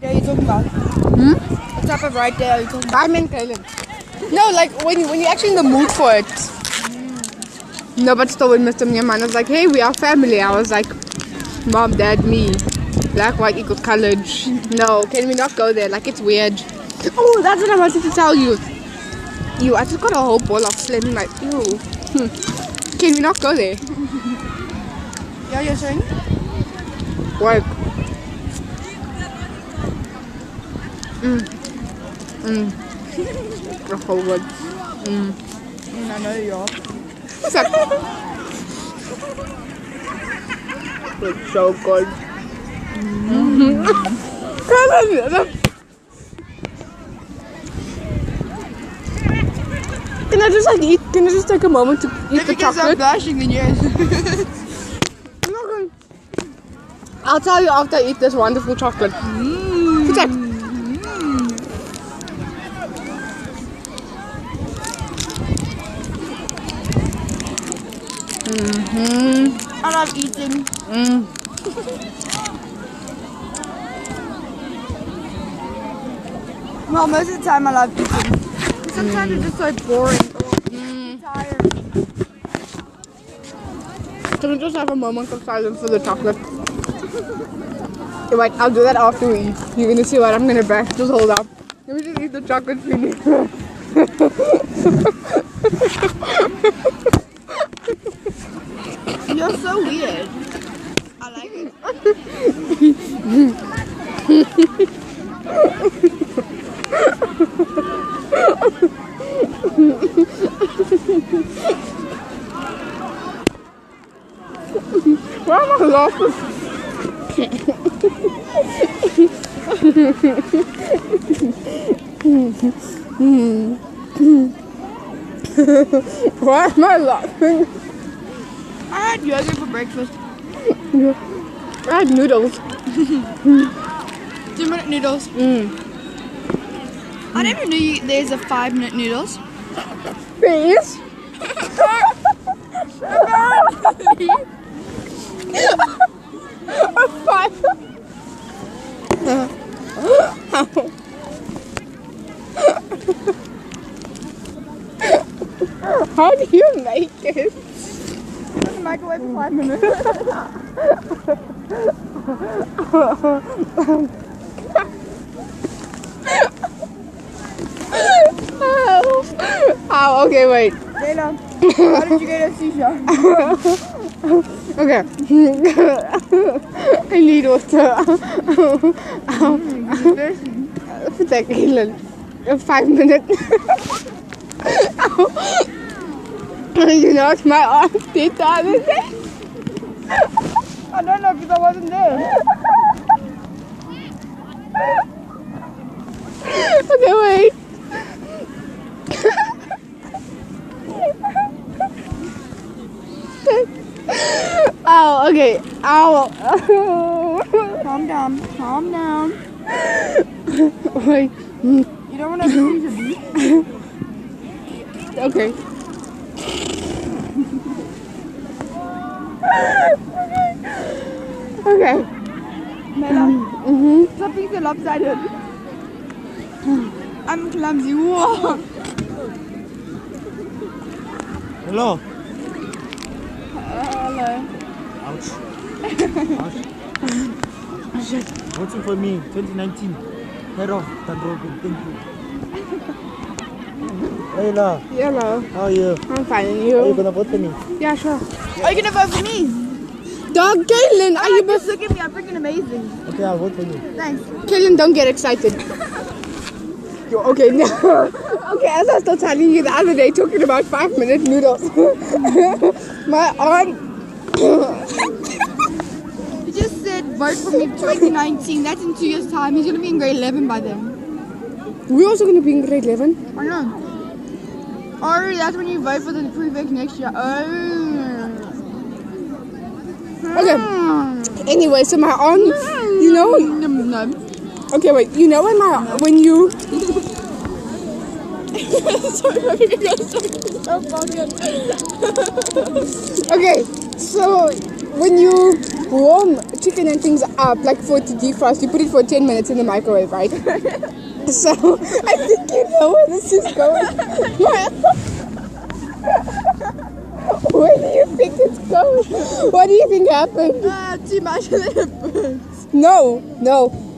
are you talking about? What type of right there are you talking about? I meant Kaylin. No, like when you're actually in the mood for it. No, but still when Mr. Myaman was like, hey, we are family. I was like, mom, dad, me. Black, white equals college. No, can we not go there? Like, it's weird. Oh, that's what I wanted to tell you. I just got a whole bowl of slim. Like, ew. Can we not go there? Yeah, you're saying? Work. The whole good. I know you are. It's like, it's so good. Can I just like eat? Can I just take a moment to eat the chocolate? Blushing, then yes. I'll tell you after I eat this wonderful chocolate. It's like, I love eating. Well, most of the time I love eating. Sometimes it's just so boring. I'm tired. can we just have a moment of silence for the chocolate? Okay, wait, I'll do that after we eat. You're gonna see what I'm gonna buy. Just hold up. Let me just eat the chocolate finish. You're so weird. I like it. Why am I laughing? Why am I laughing? I had yogurt for breakfast. I had noodles. 2-minute noodles. I never knew there's a 5-minute noodles. Please? A 5. How do you make it? In the microwave for 5 minutes. Oh, okay, wait. Layla, how did you get a seashell? Okay. I need water. Like 5 minutes. You know, it's my aunt's teeth the other day. I don't know because I wasn't there. Okay, wait. Oh, okay. Ow. Calm down. Calm down. Wait. You don't want to see the beef? Okay. Okay. Mela, stop being so lopsided. I'm clumsy. Whoa. Hello. Hello. Ouch. Ouch. Voting for me, 2019. Head off, Tandrogo. Thank you. Hey, La. Hello. How are you? I'm fine, and Are you you? gonna vote for me? Yeah, sure. Are you going to vote for me? Dog, Kaylin, are you Just look at me. I'm freaking amazing. Okay, I'll vote for you. Thanks. Kaylin, don't get excited. Okay, no. Okay, as I was still telling you the other day, talking about 5-minute noodles. My aunt. He just said vote for me 2019. That's in 2 years' time. He's going to be in grade 11 by then. We're also going to be in grade 11. I know. Or that's when you vote for the prefect next year. Oh. Okay. Anyway, so my aunt, you know. No. Okay, wait. You know when you. Sorry, I'm going to go so fucking. Okay, so when you warm chicken and things up, like for it to defrost, you put it for 10 minutes in the microwave, right? So I think you know where this is going. Where do you think it's going? What do you think happened? Too much and then it burns. No.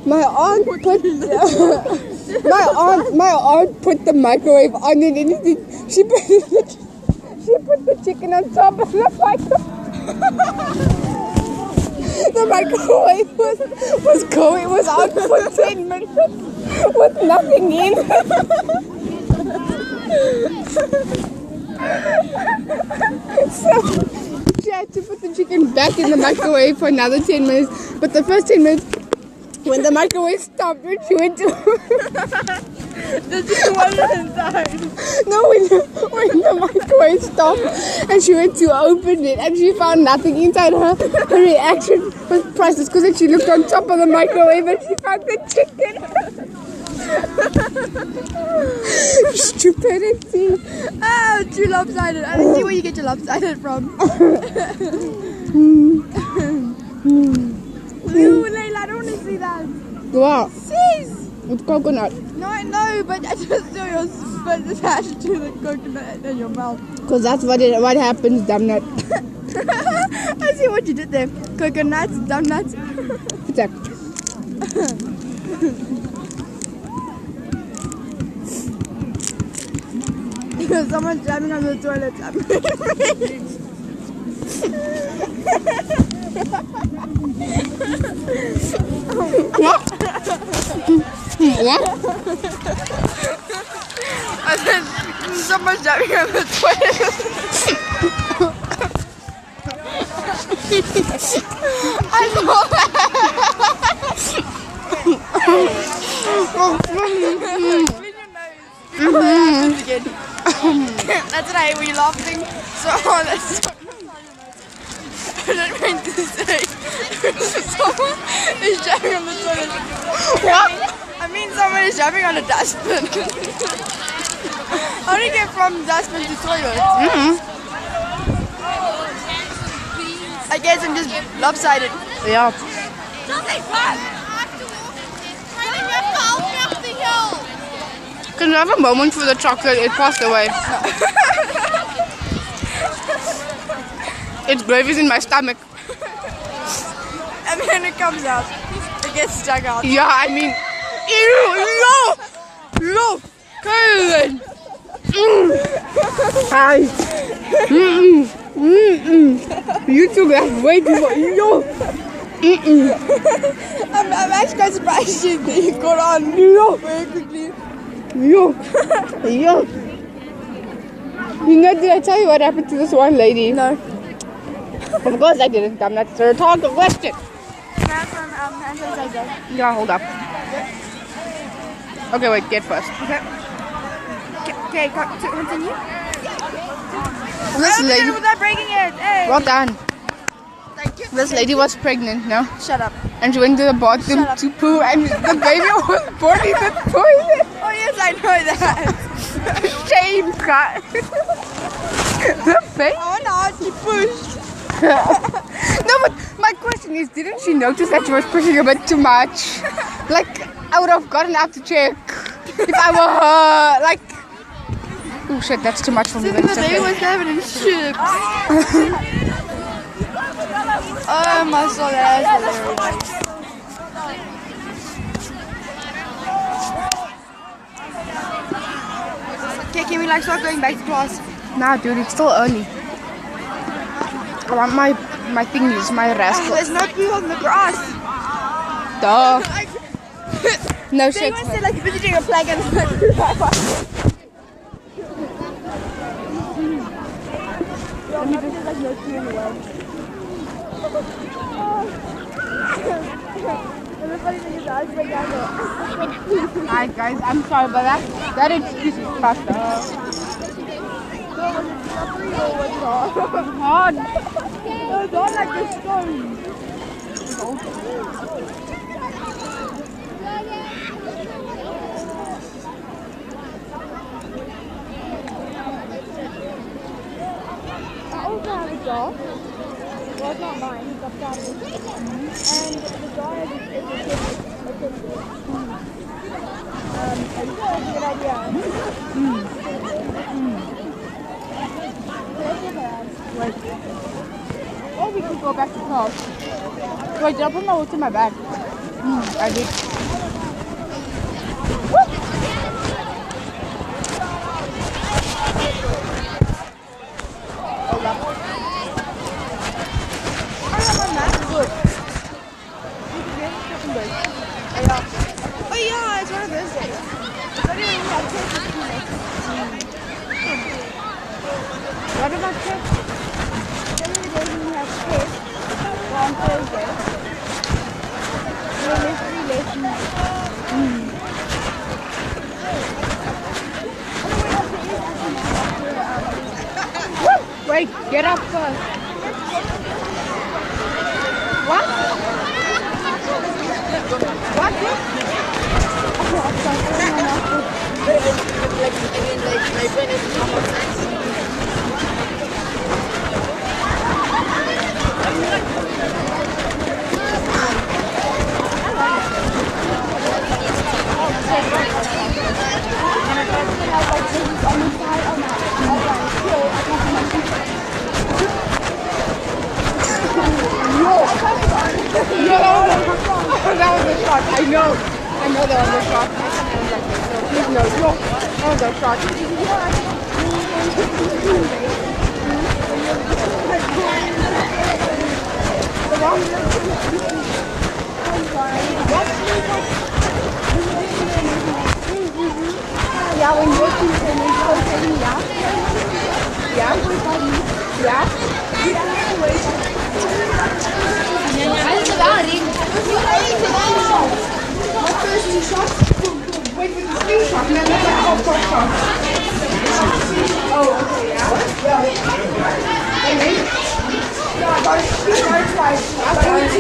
My aunt put my aunt put the microwave on and anything. She put the chicken on top of the microwave. The microwave was on for 10 minutes with nothing in. So she had to put the chicken back in the microwave for another 10 minutes. But the first 10 minutes, when the microwave stopped, when she went to The chicken wasn't inside. no, when the microwave stopped and she went to open it and she found nothing inside her reaction was priceless because then she looked on top of the microwave and she found the chicken. Stupidity. Oh, too lopsided. I don't see where you get your lopsided from. Ooh, Layla, I don't want to see that. Wow, Sis! with coconut. No, I know, but I just saw your spit attached to the coconut in your mouth. Because that's what happens, dumb nut. I see what you did there. Coconuts, dumb nuts. Attack. Someone's jamming on the toilet. What? What? I said, someone's jamming on the toilet. I saw that. Again. That's what I hate when you're laughing so hard. That's so I don't mean to say. Someone is jamming on the toilet. What? I mean someone is jamming on a dustbin. How do you get from dustbin to toilet? I guess I'm just lopsided. Yeah. Can you have a moment for the chocolate? It passed away. Its gravy's in my stomach. And then it comes out. It gets stuck out. Yeah, I mean, ew, Karen. Hi. You two got way too much. I'm actually quite surprised you got on very quickly. Yo. You know, did I tell you what happened to this one lady? No. Of course I didn't. I'm not sure. Talk the question. That's from hand sanitizer. Yeah, hold up. Okay, wait, get first. Okay, continue. This lady, Without breaking it. Hey. well done. Thank you. This lady was pregnant, no? Shut up. And she went to the bathroom Shut up. to poo and the baby was born in the toilet. Oh yes, I know that. Shame, God. The face? Oh no, she pushed. No, but my question is, didn't she notice that she was pushing a bit too much? Like, I would have gotten out to check if I were her. Like, oh shit, that's too much for me. The But it's baby okay. was covered in chips. Oh my soul, that's hilarious. Okay, can we like start going back to class? Nah, dude, it's still early. I want my thingies, my rascal. There's no poo on the grass. Duh. No They shit. even said like visiting a plague and Alright guys, I'm sorry, but that excuse is fucked up. Hard. No, don't like the stone. I also have a doll. it's not mine. He's upstairs. And the guy is a kid. And so it's a good idea. Wait. Or we could go back to class. Wait, did I put my wallet in my bag? I did. Oh yeah, it's one of those days. What do you have kids? What about church? Some of the days when we have kids on Thursday. We have 3 lessons. Wait, get up first. What? What? That was a shot. I know that was a shot. Please no. That was a shot. Yeah, when you're teaching, you're saying yeah. Yeah? Yeah? What first 2 shots? Wait for the screenshot and then there's like 4 shots. Oh, okay, yeah. Okay. Yeah, but it's like, I'm going to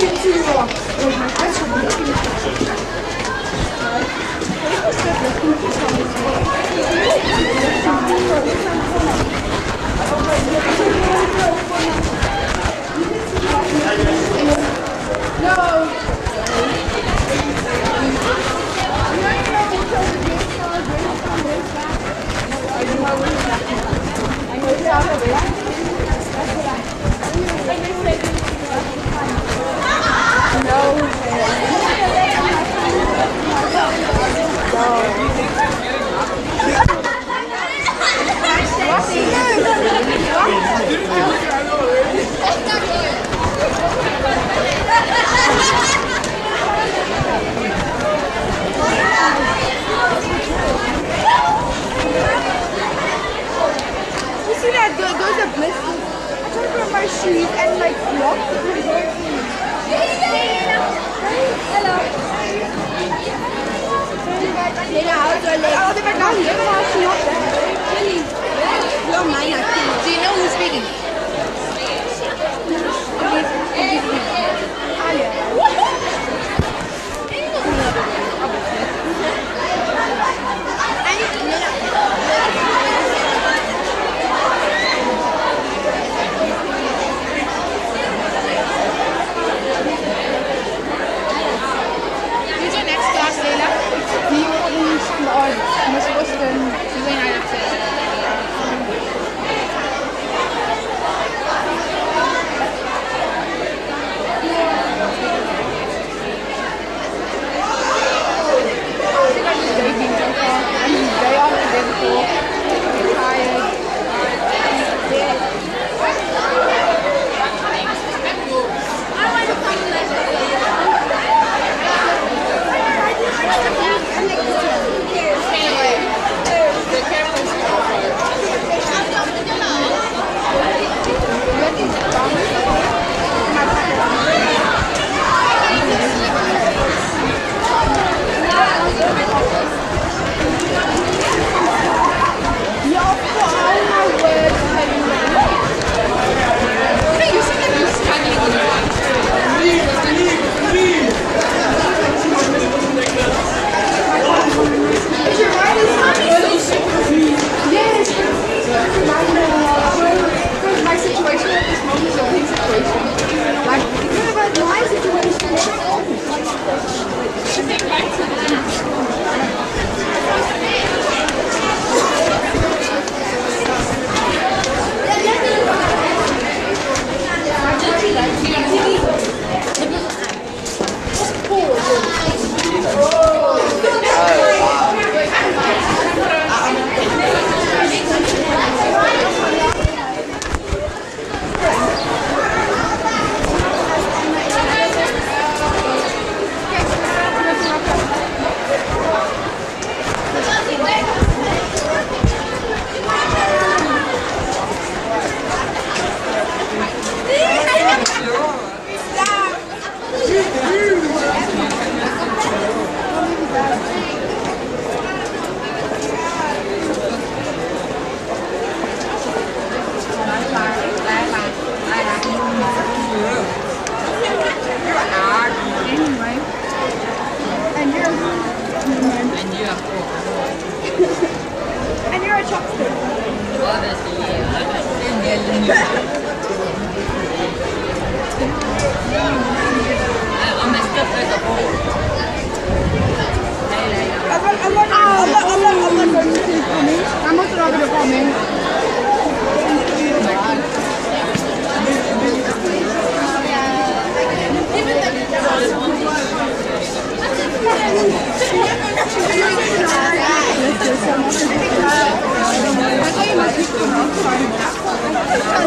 You see that those are blisters. I tried to put on my shoes and like walk. Hello. Oh, they're back down here. Really? No, mine are cute. Do you know who's speaking? Who's your next class, Leila? Miss Weston. She's in IFC.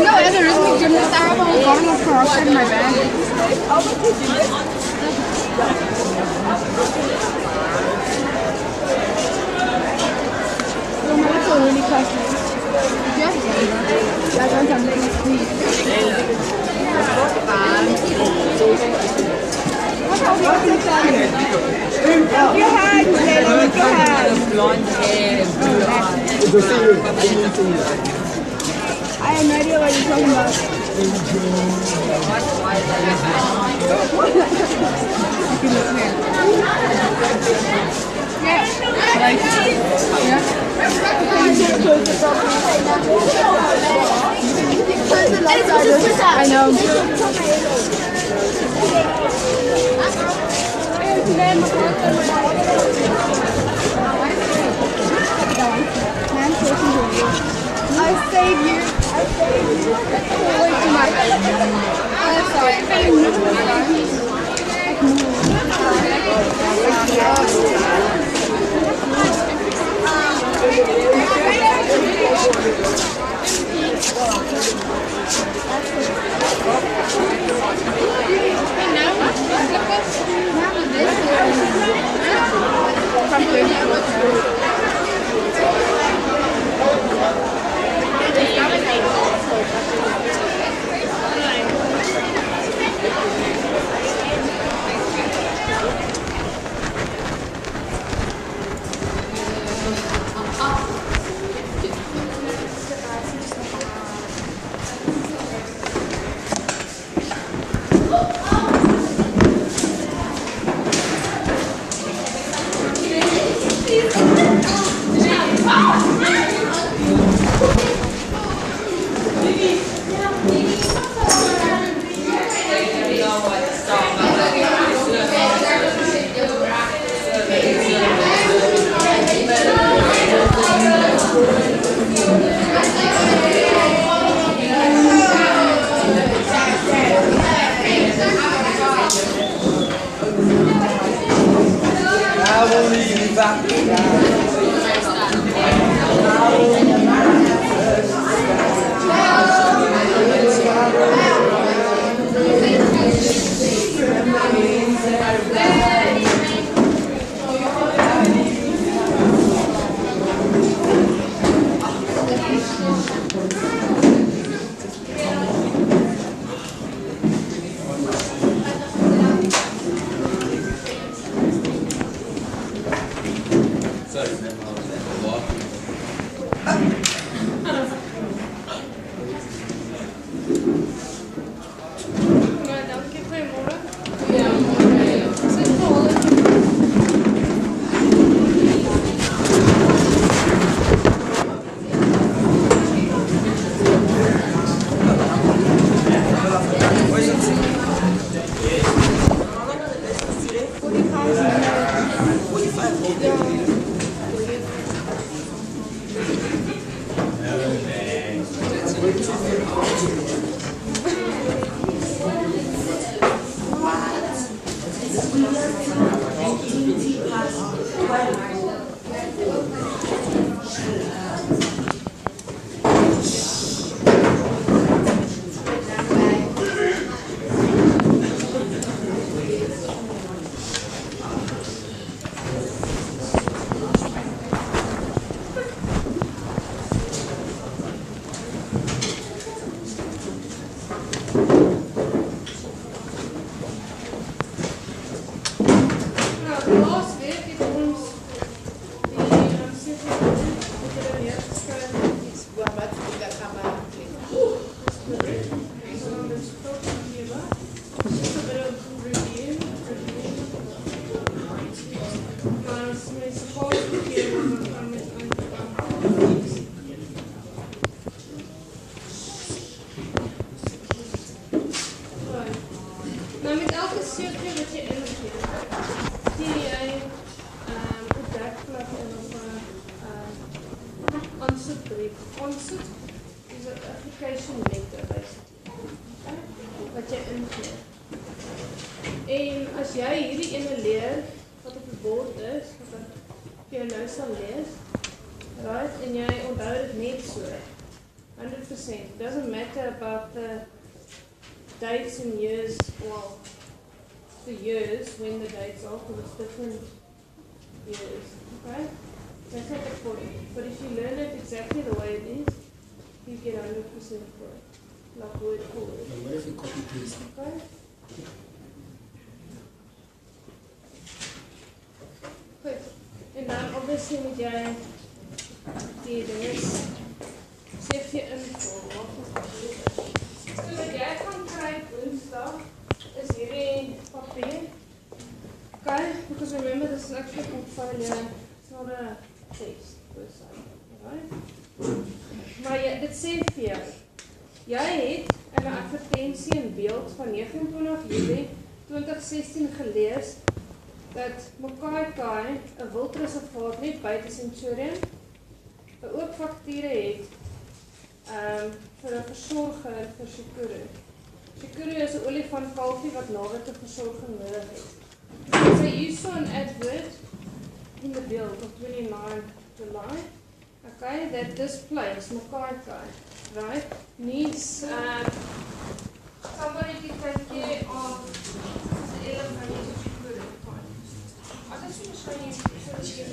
No, there isn't gymnast. I have a whole bottle of Peroxide in my bag. That's a really costly. Yeah, that's something. Your hand, Taylor, with your hand. Blonde hair, blue eyes. I have no idea what you're talking about. I know. I saved you. Way too much. I'm Maar met elke cirkel dat je ingeeft, zie je een werkplek en op een aansoekbrief. Aansoek is een application letter wat jy ingeef. En as jy hierdie ene leer wat op die bord is, wat ek vir jou nou sal lees, right, en jy onthou dit net so, 100%. It doesn't matter about the dates and years, well, the years, when the dates are, because it's different years, okay? That's not important. But if you learn it exactly the way it is, you get 100% for it. Like word for word. What if you copy paste? Okay? Goed. En dan obviously moet jy die dinges CV invul. So wat jy gaan kry Woensdag is hierdie papier. Okay? Because remember this is actually a portfolio. It's not a test per se. Right? Maar dit sê vir jou. Jy het in 'n advertensie in Beeld van 29 Julie 2016 gelees dat Mokaikai 'n wildreservaat net buite Centurion 'n oop fakture het vir 'n versorger vir Shukuru. Shukuru is 'n olifantkalfie wat naweek 'n versorging nodig het. So you saw an advert in the Beeld of 29 July. Okay, that this place, Mokaikai, right, needs somebody to take care of the elephant in Shukuru. I just want to show you so that you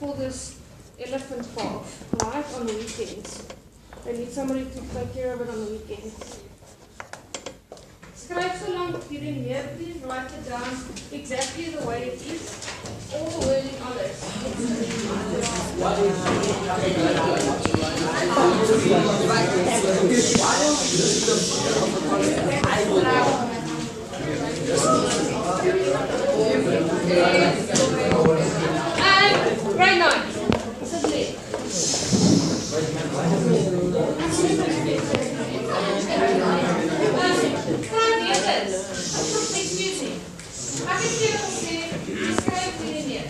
for this elephant calf, right, on the weekends. They need somebody to take care of it on the weekends. Skryf so lank hierdie neer, please write it down exactly the way it is. All the wording alles. Right now. Excuse me. I can see what describe the India.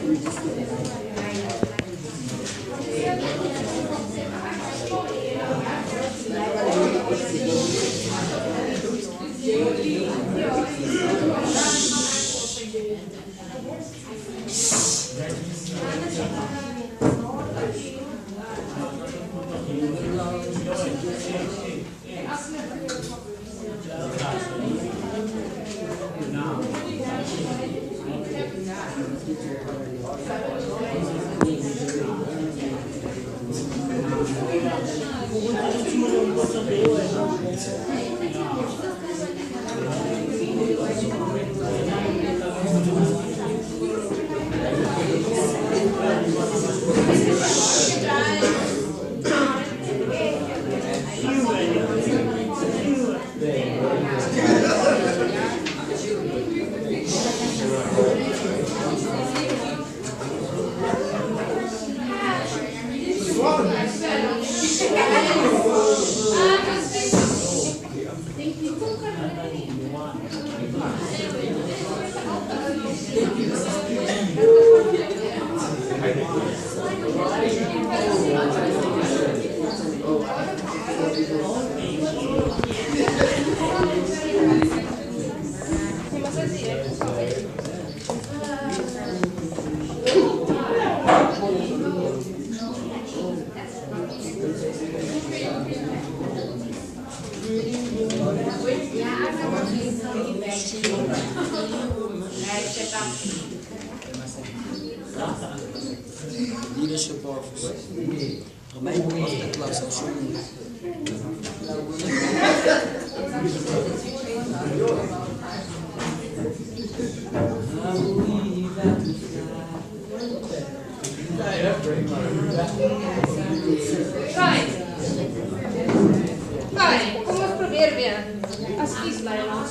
Vou continuar Leadership office. Remain masterclass of showing. Right, kom ons probeer weer. Excuse Leila.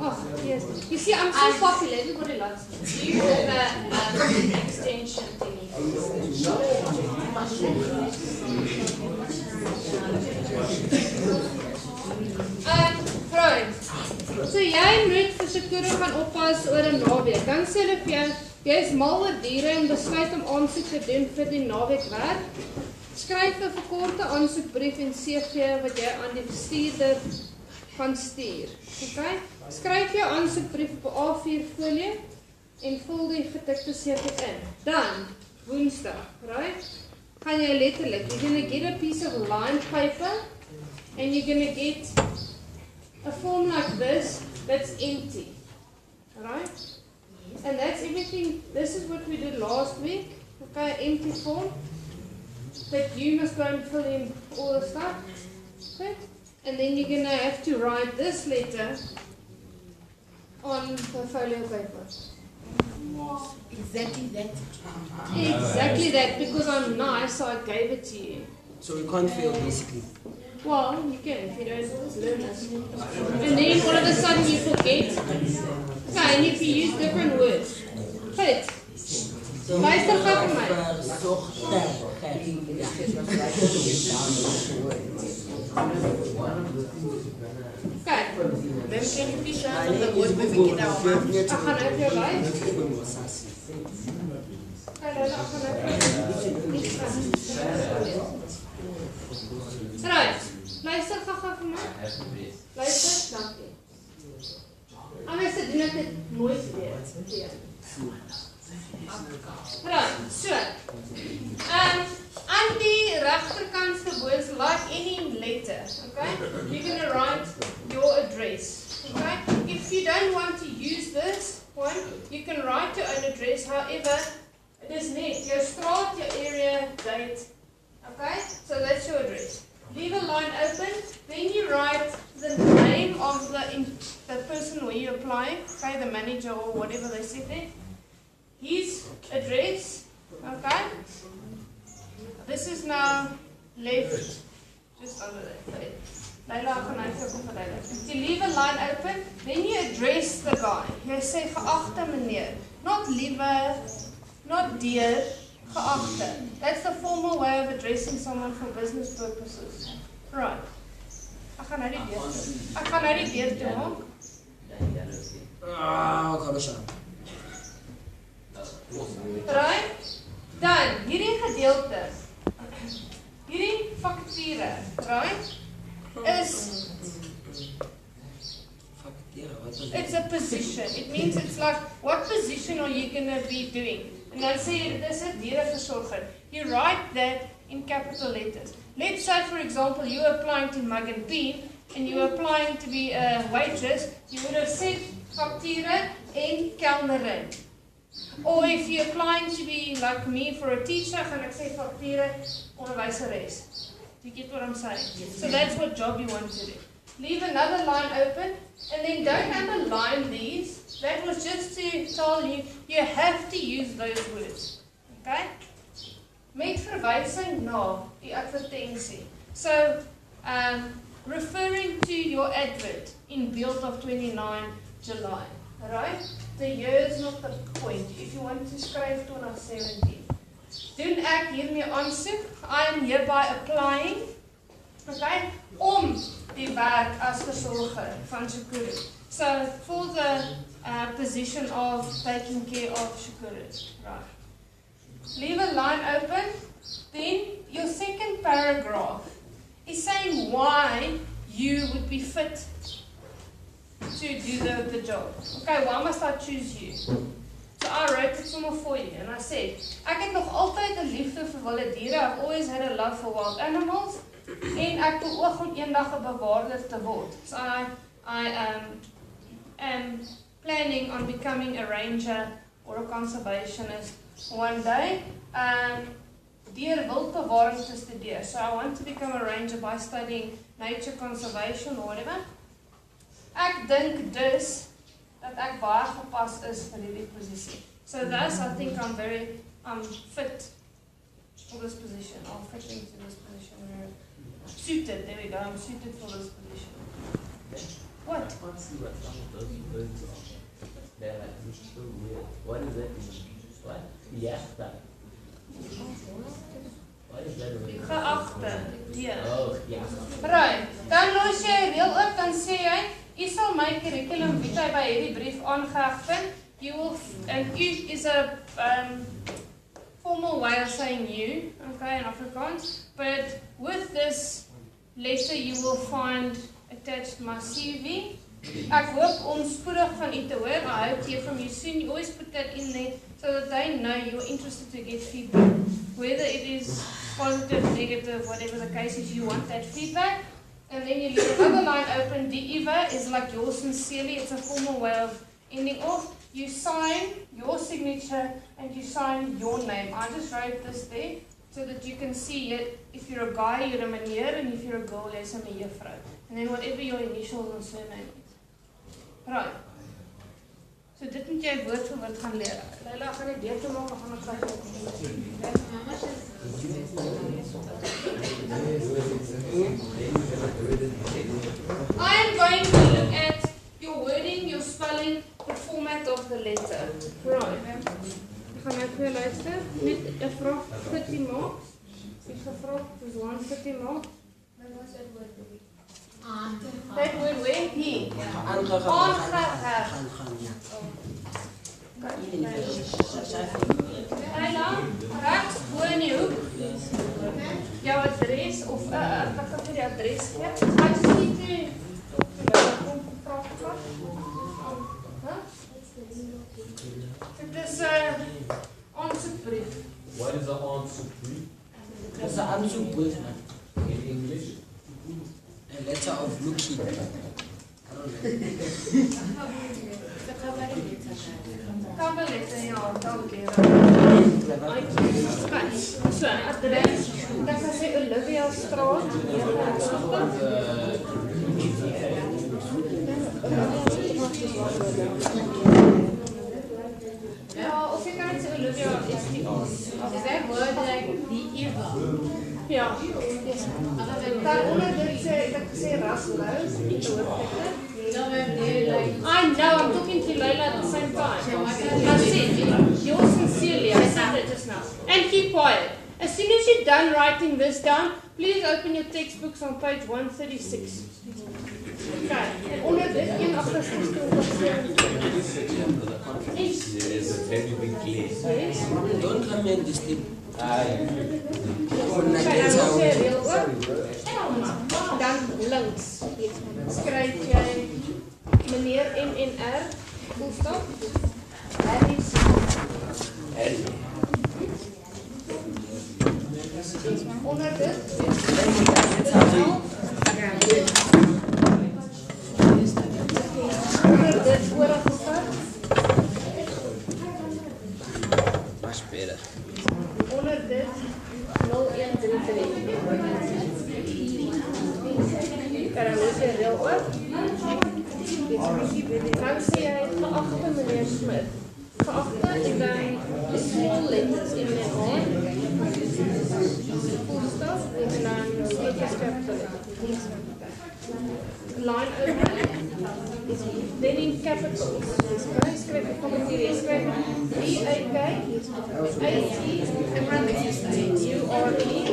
Oh, yes. You see, I'm so popular. Everybody loves me. Do you have an extension thingy? Vrouens, so jy moet vir Shakura gaan oppas oor 'n naweek. Dan sê hulle vir jou, jy is mal oor diere en besluit om aansoek te doen vir die naweekwerk. Skryf 'n verkorte aansoekbrief en CV wat jy aan die bestuurder gaan stuur. Okay? Skryf jou aansoekbrief op 'n A4 folie en vul die getikte CV in. Dan, Woensdag, right? Gaan jy letterlik, you're going to get a piece of lined paper and you're going to get a form like this that's empty. Right? And that's everything. This is what we did last week. Okay, empty form that you must go and fill in all the stuff. Okay? And then you're going to have to write this letter on the folio paper. Exactly that. Exactly that, because I'm nice, so I gave it to you. So you can't fail basically. Well, you can if you don't learn this. And then all of a sudden you forget. Okay, and if you use different words. Goed. Luister gou vir my. Okay. Then can you please share the word we begin our mouth? Ek gaan uit jou lys. Hallo, ek gaan Right. Luister gou vir my. Luister, dankie. Anders doen ek dit nooit weer. Right, so. Aan die regterkant se woord, like any letter, okay? You're going to write your address, okay? If you don't want to use this one, you can write your own address. However, it is net your straat, your area, date, okay? So that's your address. Leave a line open, then you write the name of the person where you're applying, okay, the manager or whatever they said there. His address, okay? This is now left, just under that. Leila, you leave a line open, then you address the guy. You say, geachte meneer, not liewe, not dear, geachte. That's the formal way of addressing someone for business purposes. Right. Ek gaan nou die deur toe maak. Right? Dan, hierdie gedeelte, hierdie fakture, right, is, it's a position. It means it's like, what position are you going to be doing? And dan sê jy, dit is 'n diereversorger. You write that in capital letters. Let's say, for example, you're applying to Mug and Bean, and you're applying to be a waitress, you would have said facture en kelnerin. Or if you're applying to be like me for a teacher, gaan ek sê facture onderwyseres. Do you get what I'm saying? So that's what job you want to do. Leave another line open, and then don't underline these. That was just to tell you, you have to use those words. Okay? Met verwysing na die advertensie. So, referring to your advert in Beeld of 29 July. Alright? The year is not the point. If you want to skryf 2017. Doen ek hiermee aansoek. I am hereby applying. Okay? Om die werk as versorger van Shakura. So, for the position of taking care of Shakura. Right. leave a line open. Then your second paragraph is saying why you would be fit to do the job. Okay, why must I choose you? So I wrote it somewhere for you and I said, ek het nog altyd 'n liefde vir wilde diere. I've always had a love for wild animals. En ek wil ook om eendag 'n bewaarder te word. So I am planning on becoming a ranger or a conservationist one day. Deur wildbewaring te studeer. So I want to become a ranger by studying nature conservation or whatever. Ek dink dus dat ek baie gepas is vir hierdie posisie. So thus I think I'm fit for this position. I'm fit into this position. Suited, there we go. I'm suited for this position. What? I can't see what some of those words are. They're like, this is so weird. What does that mean? What? Jachta. What is that word? Geagte. Ja. Oh, ja. Right. Dan los jy 'n reël op, dan sê jy, u sal my curriculum vitae by hierdie brief aangeheg. You will, and u is a formal way of saying you, okay, in Afrikaans. But with this letter, you will find attached my CV. Ek hoop om spoedig van u te hoor. I hope to hear from you soon. You always put that in there so that they know you're interested to get feedback. Whether it is positive, negative, whatever the case is, you want that feedback. And then you leave another line open. Deiva is like yours sincerely. It's a formal way of ending off. You sign your signature and you sign your name. I just wrote this there so that you can see it. If you're a guy, you're a meneer, and if you're a girl, you're a mejuffrou. And then whatever your initials and surname is. Right. So dit moet jy woord vir woord gaan leer. Leila gaan dit deur te maak of gaan ons kyk op. I am going to look at your wording, your spelling, the format of the letter. Right. Ek gaan net vir jou luister. Net 'n vraag vir die maak. Ek gevra dis 150 maak. Wat was dit woord? Dat word weer hier. Aangeheg. Leila, rechts voor in die hoek. Jouw adres of ek gaan vir die adres gee. I just need to dit is 'n aansoekbrief. What is the answer brief? That's the aansoekbrief, man. In English? A letter of looking. Coverletter, ja, dankie. So, adres. Ek gaan sê Olivia Straat, 89. Ja, of jy kan net sê Olivia is die is that word like die Eva? Ja. Daaronder dit sê ek gesê Rasmus, die hoofletter. I know, I'm talking to Leila at the same time. I said, you're sincerely, I said it just now. And keep quiet. As soon as you're done writing this down, please open your textbooks on page 136. Okay, en onder dit 168. Very big clear. Yes. Don't come here this thing. Okay, dan sê reël ook. Dan links skryf jy meneer MNR Boestad. Harris. Onder dit voorafgevat. Much better. Onder dit 0133. Kan dan lees jy reël ook. Dan sê jy geagte meneer Smit. Geagte en dan die small letters in my hand. Full stop en dan letters capital. Line open. Then in capitals. Skryf ek kom hier skryf B-A-K A-T en dan U-R-E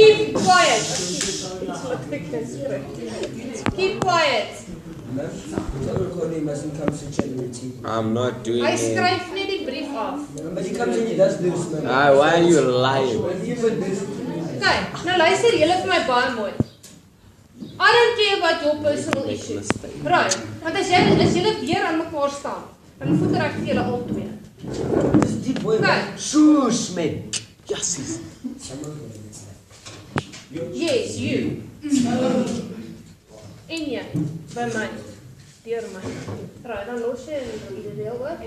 Keep quiet. Keep quiet. Tell Connie he mustn't come to charity. I'm not doing Hy it. skryf net die brief af. But he comes and he does this, man. Why are you lying? Even this. Okay, nou luister julle vir my baie mooi. I don't care about your personal issues. Right, want as julle weer aan mekaar staan, dan voeter ek vir julle al twee. This deep boy, Okay. man. Shush, man. Yes. Yes, you. En jy, by my, deur my. Right, dan los jy die deel ook.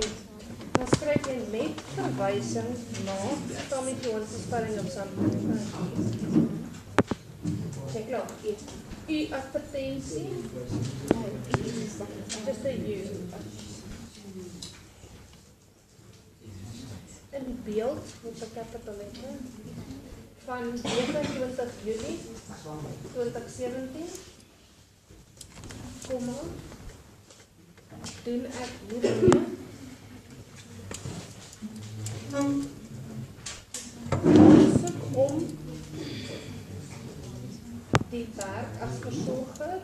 Dan skryf jy met verwysing na Tommy Jones se spelling of something. Okay, klaar. U advertensie. Just a U. In beeld met 'n capital letter van 29 Julie 2017. Komma. Doen ek hiermee. Soek om die werk as versorger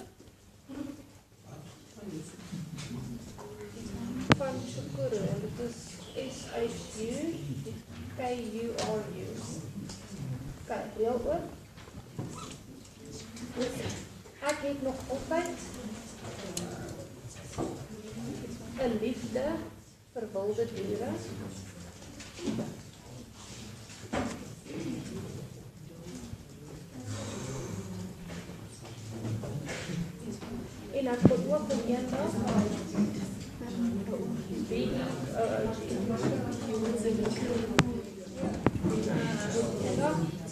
van Shukuru, en dit is SHU-KURU. Kijk, heel ook. Ek het nog altyd 'n liefde vir wilde diere. En ek wil ook eendag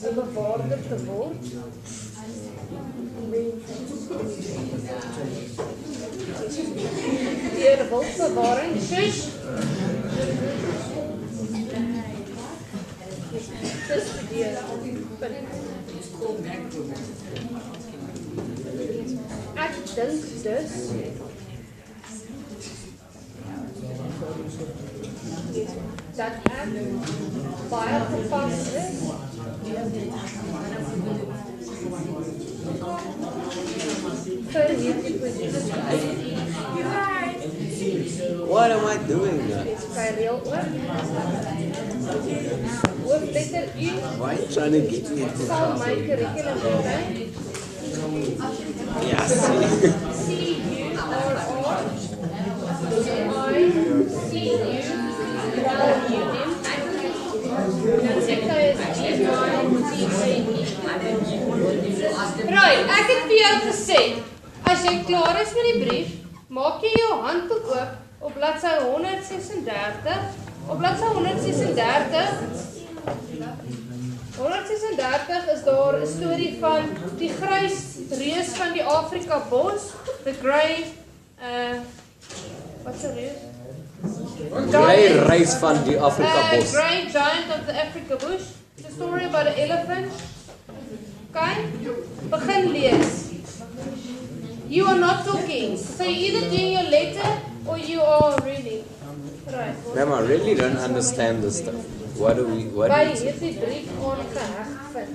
een bewaarder te word. Deur wildbewaring, shush. Dis deur. Ek dink dus dat ek baie gepas is vir hierdie posisie. What am I doing now? Kry reël oor. Hoofletter U Why are you trying to get me into sal my trouble? curriculum kry. Yeah, see. Right, ek het vir jou gesê, as jy klaar is met die brief, maak jy jou handboek oop op bladsy 136. Op bladsy 136 is daar 'n storie van die grys reus van die Afrika bos, the grey what's a reus? Grey reis van die Afrika bos. Grey giant of the Africa bush. It's a story about an elephant. Okay? Begin lees. You are not talking. So you're either doing your letter or you are reading. Right. Ma'am, I really don't understand this stuff. What do we By hierdie brief aangeheg vind.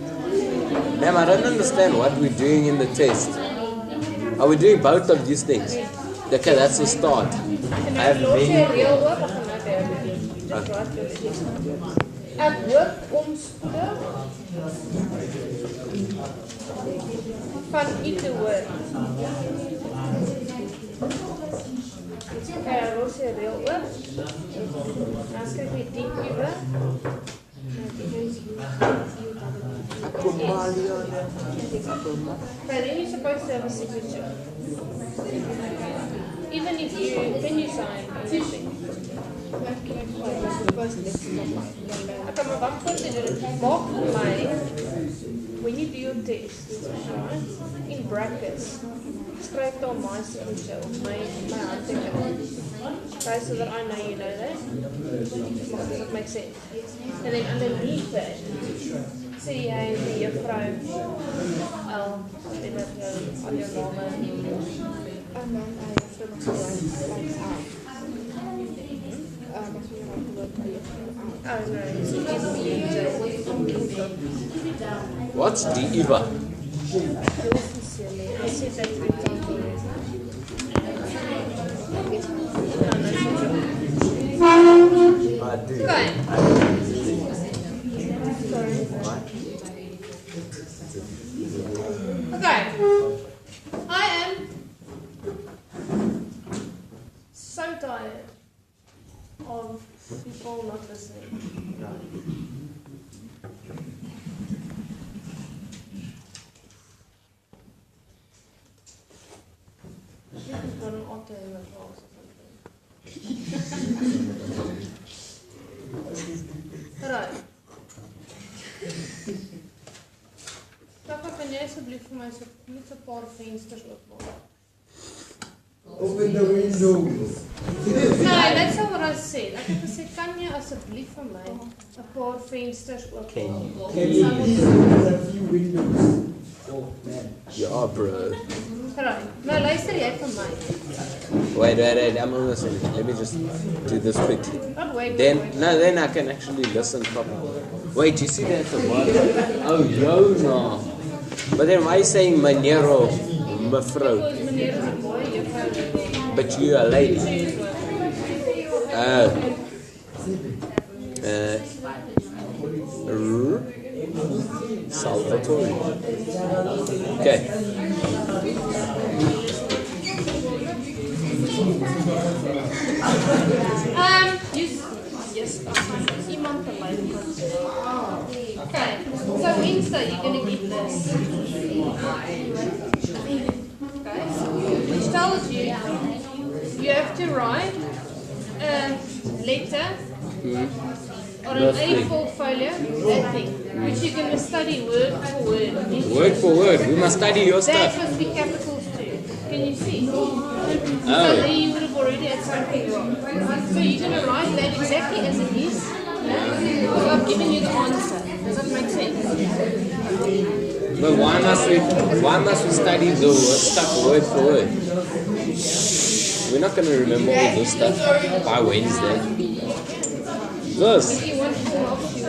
Ma'am, I don't understand what we're doing in the test. Are we doing both of these things? Okay, that's the start. En I have dan los jy many. reël oop, ek gaan nou derde doen. Just wat jy sê. Ek hoop om spoedig van u te hoor. Okay, dan los jy reël oop. Dan skryf jy die uwe. But then you're supposed to have a signature. Even if you, can you sign anything? Ek kan maar wag voor jy dit maak vir my. When you do your test, right, in brackets, skryf daar my signature of my handtekening. Okay, so that I know you know that. Does that make sense? And then underneath it, sê jy die juffrou en dat jy al jou name And then I have to look lights out. That's when I have to look oh no, so MBJ. What's diva? Sincerely, I said that 3 times already. I do. Okay. Okay. I am so tired of people not listening. You could put an otter in the class or something. Right. Papa, kan jy asseblief vir my so net 'n paar vensters oopmaak? Open the window. Nee, that's not what I said. Ek het gesê kan jy asseblief vir my 'n paar vensters oopmaak? Can you please open a few windows? Oh man. Yeah, bro. Right. Nou luister jy vir my. Wait, I'm almost in. Let me just do this quickly. Not wait. Then I can actually listen properly. Wait, you see that at the bottom? Oh, yo, no. But then why are you saying manero, mevrouw? Because meneer is 'n boy, juffrou. But you are a lady. Salvatore. Okay. Yes, iemand te lyn. Okay, so Insta, you're gonna get this. Okay, which tells you have to write a letter or an A4 folio, that thing, which you're gonna study word for word. Word for word. We must study your That stuff. must be capitals too. Can you see? Oh. So there you would have already had something wrong. So you're going to write that exactly as it is. Because I've given you the answer. Does that make sense? But why must we study the stuff word for word? We're not going to remember all this stuff by Wednesday. This. If you want to help you.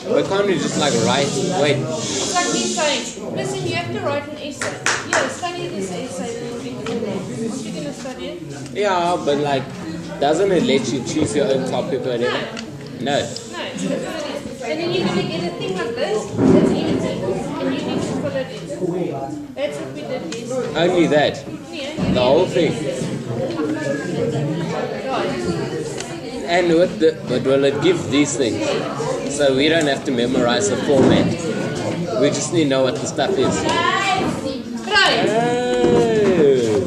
Why can't we just like write? Wait. It's like me saying, listen, you have to write an essay. Yeah, study this essay, then you'll be good there. Aren't you going to study it? Yeah, but like, doesn't it let you choose your own topic or whatever? No. No, that's what it is. And then you're going to get a thing like this, that's empty, and you need to fill it in. That's what we did yesterday. Only that. Yeah, The whole thing. And but will it give these things? So we don't have to memorize the format. We just need to know what the stuff is. Right. Oh.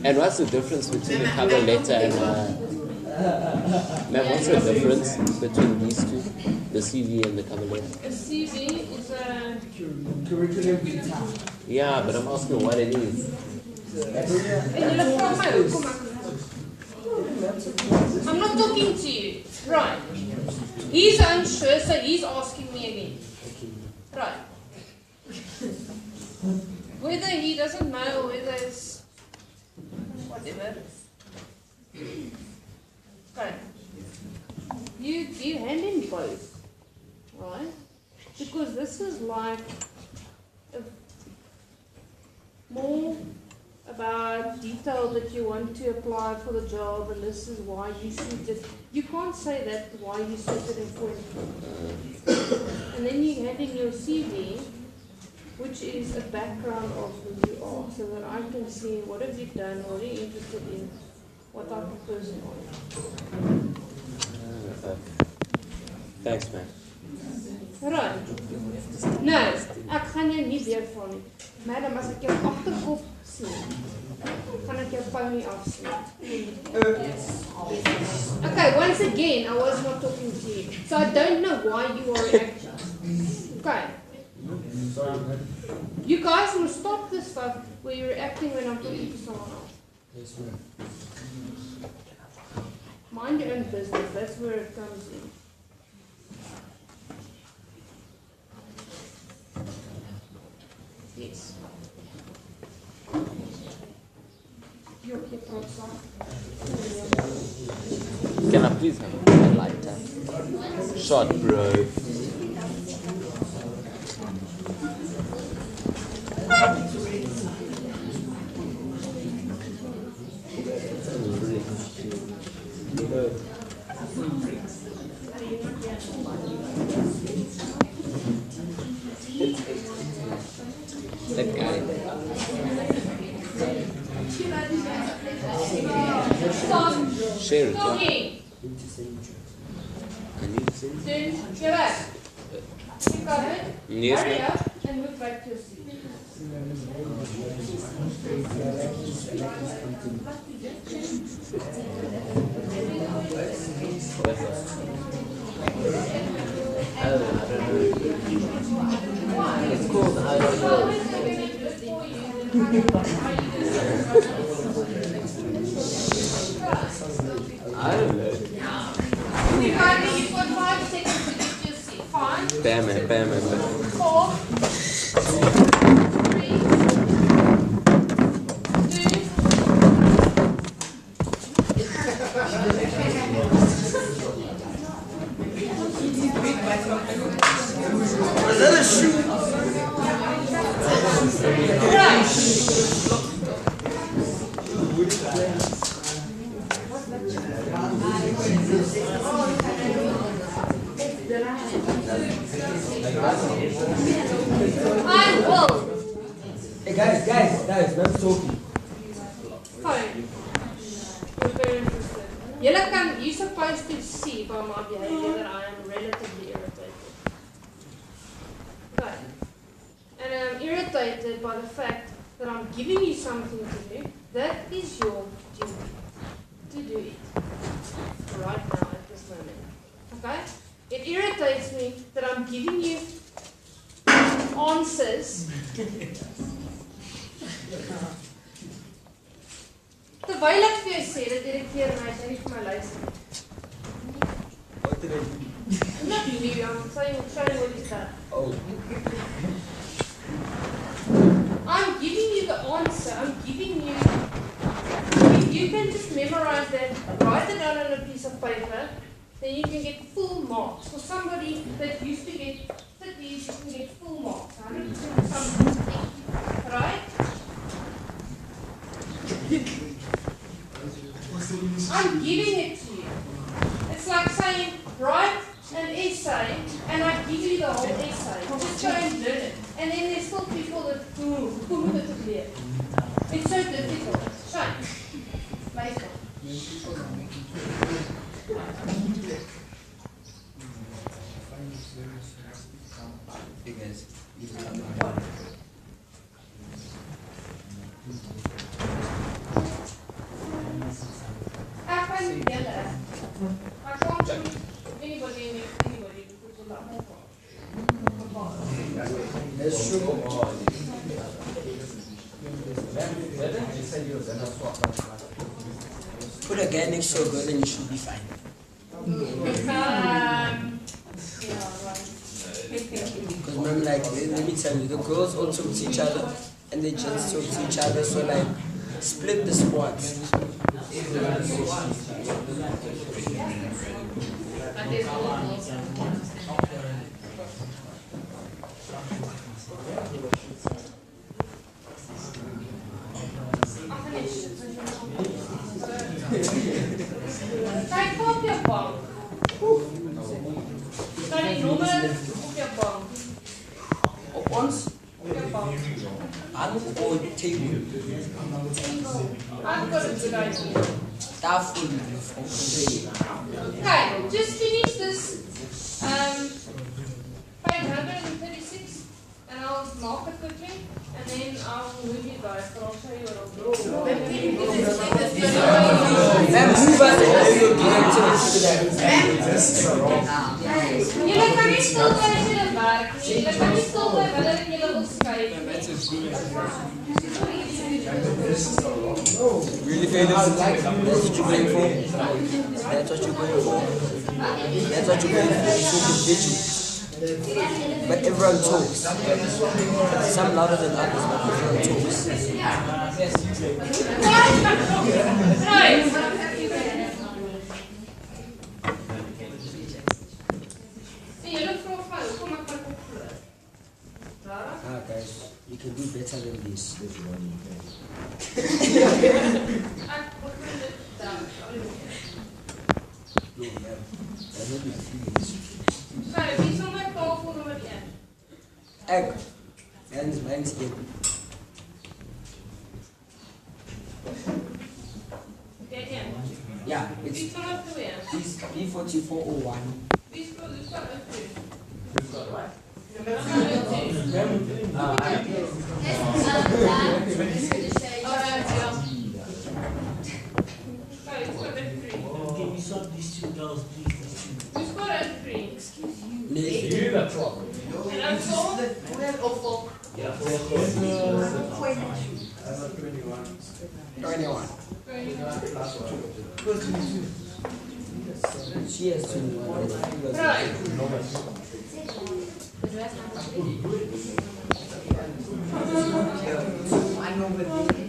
And what's the difference between a cover letter and ma'am, what's the difference between these two? The CV and the cover letter? A CV is a... Curriculum. Yeah, but I'm asking what it is. I'm not talking to you. Right. He's unsure, so he's asking me again. Right. Whether he doesn't know or whether it's whatever. Okay. You hand in both, right? Because this is like more about detail that you want to apply for the job, and this is why you suited. You can't say that why you suited in point. And then you hand in your CV, which is a background of who you are, so that I can see what have you done, what are you interested in, what type of person are you. Thanks, man. Right. Nou, ek gaan jou nie weer vra nie. Madam, as ek jou agterkop sien, gaan ek jou pony afsny. Okay, once again, I was not talking to you. So I don't know why you are reacting. Okay. You guys will stop this stuff where you're reacting when I'm talking to someone else. Yes, ma'am. Mind your own business, that's where it comes in. Yes. Can I please have a lighter? Shot, bro. That guy. Share it, yeah. Talking. I need to see. Then, get back. You got it? Yes, Hurry ma'am. up and move back to your seat. It's cool. I don't know. I don't know. You got it. You've got 5 seconds to get to your seat. 5, Bam, man, bam, man, bam. 4, 3, 2, I will. Hey guys, let's talk. Fine. We're very interested. You're supposed to see by my behavior that I am relatively irritated. Okay. And I'm irritated by the fact that I'm giving you something to do. That is your duty to do it. Right now at this moment. Okay? It irritates me that I'm giving you answers. Terwyl ek vir jou sê dat direkteur my sy nie vir my luister. What did I do? I'm not new, I'm showing what is that. Oh. I'm giving you the answer. I'm giving you. If you can just memorize that, write it down on a piece of paper, then you can get full marks. For somebody that used to get 30s, you can get full marks. 100% something. Right? I'm giving it to you. It's like saying, write an essay, and I give you the whole essay. Just go and learn it. And then there's still people that, it's so difficult. Shine. Michael. Hey guys, Happen together. I can't shoot anybody because of that whole let's show. Put a guy next to a girl and you should be fine. Because mom, like, let me tell you, the girls all talk to each other and they just talk to each other, so like, split the squads. Kijk op je bank. Kan je noemen op je bank? Op ons, Op je bank. I'm on table. I've got a good idea. Tafel. Okay, just finish this 536 and I'll mark it quickly and then I'll move you guys, but I'll show you what I'll do. Ma'am, move us and you'll get to Julle kan nie stil bly as julle werk nie. Julle kan nie stil bly wanneer julle wil skryf nie. Really famous. That's what you're going for. That's what you're going for. That's what you're going for. So individuals. But everyone talks. Some louder than others, but everyone talks. Right. En julle vra van hoekom ek my kop vloer. Rara? Ah, guys, you can do better than this. Ek begin dit dan. Egg. Mine's egg. Okay, yeah. Yeah, Wie it's vanaf de weer? B4401. Wie is van het u? Can you sort these two girls, please? Who's got a drink? Nee. En dan zo? 21. She has 21. Right.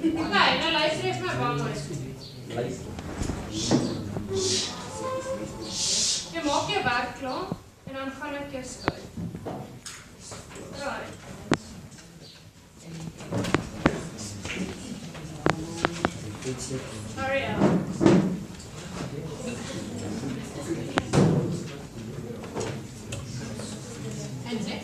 Oké, nou luister even naar Bang. Je maakt je werk klaar en dan ga ik je schrijven. Right. Hurry up. En zeg.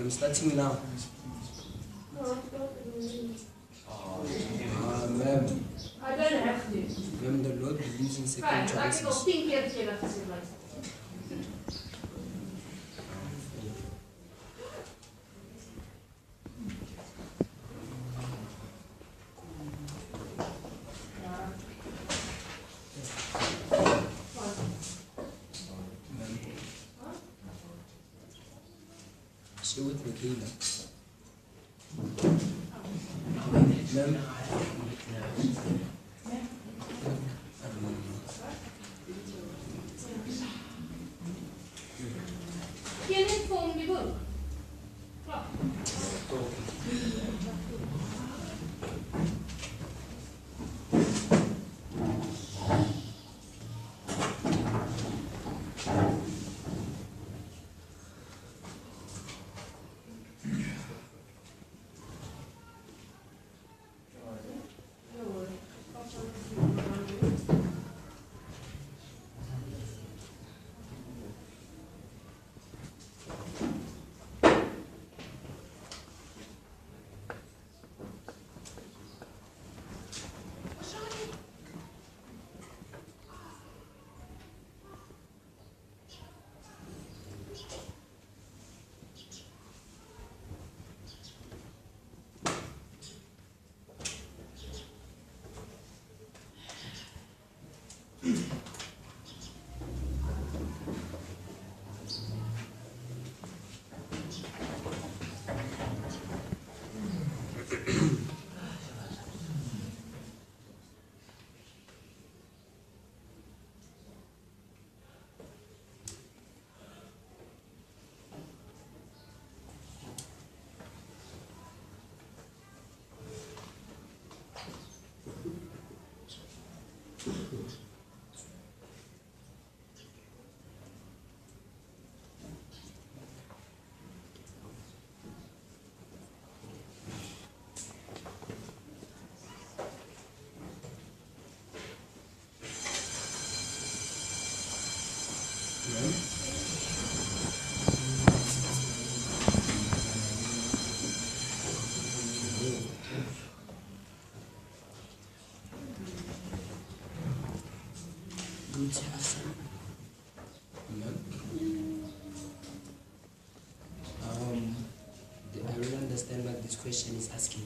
I'm starting now. Ma'am. I don't have to. Ma'am, the Lord believes in Fijn, second dan ga ik al chances. 10 keer dat je dat gezien hebt. Stay with Michaela. Ma'am. Ken je het voor die boek? Klaar. question is asking.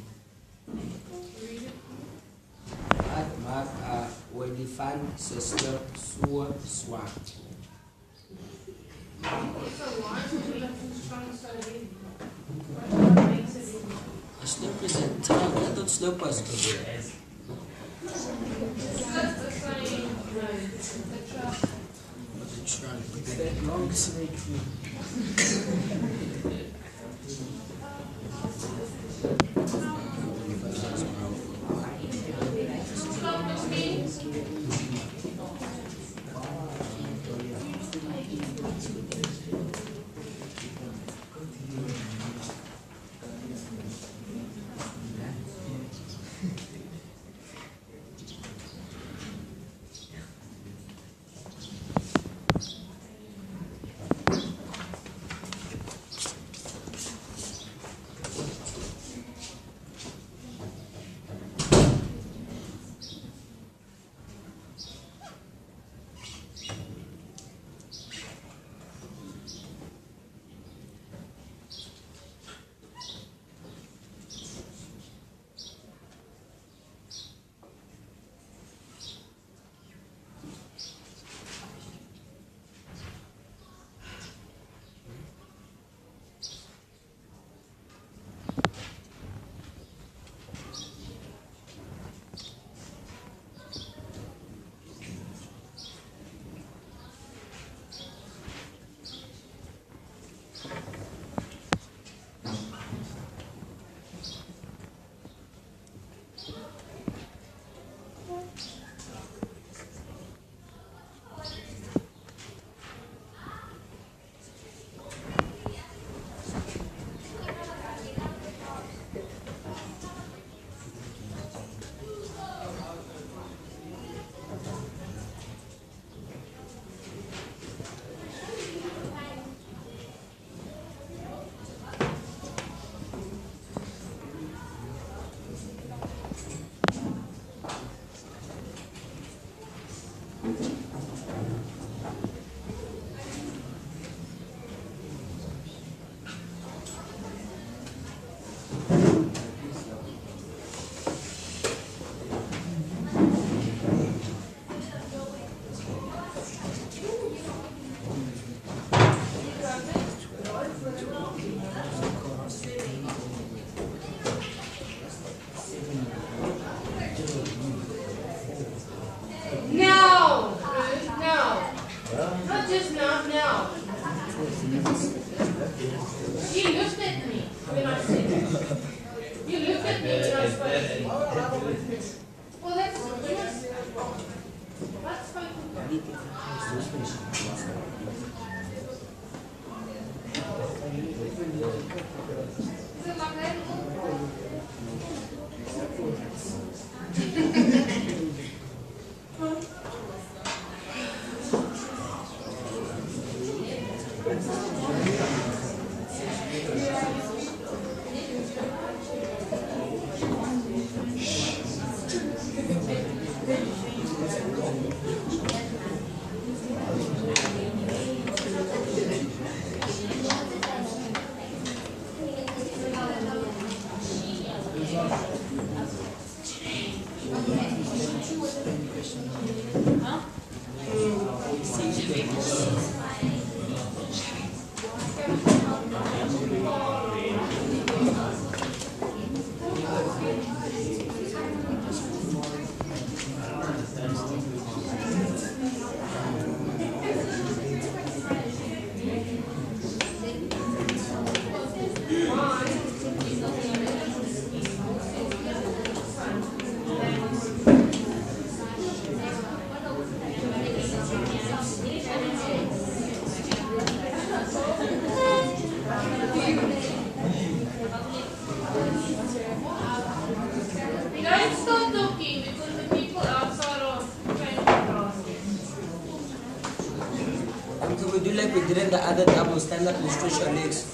Wat maak a olifant se slurp so swaar? A slurp is a trunk. I thought slurp was good. The trunk. That long snake thing. The other double stand up and stretch your legs.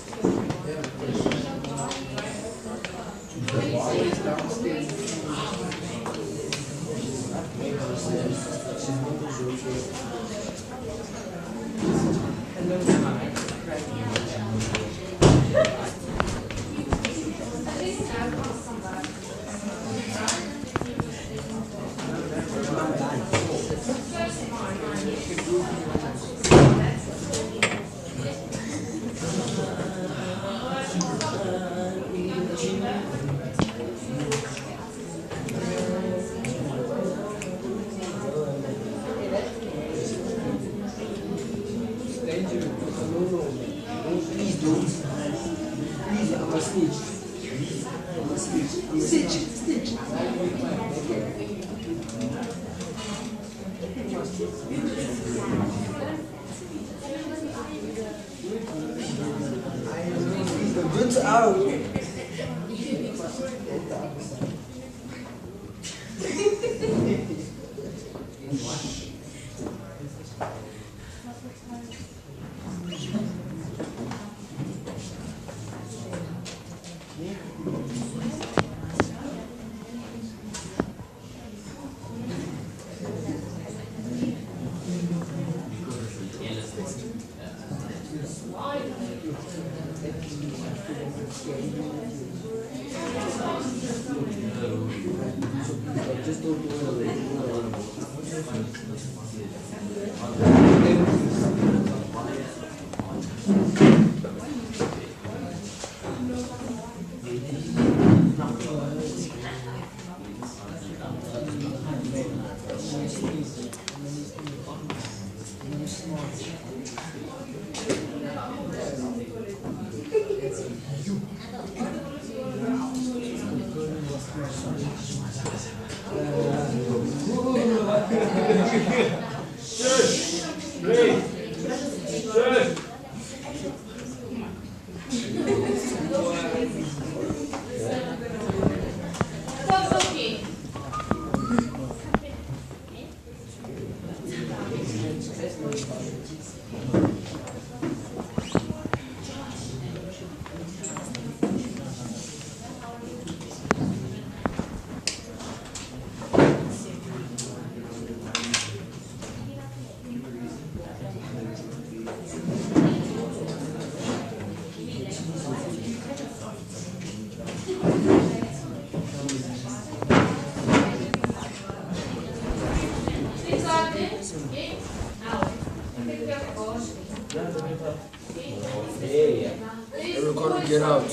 Everyone get out.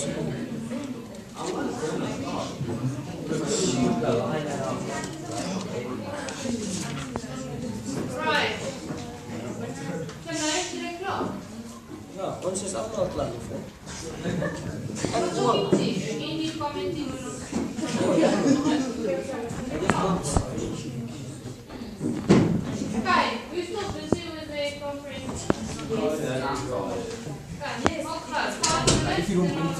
Right. Tonight, 3 o'clock. Ja, ons is allemaal klaar voor. Hindi commenting on Kai, we still busy with the conference. If you don't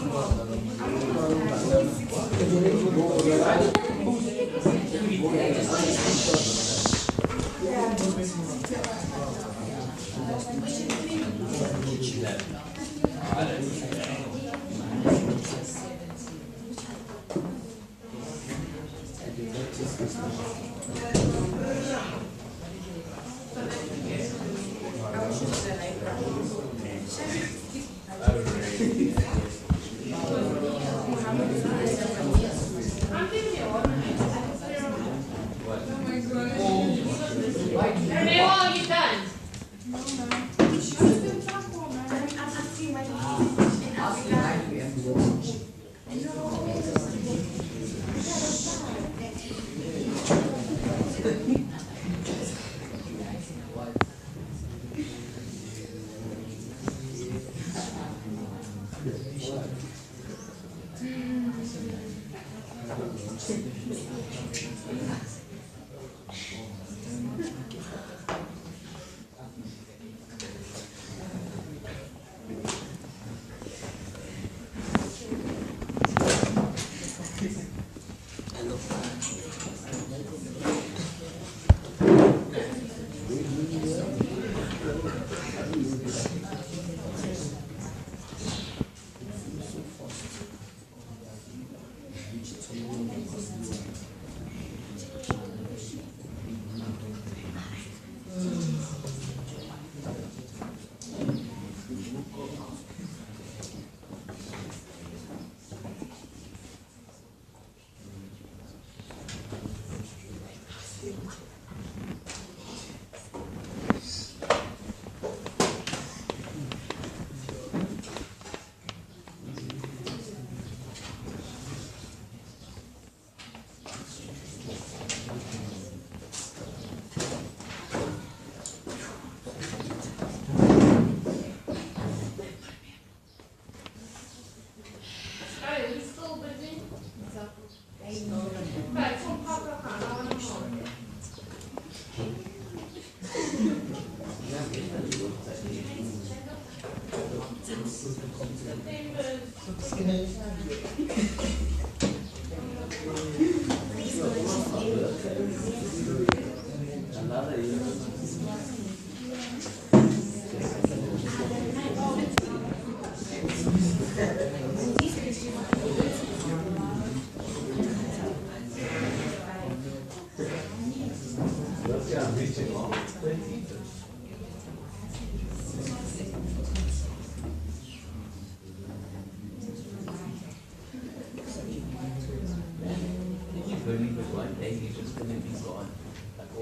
If you believe it one day, you just believe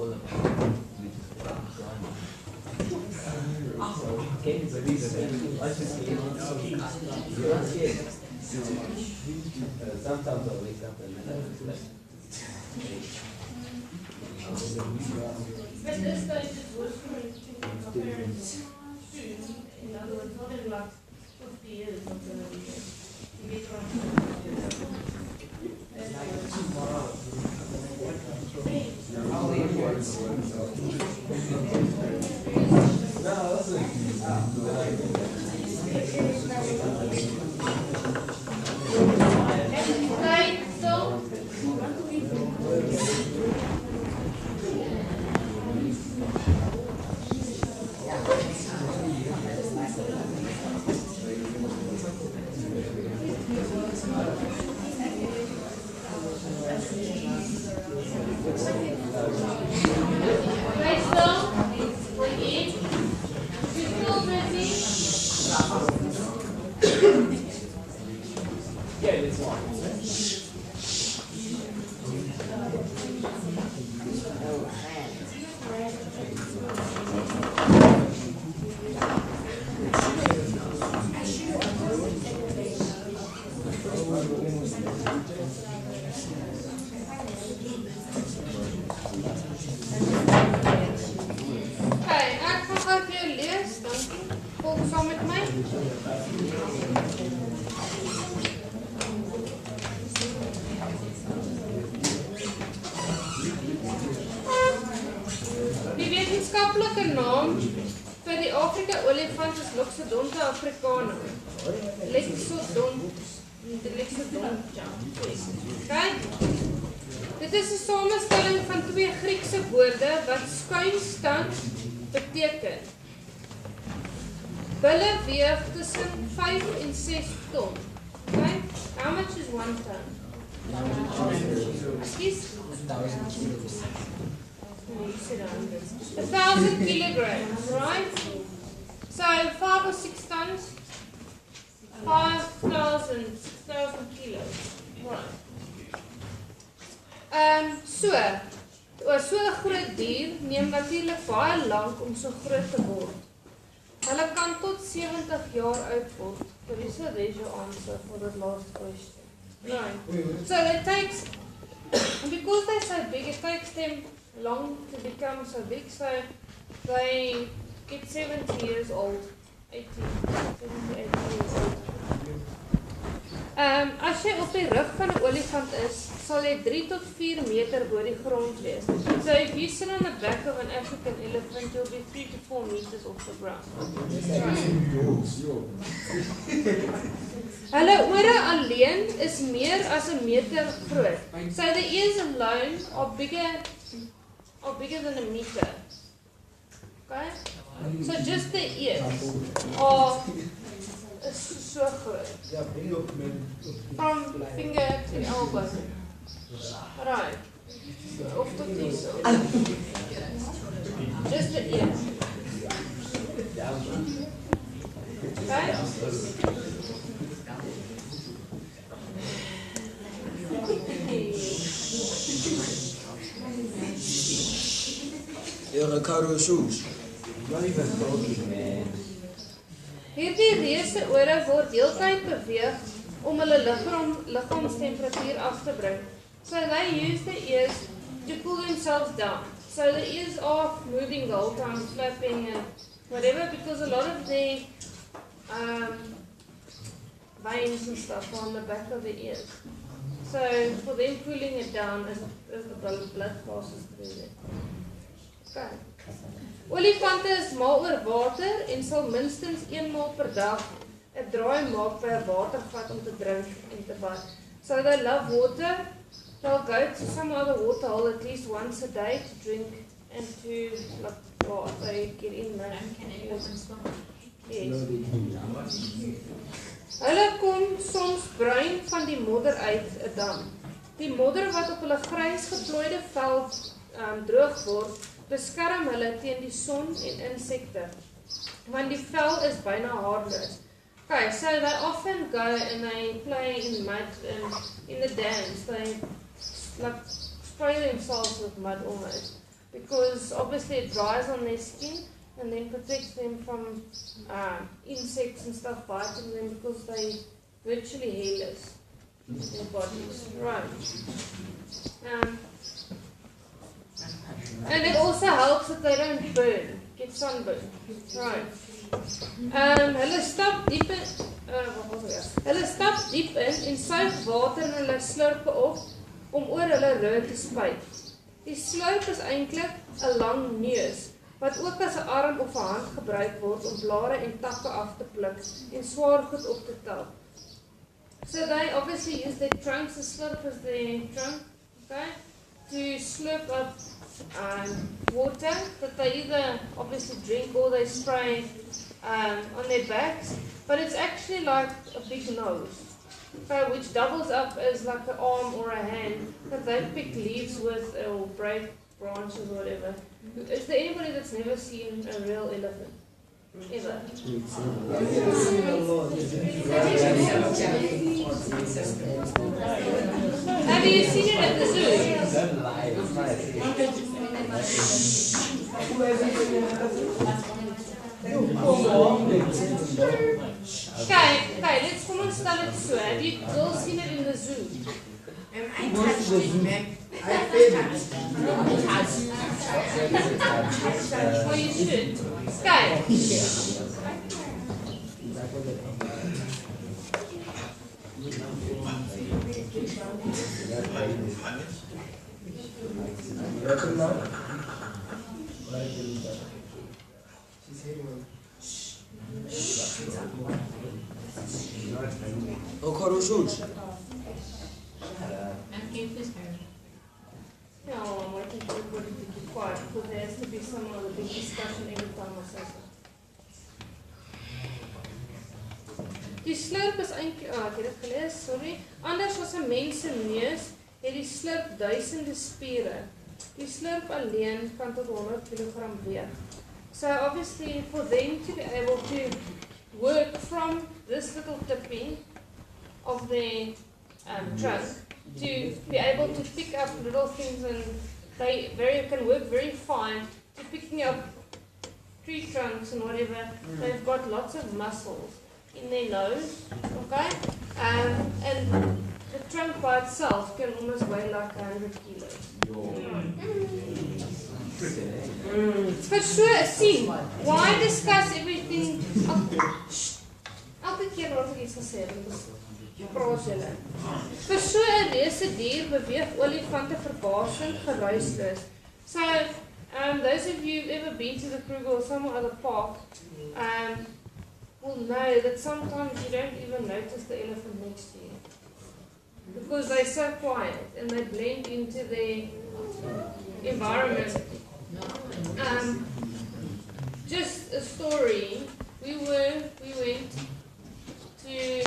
all of them. Can you believe it? I just came on you're not scared. Sometimes I wake up and then I'm like, But this guy is worse for me to parents soon. In other words, not in like 50 years or something. You get Right, so right, so again, you still busy? Okay, ek gaan gou vir jou lees, dankie. Volg saam met my. Die wetenskaplike naam vir die Afrika olifant is Loxodonta africana. Loxodonta. Okay? Dit is 'n samestelling van twee Griekse woorde wat skuinstand beteken. Bulle weeg tussen 5 en 6 ton. Okay? How much is 1 ton? Excuse? 1,000 kilos. No, you said 100. 1,000 kilograms, right? So 5 or 6 tons? 6,000 kilos. Right. So 'n groot dier neem natuurlik baie lank om so groot te word. Hulle kan tot 70 jaar oud word. Teresa, there's your answer for the last question. Right. So it takes, because they're so big, it takes them long to become so big. So they get 70 years old, 80 years old. As jy op die rug van 'n olifant is, sal jy 3 tot 4 meter bo die grond wees. So if you sit on the back of an African elephant, you'll be 3 to 4 meters off the ground. Hulle ore alleen is meer as 1 meter groot. So the ears alone are bigger than 1 meter. Okay? So just the ears are so groot. From finger to elbow. Right. Of tot hier so. Just the ears. Okay? Your Ricardo shoes. Not even broken, man. Hierdie reuse ore word heeltyd beweeg om hulle liggaamstemperatuur af te bring. So they use the ears to cool themselves down. So the ears are moving the whole time, flapping and whatever, because a lot of the veins and stuff are on the back of the ears. So for them cooling it down as the blood passes through them. Okay. Olifante is mal oor water en sal minstens 1 maal per dag 'n draai maak by 'n watervat om te drink en te bad. So they love water. They'll go to some other water hole at least once a day to drink and to they get in there. Yes. Hulle kom soms bruin van die modder uit 'n dam. Die modder wat op hulle grys geplooide vel droog word, beskerm hulle teen die son en insekte, want die vel is byna hardloos. Okay, so they often go and they play in mud and in the dams, they like spray themselves with mud almost. because obviously it dries on their skin and then protects them from insects and stuff biting them because they virtually hairless in their bodies. Right. And it also helps that they don't burn, get sunburn. Right. Hulle stap diep in hulle stap diep in sout water en hulle slurp op om oor hulle rug te spuit. Die slurp is eintlik 'n lang neus wat ook as 'n arm of 'n hand gebruik word om blare en takke af te pluk en swaar goed op te tel. So they obviously use their trunks, the slurp is their trunk, okay, to slurp up water that they either obviously drink or they spray on their backs, but it's actually like a big nose, okay, which doubles up as like an arm or a hand that they pick leaves with or break branches or whatever. Is there anybody that's never seen a real elephant? Ever? Have you seen it at the zoo? Okay, let's come and start it so. Have you all seen it in the zoo? I touched it, ma'am. I Oh, you should. Okay. Yeah, well, I'm waiting for everybody to keep quiet because there has to be some other big discussion every time I say something. Die slurp is eintlik, ek het dit gelees, sorry. Anders as 'n mens se neus, het die slurp duisende spiere. Die slurp alleen kan tot 100 kg weeg. So obviously for them to be able to work from this little tipping of their trunk to be able to pick up little things, and they can work very fine to picking up tree trunks and whatever. They've got lots of muscles in their nose, okay? And the trunk by itself can almost weigh like 100 kilos. But sure, see, why discuss everything? Elke keer word ek iets gesê, praat julle. Vir so 'n reuse dier beweeg olifante verbasend geruisloos. So, those of you who've ever been to the Kruger or some other park, will know that sometimes you don't even notice the elephant next to you. Because they're so quiet and they blend into their environment. Just a story, we went to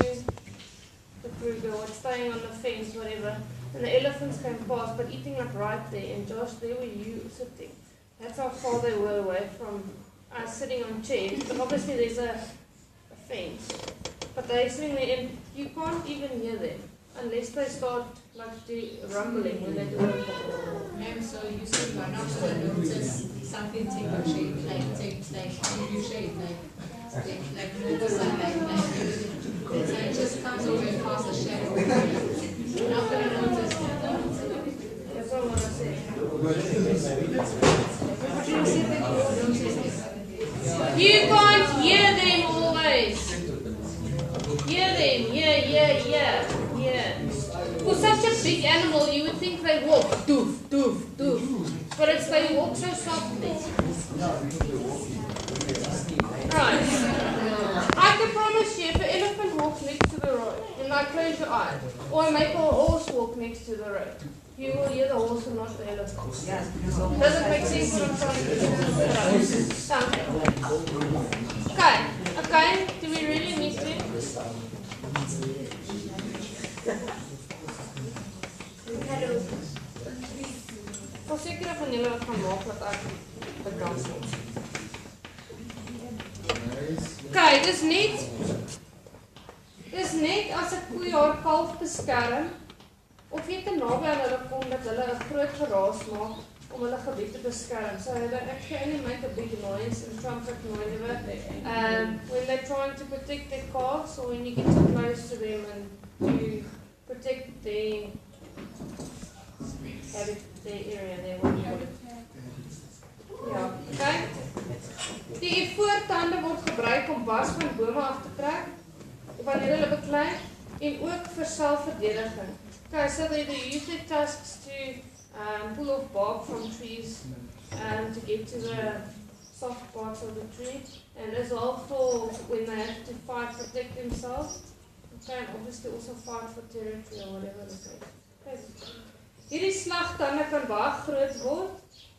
the Kruger, staying on the fence, whatever, and the elephants came past, but eating like right there, and Josh, there were you sitting. That's how far they were away from us sitting on chairs, but obviously there's a fence, but they're sitting there and you can't even hear them unless they start like rumbling when they do it. So you said you're not going to notice something take a shape, like you shape, like move like it just comes over and casts a shadow. You're not going to notice that. That's all I want to say. You can't hear them always. Hear them, yeah. For such a big animal, you would think they walk doof, doof, doof. But they walk so softly. Right. I can promise you, if an elephant walks next to the road, and I close your eye, or I make a horse walk next to the road, you will hear the horse and not the elephant. Does it make sense what I'm trying to do? Okay, do we really need to? Voor zekere van jullie wat gaan maak wat ek bedank word. Okay, dis net as 'n koe haar kalf beskerm of jy te naby aan hulle kom dat hulle 'n groot geraas maak om hulle gebied te beskerm. So they actually only make a big noise and trumpet noise when they're trying to protect their calves or when you get too close to them and to protect their area, their what you call it. Ja, okay. Die voortande word gebruik om bas van bome af te trek wanneer hulle beklei en ook vir selfverdediging. Okay, so they use their tusks to pull off bark from trees to get to the soft parts of the tree, and as well for when they have to fight, protect themselves. Okay, and obviously also fight for territory or whatever the case. Okay. Hierdie slagtande kan baie groot word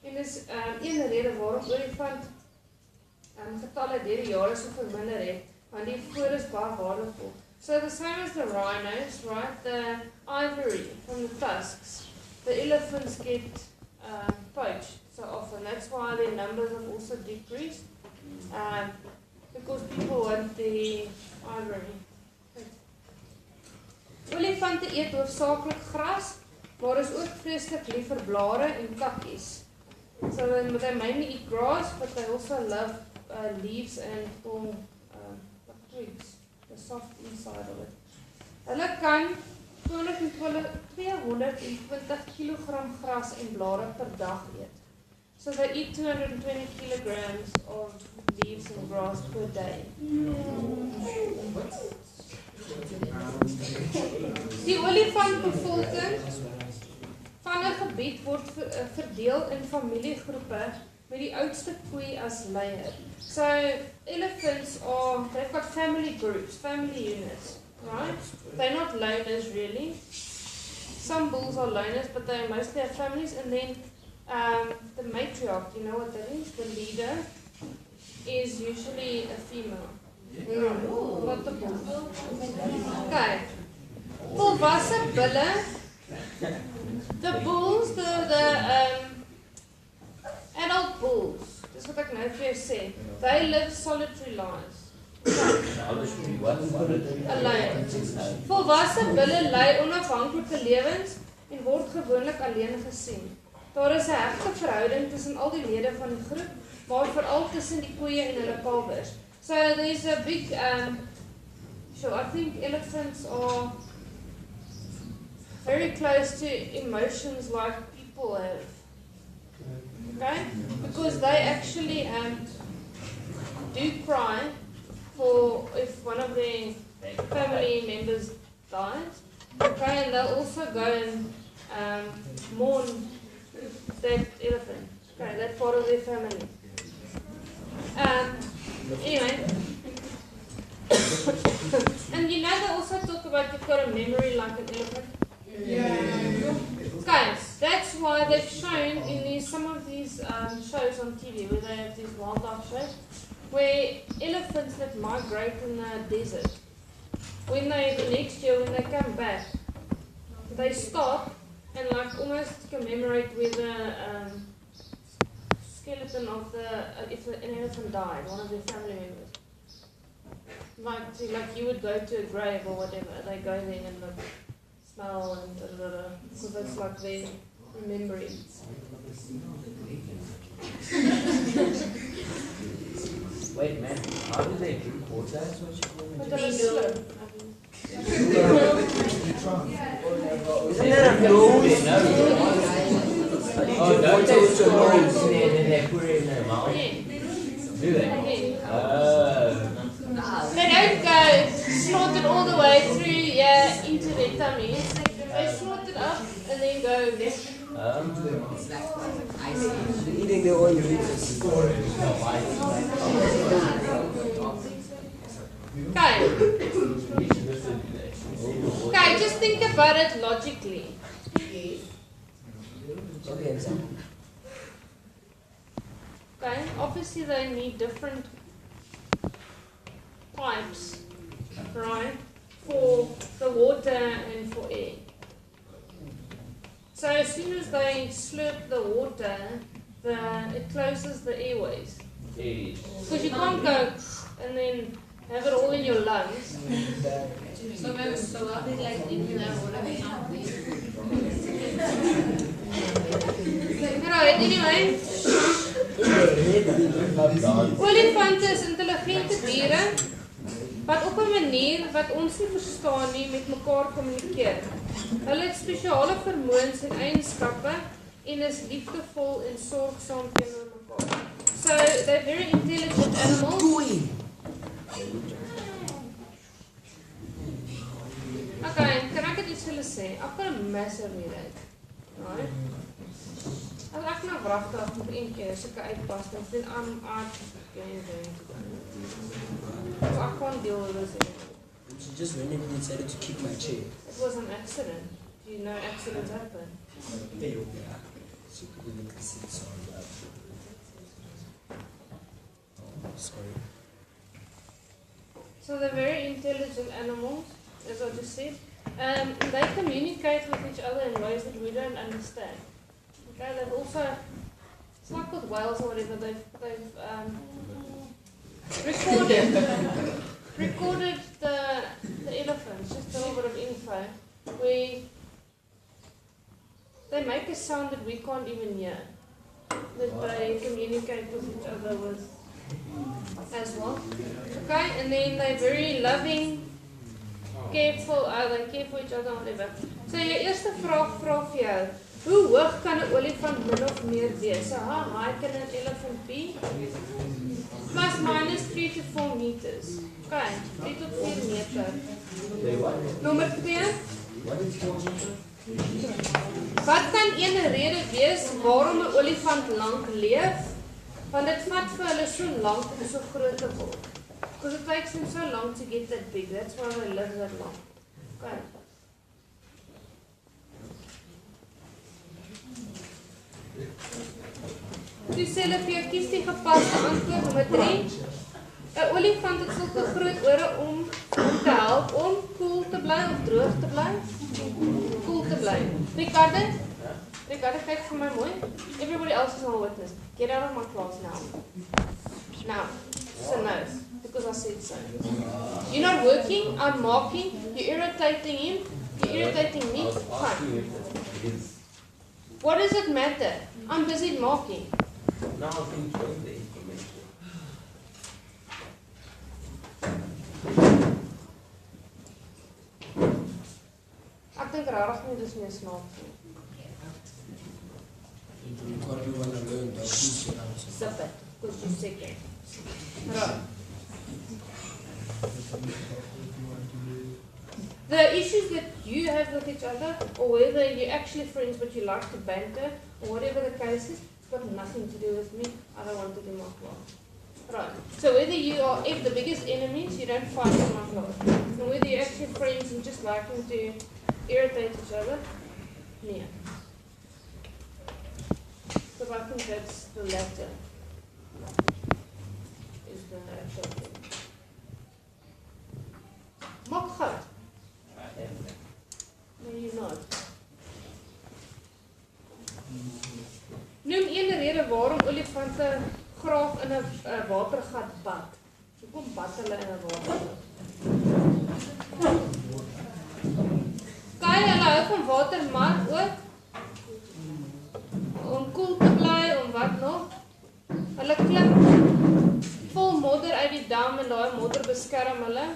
en is een rede waarom olifant getalle deur die jare so verminder het, want die voer is baie waardevol. So the same as the rhinos, right? The ivory from the tusks, the elephants get poached so often. That's why their numbers have also decreased, because people want the ivory. Olifante eet hoofsaaklik gras, maar is ook vreeslik lief vir blare en takkies. So they mainly eat grass, but they also love leaves and twigs, the soft inside of it. Hulle kan 220 kilogram gras en blare per dag eet. So they eat 220 kilograms of leaves and grass per day. Die olifantbevolking van 'n gebied word verdeel in familiegroepe met die oudste koei as leier. So elephants they've got family groups, family units, right? They're not loners really. Some bulls are loners, but they mostly have families. And then the matriarch, you know what that is? The leader is usually a female. Not the bull. Okay. Volwasse bulle. The bulls, the adult bulls, dis wat ek nou vir jou sê, they live solitary lives. Alleen. Volwasse bulle lei onafhanklike lewens en word gewoonlik alleen gesien. Daar is 'n hegte verhouding tussen al die lede van die groep, maar veral tussen die koeie en hulle kalwers. So there's a big I think elephants are very close to emotions like people have. Okay? Because they actually do cry for if one of their family members dies. Okay, and they'll also go and mourn that elephant. Okay, that part of their family. Anyway. And you know they also talk about you've got a memory like an elephant. Okay, that's why they've shown in some of these shows on TV where they have these wildlife shows where elephants that migrate in the desert, the next year when they come back, they stop and like almost commemorate where the skeleton of if an elephant died, one of their family members. Like you would go to a grave or whatever, they go there and look. Smell and because that's like their remembering. Wait, man, how do they drink water? But they're slow. Isn't there a nose? Oh, don't they swallow it and then they put it in their mouth? Do they? They don't go snort it all the way through into their tummies. They snort it up and then go Eating their own uterus. Okay, just think about it logically. Okay, obviously they need different pipes, right, for the water and for air. So as soon as they slurp the water, it closes the airways. Because you can't go and then have it all in your lungs. So are they like in that water? Right, anyway. Olifante is intelligente diere wat op 'n manier wat ons nie verstaan nie met mekaar kommunikeer. Hulle het spesiale vermoëns en eienskappe en is liefdevol en sorgsaam teenoor mekaar. So they're very intelligent animals. Okay, kan ek dit iets vir julle sê? I've got a massive headache. Right? As ek nou wragtig met een keer sulke uitpas, dan sê I'm going to go. So I can't deal with this anymore. She just randomly decided to kick my chair. It was an accident. You know accidents happen. Yeah. She couldn't look at it, so sorry. So they're very intelligent animals, as I just said. They communicate with each other in ways that we don't understand. Okay, they've also, it's like with whales or whatever, they've recorded the elephants, just a little bit of info. They make a sound that we can't even hear, that they communicate with each other with as well. Okay, and then they're very loving, careful, they care for each other and whatever. So jou eerste vraag vir jou, hoe hoog kan 'n olifant min of meer wees? So how high can an elephant be? Plus minus 3 to 4 meters. Okay, 3 tot 4 meter. Nommer 2. Wat kan een rede wees waarom 'n olifant lank leef? Want dit vat vir hulle so lank om so groot te word. Because it takes them so long to get that big. That's why they live that long. Okay. Dus sê hulle vir jou kies die gepaste antwoord nommer 3. 'n Olifant het sulke groot ore om te help om koel te bly of droog te bly. Koel te bly. Ricardo, kyk vir my mooi. Everybody else is on witness. Get out of my class now. Now, so no, because I said so. You're not working, I'm marking, you're irritating him, you're irritating me. Fine. What does it matter? I'm busy marking. Now I can join the information. Ek dink regtig nie dis meer snaaks nie. What do you want to learn? Zip it, because you're second. Right. The issues that you have with each other, or whether you're actually friends but you like to banter, or whatever the case is, it's got nothing to do with me. I don't want it in my class. Right. So whether you are the biggest enemies, you don't fight in my class. And whether you're actually friends and just liking to irritate each other, yeah. So I think that's the latter. Is the actual thing. Maak gou. No, you're not. Noem een rede waarom olifante graag in 'n watergat bad. Hoekom bad hulle in 'n watergat? Kyk, hulle hou van water, maar ook om koel te bly, om wat nog. Hulle klim vol modder uit die dam en daai modder beskerm hulle.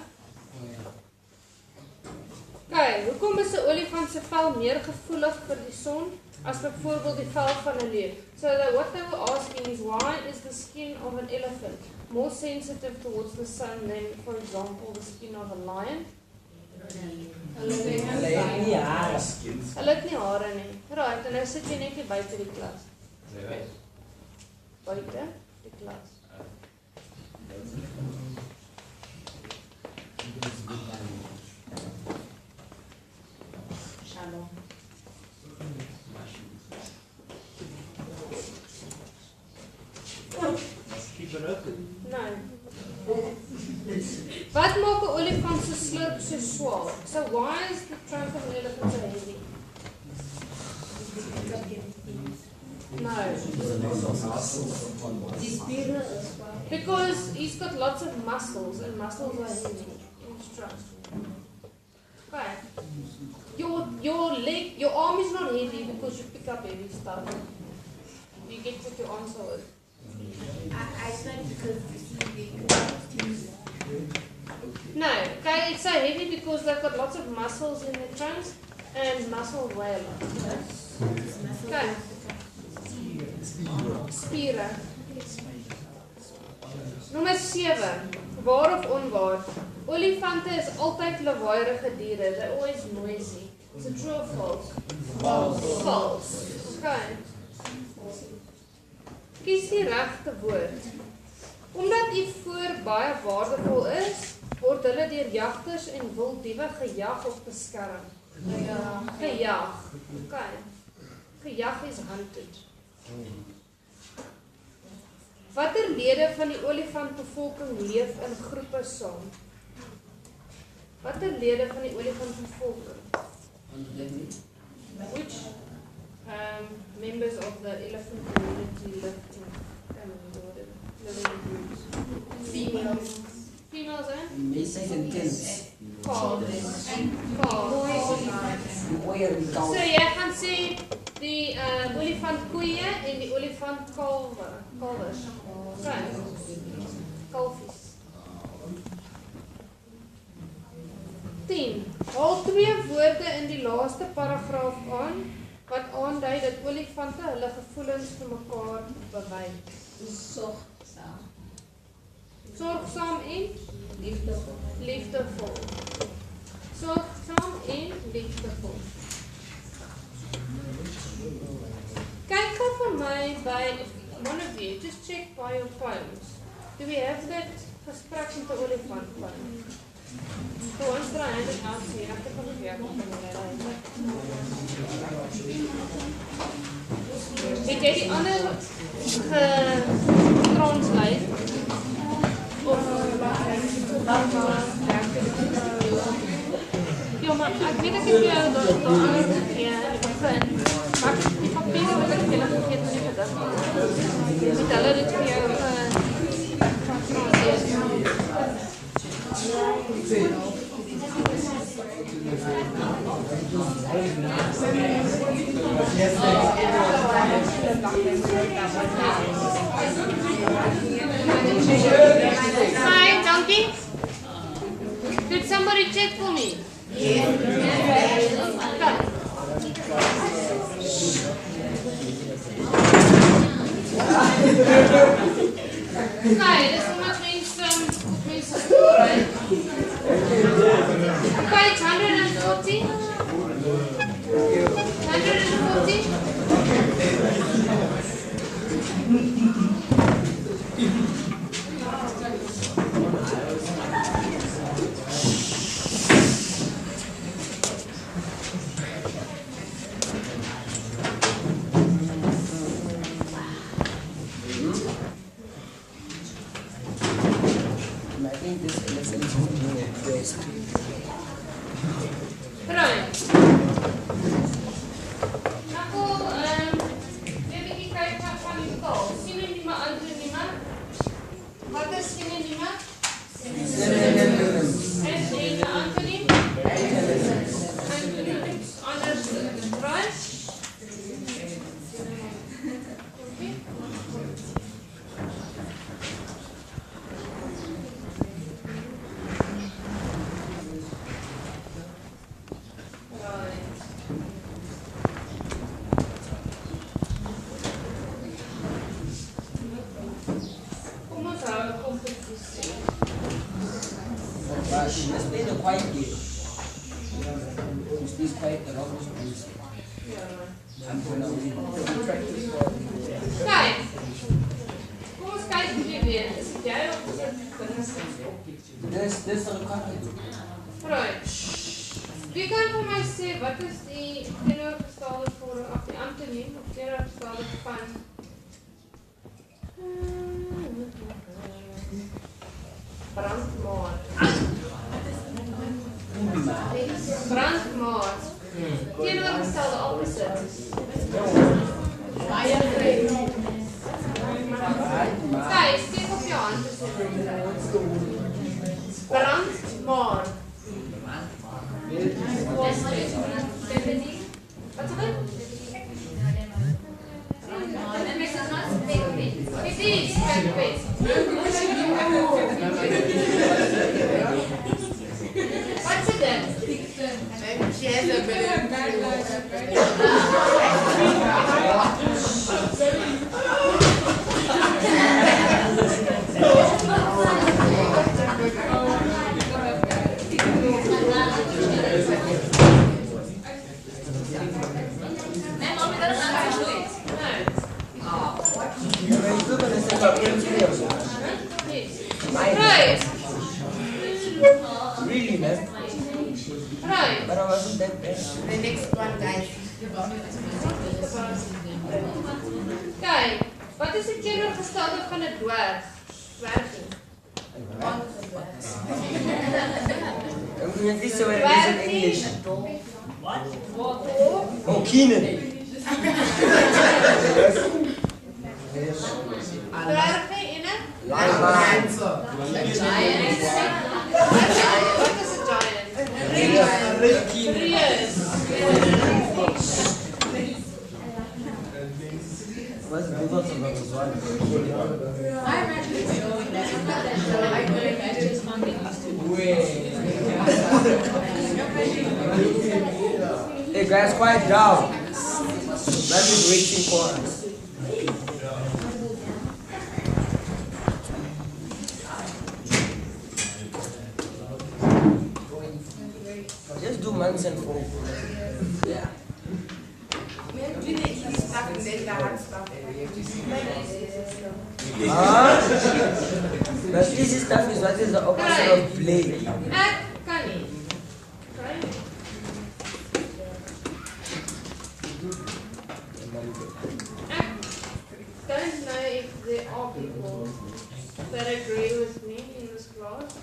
Kyk, hoekom is 'n olifant se vel meer gevoelig vir die son as byvoorbeeld die vel van 'n leeu? So what they were asking is, why is the skin of an elephant more sensitive towards the sun than, for example, the skin of a lion? Hulle het nie hare nie. Right, en nou sit jy net buite die klas. Buite die klas. Shalom. Keep it open. Nee. Wat maak 'n olifant se slurp so swaar? So why is the trunk of an elephant so heavy? No. Because he's got lots of muscles and muscles are heavy in his trunk. Okay. your arm is not heavy because you pick up heavy stuff. You get what your answer was. I said because No, okay, it's so heavy because they've got lots of muscles in their trunks and muscles weigh a lot. Okay. Spiere. Nommer 7. Waar of onwaar? Olifante is altyd lawaaierige diere. They're always noisy. Is it true or false? False. False. Okay. Kies die regte woord. Omdat die voer baie waardevol is, word hulle deur jagters en wilddiewe gejag of beskerm. Gejag. Okay. Gejag is hunted. Watter lede van die olifantbevolking leef in groepe saam? Watter lede van die olifantbevolking? Which members of the elephant community live in groups? Females. Females and? Meestal in tents. Calves. So So jy gaan sê die olifant koeie en die olifant kalwers. Kalfies. 10. Haal 2 woorde in die laaste paragraaf aan wat aandui dat olifante hulle gevoelens vir mekaar bewys. Sorgsaam. Sorgsaam en Liefdevol. liefdevol. Sorgsaam en liefdevol. Kyk gou vir my by one of you, just check by your poems. Do we have that gesprek met 'n olifant poem? So ons try and out hier, ek het nog nie weer het jy die ander getranslate? Of ja, maar ek weet ek het jou daar ander gegee in die begin. Maar die papier wil ek julle vergeet nie gedink. Met hulle dit vir jou Hi, donkey. Did somebody check for me? Okay, this one means school, right? Page 140. 140. I think this lesson is doing it best. Right. Ako, bibi kyk van die taal. Sinoniem antonieme. Wat is sinoniem? En antoniem? Antonyms. Anders, right? Let's play the quiet game. Please quiet the wrong place. I'm going to win. Kijk. Kom eens kijken wie weer. Is het jij of is het This is the recording. Right. Wie kan voor mij zeggen wat is die teenoorgestelde voor of die antoniem of teenoorgestelde van brandmaat. Brandmaat. Teenoorgestelde opposite. Kijk, steek op je hand. Brandmaat. It is perfect. What's it then? She has a balloon. Right. Really, man? Right. But I wasn't that bad. The next one, guys. Kijk, wat is het teenoorgestelde van een dwerg? Dwergie. I'm going to say what it is in English. Oh, Keenan. Dwergie in het? Lion. Wat is een giant? Reus. What's the difference about this one? I'm actually showing that. I could imagine just monkey used to. Hey guys, quiet down. Let me waiting for us. Just do months and four. Yeah. We have to do the easy stuff and then the hard stuff. The easy stuff is what is the opposite of play. Ek kan nie. Right? I don't know if there are people that agree with me in this class,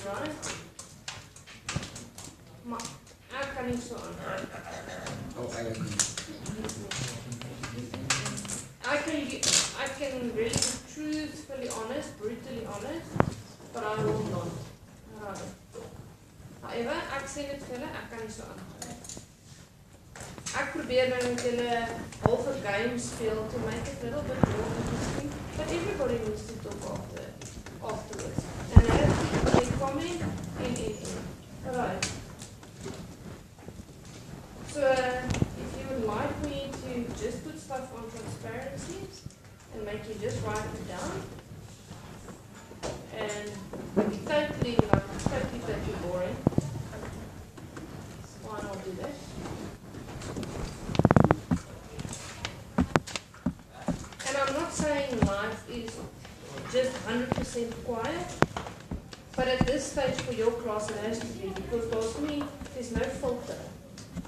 right? Maar ek kan nie so aan. Oh, I agree. I can really be truthfully honest, brutally honest, but I will not. Right. However, ek sê dit vir julle, ek kan nie so aan. Ek probeer nou met julle half a game speel to make it a little bit more interesting, but everybody needs to talk afterwards. And they comment in. Alright. So, if you would like me to just put stuff on transparencies and make you just write it down, and totally boring, why not do that? And I'm not saying life is just 100% quiet, but at this stage for your class it has to be, because for me, there's no filter.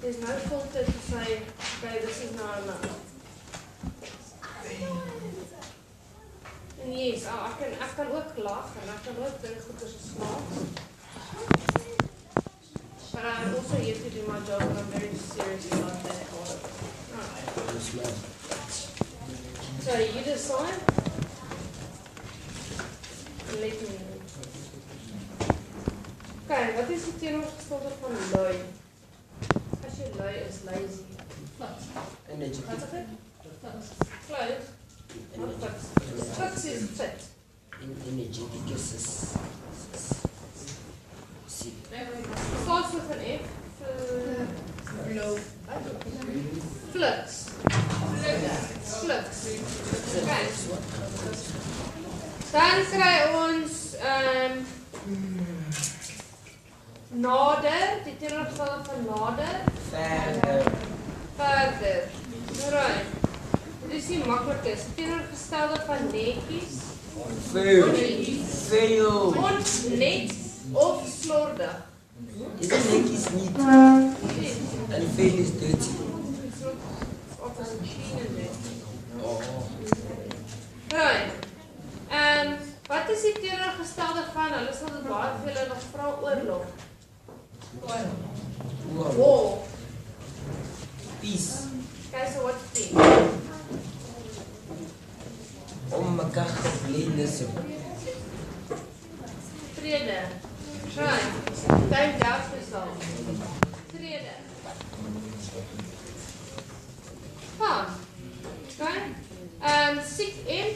There's no filter to say, okay, this is not enough. And yes, I can ook lag and I can ook dink goed as snaaks. But I'm also here to do my job and I'm very serious about that all of it. Right. So you decide. Let me know. Okay, wat is die teenoorgestelde van lui? As jy lui is lazy. Energy. Wat is dit? Close. Not fit. Fit is fit. Energetic is see. Starts with an F. Flow. Flux. Flux. Okay. Dan kry ons nader, die teenoorgestelde van nader. Verder. Right. Dit is nie maklik is. Teenoorgestelde van netjies. Veel. Onnet of slordig. Isn't netjies neat? And veel is dirty. Of is machine in dit. Oh. Right. Wat is die teenoorgestelde van? Hulle sal dit baie vir hulle nog vra oorlog. War. Peace. Okay, so what's peace? Om mekaar geblendes. Vrede. Right. Don't doubt yourself. Vrede. Okay. 6M.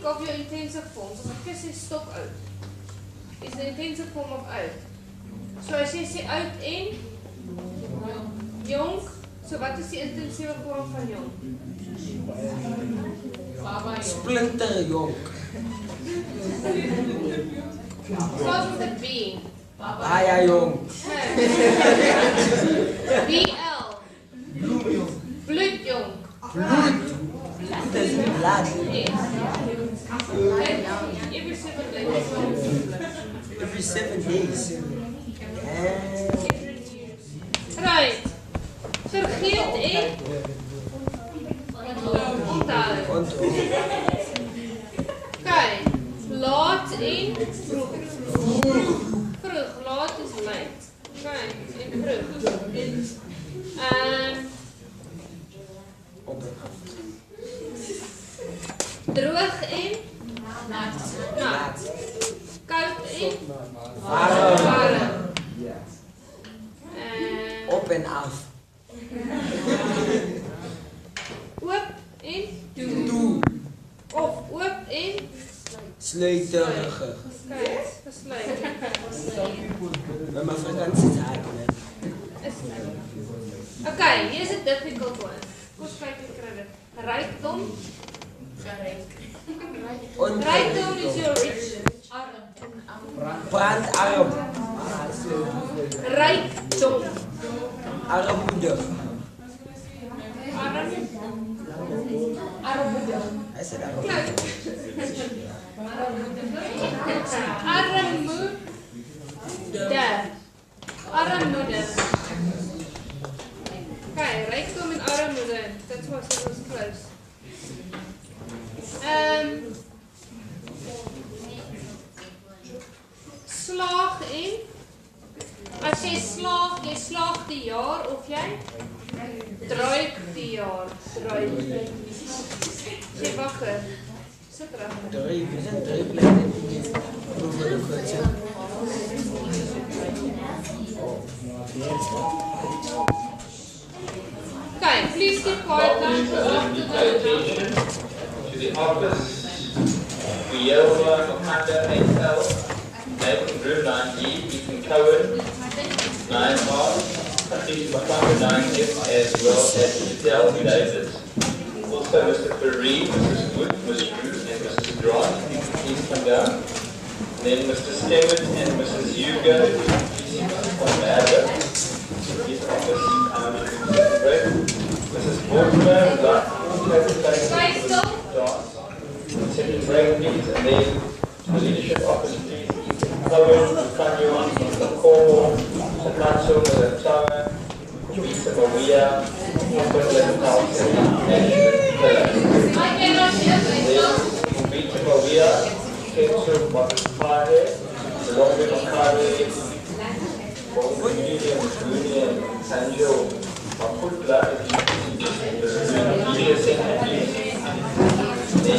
think of your intensive forms. As ek sê stop out. Is the intensive form of out. So as jy sê out en jonk, so wat is die intensiewe vorm van jonk? Splinter jonk. Starts with a B. Baie jonk. BL. Bloedjonk. Dit is bloed. Every 7 days. Every 7 days. Right. Vergeet en onthou. Kijk. Laat en vroeg. Vroeg. Laat is late. Kijk. En vroeg. Droog en nat. Koud en warm. Op en af. Oop en toe. Of oop en Sluiterige. kijk, gesluit. Met mijn Frans is het hard. Okay, here's a difficult one. Kom kyk hoe kry dit. Rykdom. Rykdom is your rich. Brandarm. Rykdom. Armoede. Armoede. Hij zei armoede. Armoede. Armoede. Okay, rykdom en armoede. That's what it was close. Slaag en as jy slaag die jaar of jy druip die jaar. Druip. Jy wakker. Sit reg. Druip lijkt niet. Proeven de kutje. Okay, please keep quiet now. To the office, Viola, Commander, Excel, Nathan Drew, 9G, Ethan Cohen, 9R, Patricia Makanga, 9F, as well as Adele David. Also Mr. Perry, Mrs. Wood, Ms. Drew, and Mrs. Grant, please come down. Then Mr. Stewart and Mrs. Hugo, from Adler, his office, Mrs. Mortimer, Second break, please, and then the leadership office, please. Cohen, Kanyo, the Cornwall, the Council, the Tower, Visa Maria, President House, and Vita Maria, Council, Makare, the Longway Makare, William, Sanjo, Maputla, the media center, Do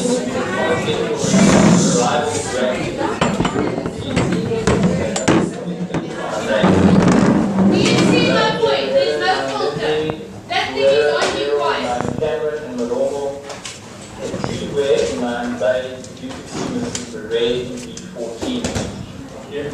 you see my point? There's no filter. That thing is on you twice. Cameron and Malomo, and Treeway, man, by Mrs. Ray, B14. Here.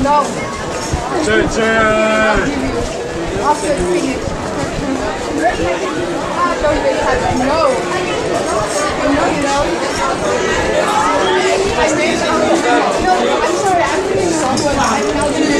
No. Church. After it's finished. I don't really have to know. I made no, I'm sorry, I'm doing the wrong one. I'm not doing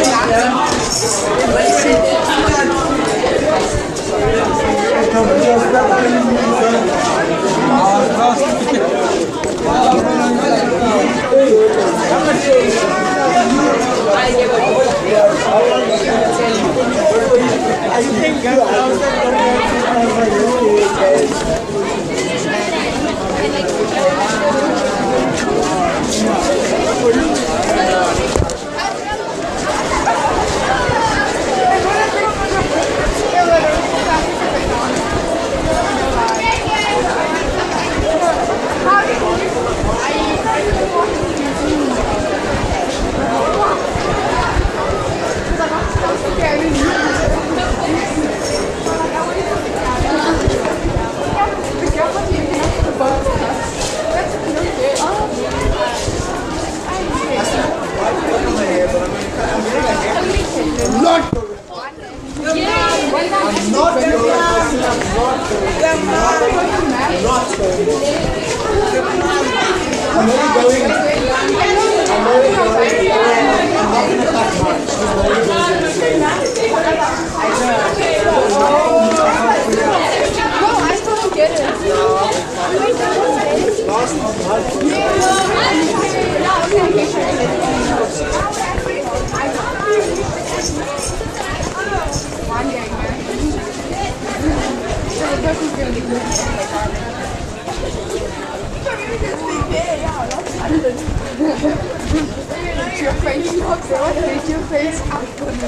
your face afterwards? Make your face afterwards.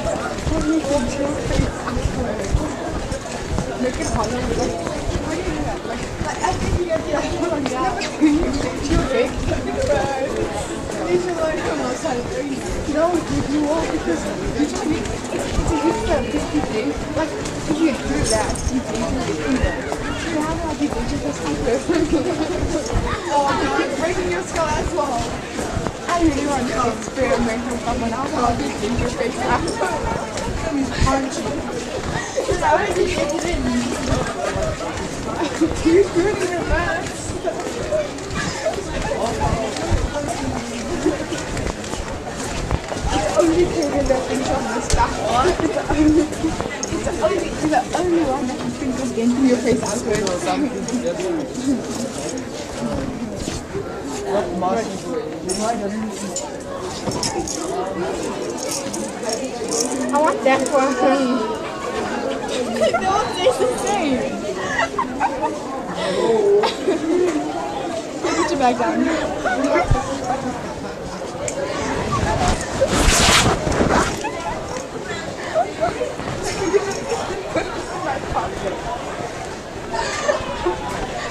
Make it hollow. I think you have to your face. No, you won't because usually it's a different thing. Like if you do that, you can you have like you just oh, you're breaking your skull as well. I really want to experiment with someone else. I'll just in your face after. Punch you. Because I was just thinking, you're doing your best. It's only Taylor that thinks of this stuff. It's the only one that can think of getting your face afterwards. I want that for him. Don't taste the same. Put your bag down.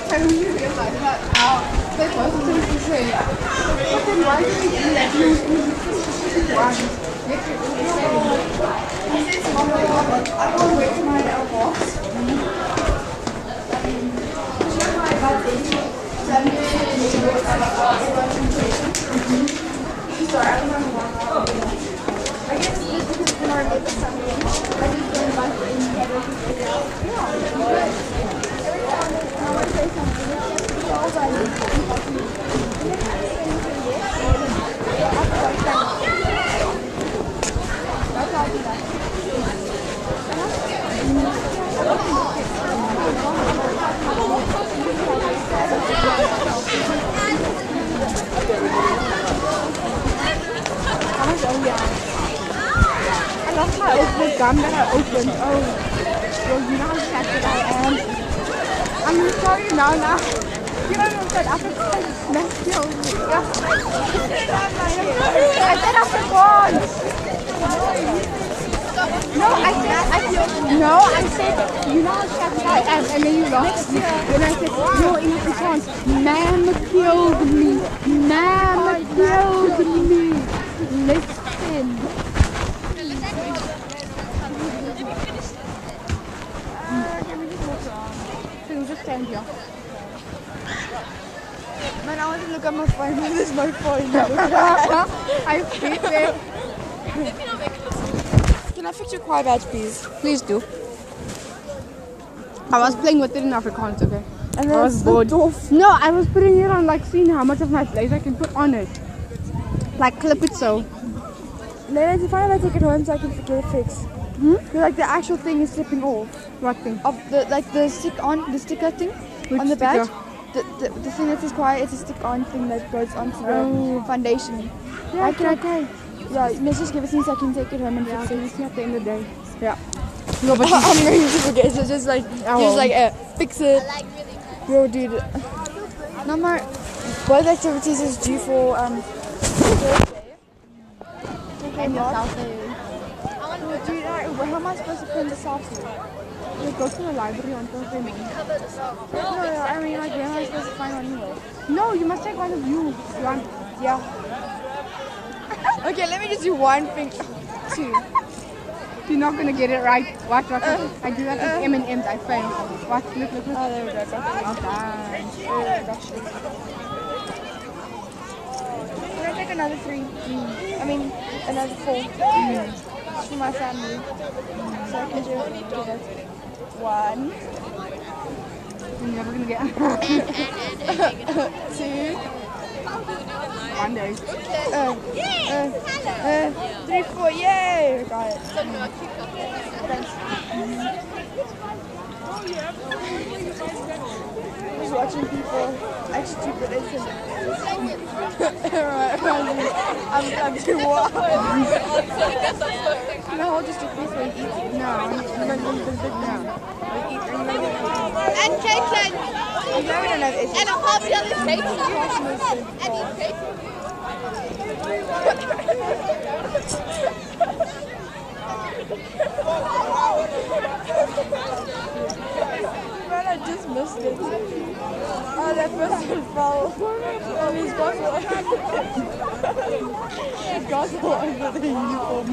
I really realized that that wasn't supposed to say. But then why did you do that? You why? He says, "Mom, I want to wait for my elbows." Sorry, I don't know why. I guess this is when I make the Sunday. I just go back in head over here. Every time I want to say something, it's all by that's all I do that. Oh yeah. I love how I opened the gum that I opened. Oh, well, you know how excited I am. I'm sorry now. You don't know that Afrikaans. That's the only. I said Afrikaans. No, I said, you know how excited I am, and then you laughed. Then I said, no, in Afrikaans, Mama killed me. Mama killed me. Listen. Can we just stand here? But I want to look at my phone. This is my phone. I fit there. Can I fix your choir badge, please? Please do. I was playing with it in Afrikaans, okay? And I was bored. No, I was putting it on, like, seeing how much of my place I can put on it. Like, clip it so. Later, if I take it home so I can get it fixed. Like the actual thing is slipping off. What thing? Of the sticker thing Which on the badge. sticker? The thing that says choir, it's a stick-on thing that goes onto the foundation. Yeah, okay. Yeah, let's just give it to me so I can take it home and fix it. It's at the end of the day. Yeah. No, but I'm going to forget. So just like, fix it. Yo, dude. Now my both activities is due for Thursday. Okay, March. Dude, how am I supposed to print this off? we go to the library on Thursday morning. No, I mean like where am I supposed to find one anyway? No, you must take one of you. One. Yeah. Okay, let me just do one thing. Two. You're not gonna get it right. Watch. I do that with M&M's. I fail. Watch. Look. Oh, there we go. Got it. Well done. Can I take another 3? I mean, another 4. For my family. So I can do that. 1. You're never gonna get 2. one day. 3, 4. Yay! Got it. Thanks. Just watching people act stupid and I'm too wild. Can I hold just a piece when you eat? No. And Caitlin, You know we don't have issues. and a popular Caitlin, and he's Caitlin. Man, I just missed it. Oh, that person fell on his bottle. It got all over the uniform.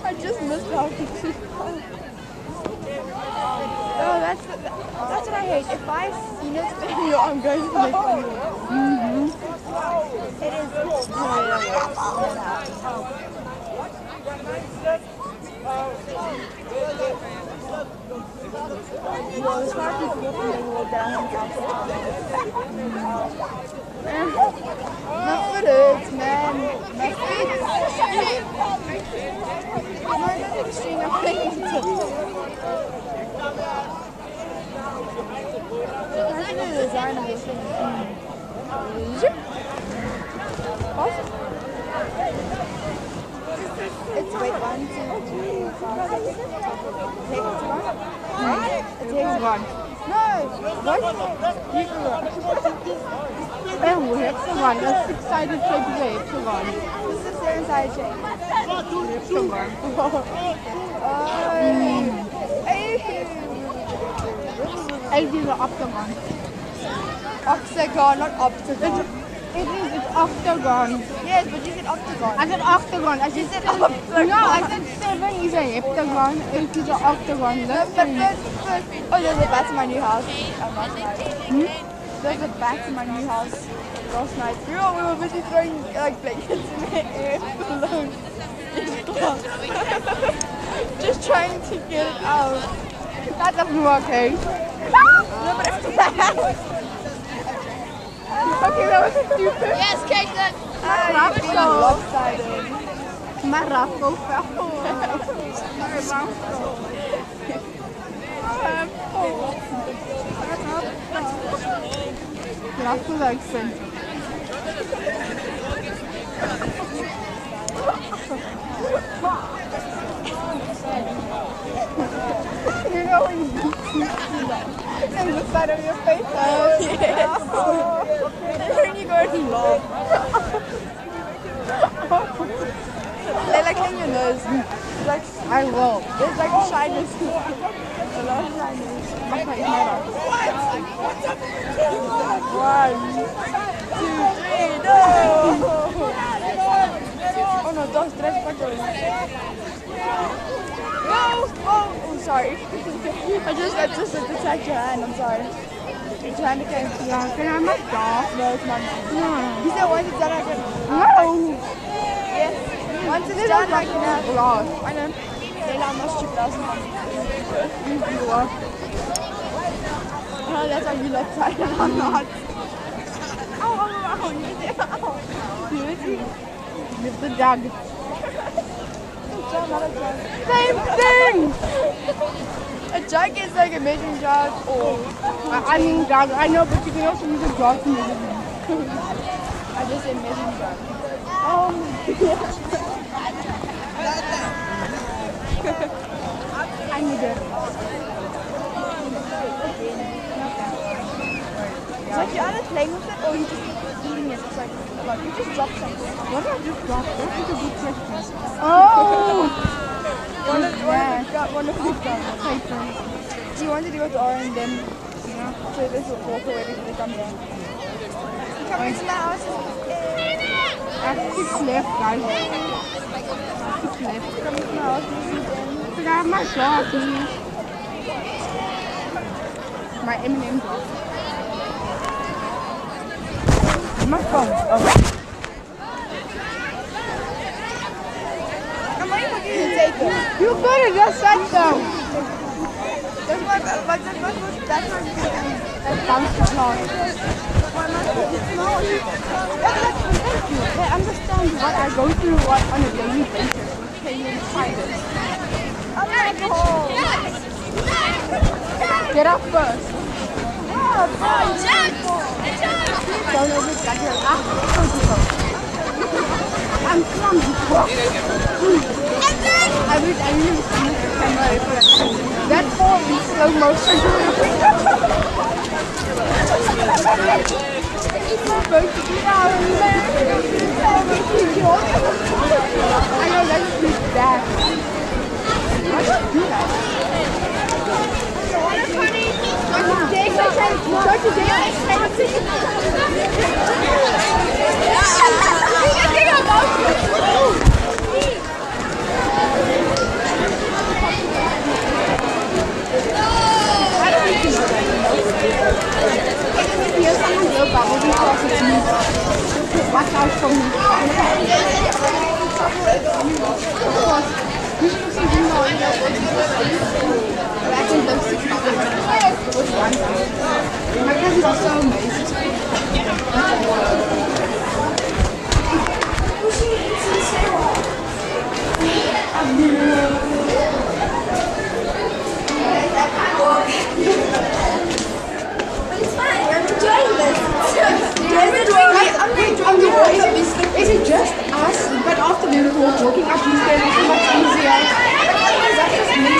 I just missed how he fell. Oh, that's what I hate. If I see it, I'm going to make fun of it. It is Well, it's hard to walk and roll down. My foot hurts, man. My feet. I'm not going to string up things. Imagine the design of this thing. Awesome. It's wait 1, 2, 3, 4, 5, 6. Take 1. It takes 1. No, what? You can run. And we have the one. A 6-sided shape there. It's the one. This is a 7-sided shape. It's the one. It is an octagon. Octagon, not octagon. It is. It's octagon. Yes, but you said octagon. I said octagon. I You said said octagon. no. I said 7 is a heptagon. 8 is an octagon. The That's first. Oh, there's a bat in my new house. Last night. There's a bat in my new house last night. We were busy throwing like blankets in the air alone in class. Just trying to get it out. that doesn't work, eh? No, but it's Okay, that was stupid. Yes, Caitlin. you're being lopsided. My raffle fell. Raffle accent. You know when you and the side of your face. Oh, yes. When you go and laugh. Like clean your nose. Like I will. there's like shyness. A lot of shyness. That's not matter. 1, 2, 3, no! Oh no, don't stretch back. Go! Oh, sorry. I just attacked your hand. I'm sorry. Your hand came. Yeah, can I have my dog? No, it's not. No. You said once it's done, I can. No. Yes. Once it's done, I can have. I know. Leila, I'm not stupid. I was not. You are. Oh, that's why you left side. I'm not. Ow. You did it. Ow. You did it. Lift the jug. Same thing! A jug is like a measuring jug or... I mean jug, I know, but you can also use a jug to measure. I just said measuring jug. I need it. It's like you're either playing with it or you just eating it. It's like you just dropped something. What did I just drop? That is a good question. Oh! One of these guys. Do you want to do with the orange then? Yeah. So this will walk away before they come down. Coming to my house. Six left, guys. Six left. Coming to my house. Can I have my dog, please? My M&M dog. My phone. Oh. Take it. You could have just said so. That's what That sounds so long. They understand what I go through on a daily basis. Okay, you're excited. I'm not cold. Get up first. Don't ever get here. I'm clumsy. I wish I knew the camera. That fall in slow motion. I know that's just bad. I don't do that. Watch out for me. My cousins are so amazing. Is it just us? But after we were walking up these stairs, it's much easier.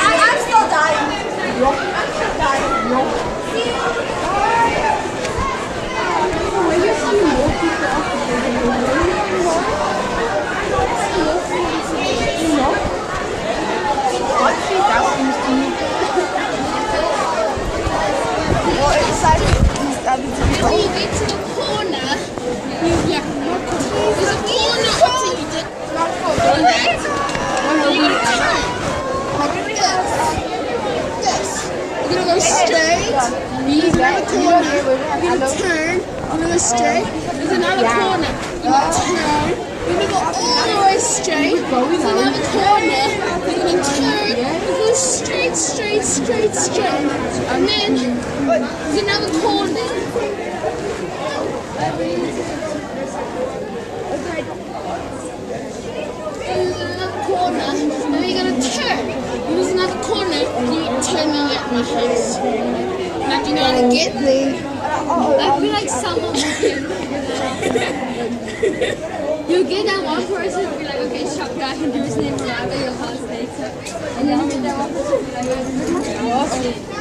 I'm still dying. When you see more people after they go what she does seems to me. Well, it's like When you get to the corner, there's a corner until you get right. Then you're gonna turn like this. You're gonna go straight. There's another corner. You're gonna turn. You're gonna go straight. There's another corner. You're gonna turn. You're gonna go all the way straight. There's another corner. You're gonna turn. You go straight. And then there's another corner. There's another corner, and then you're gonna turn. There's another corner, you're turning at my house. Now do you know how to get there? I feel like someone will you'll get that one person who'll be like, okay, shut guy can do his name around at your house later. And then you get that one person who'll be like,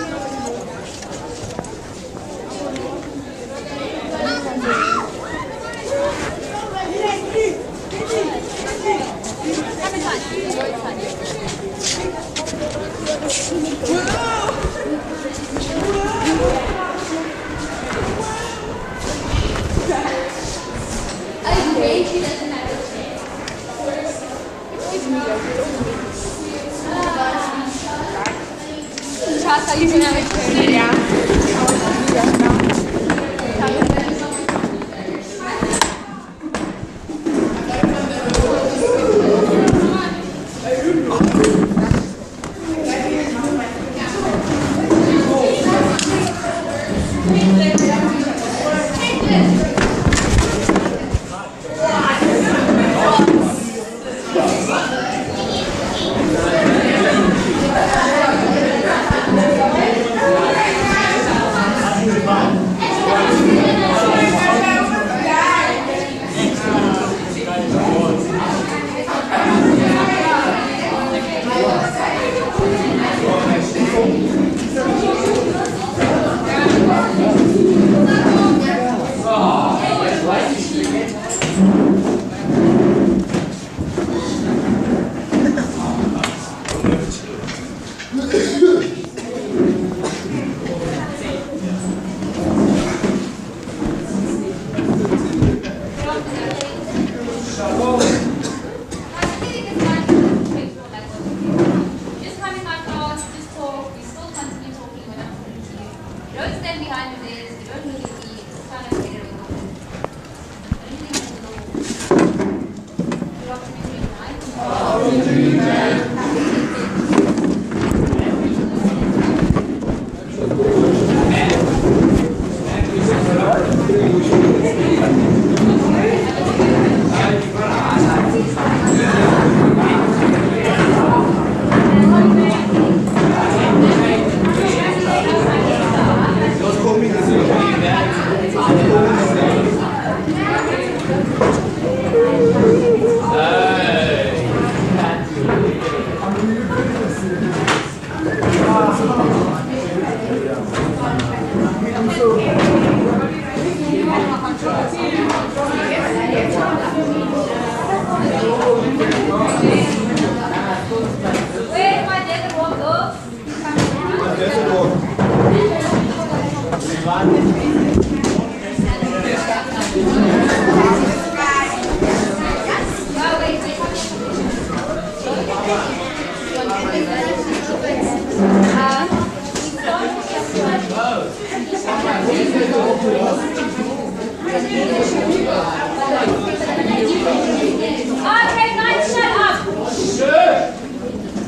Okay, guys, shut up.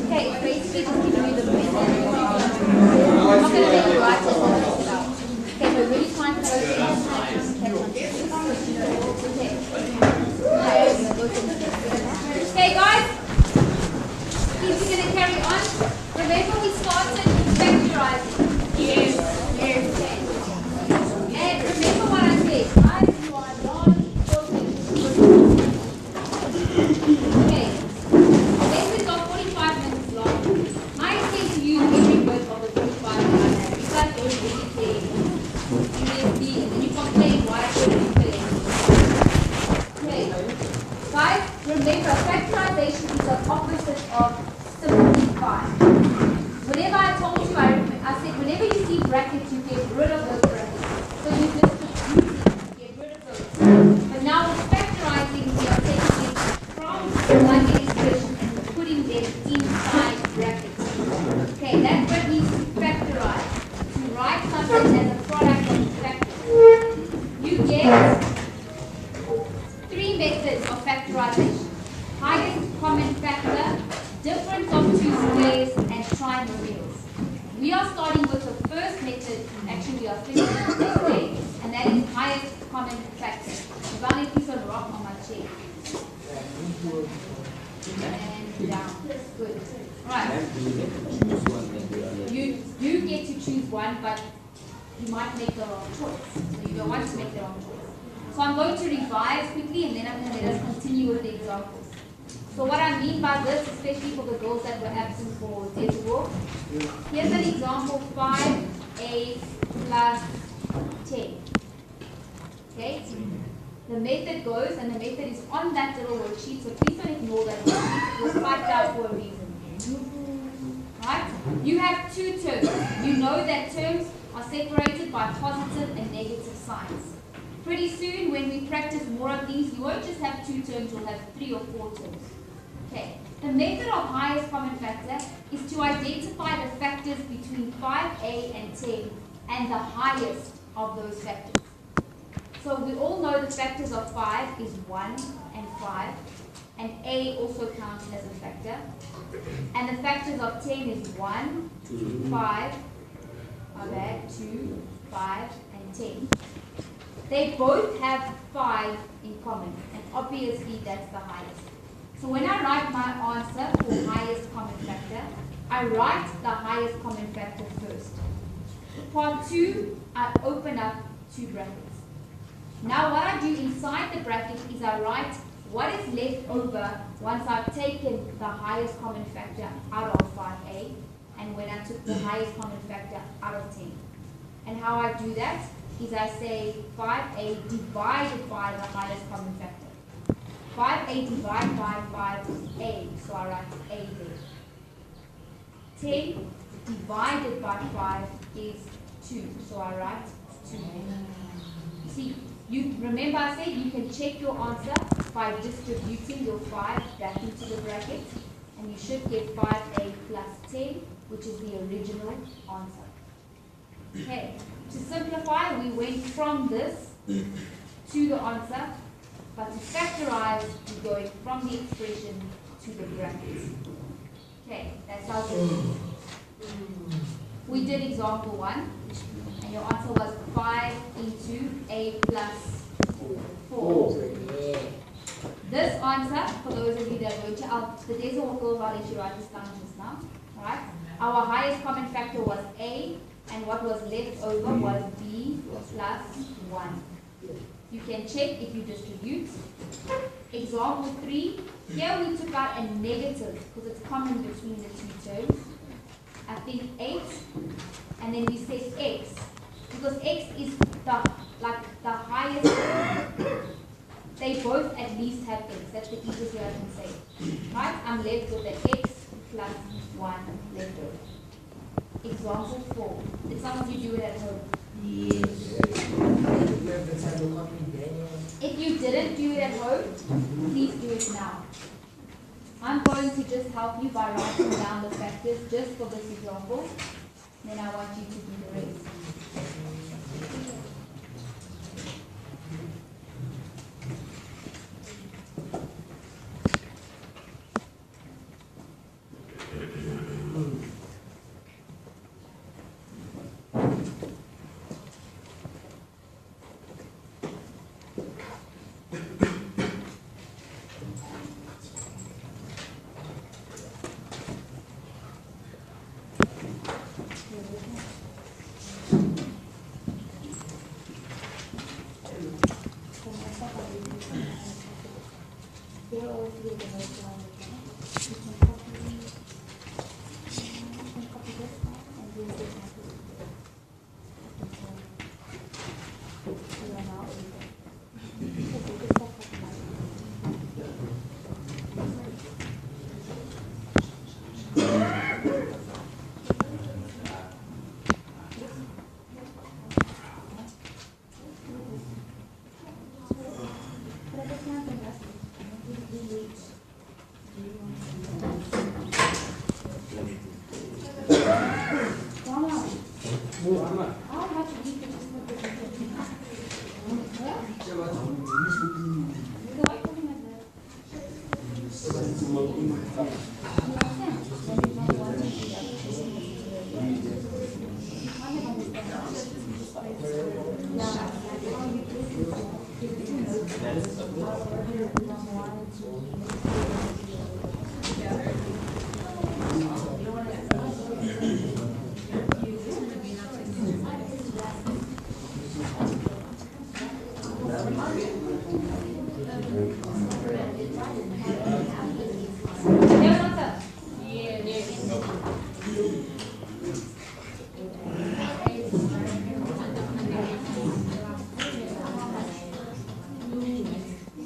Okay, basically just give me the message. I'm not going to make you write this one out. Okay, we're really trying to okay, guys. Is he going to carry on? Remember we started vectorizing. Yes. Yes. Okay. And remember what I said, guys, you are non-focused. Okay. Lessons are 45 minutes long. I intend to use every word of the 45 minutes. You guys don't really play. And then you can play white and play. Okay. Guys, remember, factorization is the opposite of simplify. Whenever I told you, I said whenever you see brackets, you get rid of those brackets. So you just get rid of those. But now with factorizing, we are taking it from one expression and putting them inside brackets. Okay, that's what means to factorize. To write something as a product of factors. You get three methods of factorization. Highest common factor, difference of two squares, and trinomials. We are starting with the first method, actually we are finishing with this way, and that is highest common factor. If I let this one rock on my chair. And down. Good. Right. You get to choose one, but you might make the wrong choice. So you don't want to make the wrong choice. So I'm going to revise quickly, and then I'm going to let us continue with the examples. So what I mean by this, especially for the girls that were absent for Data Walk, here's an example 5a plus 10. Okay? The method goes, and the method is on that little worksheet, so please don't ignore that worksheet. It was typed out for a reason. Right? You have two terms. You know that terms are separated by positive and negative signs. Pretty soon, when we practice more of these, you won't just have two terms, you'll have 3 or 4 terms. Okay, the method of highest common factor is to identify the factors between 5a and 10 and the highest of those factors. So we all know the factors of 5 is 1 and 5, and a also counts as a factor. And the factors of 10 is 1, 5, 2, 5, and 10. They both have 5 in common, and obviously that's the highest. So when I write my answer for highest common factor, I write the highest common factor first. Part 2, I open up 2 brackets. Now what I do inside the bracket is I write what is left over once I've taken the highest common factor out of 5a and when I took the highest common factor out of 10. And how I do that is I say 5a divided by the highest common factor. 5a divided by 5 is a, so I write a there. 10 divided by 5 is 2, so I write 2 there. See, you remember I said you can check your answer by distributing your 5 back into the bracket, and you should get 5a plus 10, which is the original answer. Okay, to simplify, we went from this to the answer, but to factorize, we're going from the expression to the brackets. Okay, that's how we do it. We did example 1, and your answer was 5 into a plus 4. This answer, for those of you that wrote it, the days will go about if you write this down just now. Right? Our highest common factor was a, and what was left over was b plus 1. You can check if you distribute. Example 3, here we took out a negative because it's common between the two terms. I think 8, and then we say x, because x is the highest. They both at least have x. That's the easiest way I can say. Right? I'm left with the x plus 1 left over. Example 4. Did some of you do it at home? Yes. If you didn't do it at home, please do it now. I'm going to just help you by writing down the factors just for this example. Then I want you to do the rest.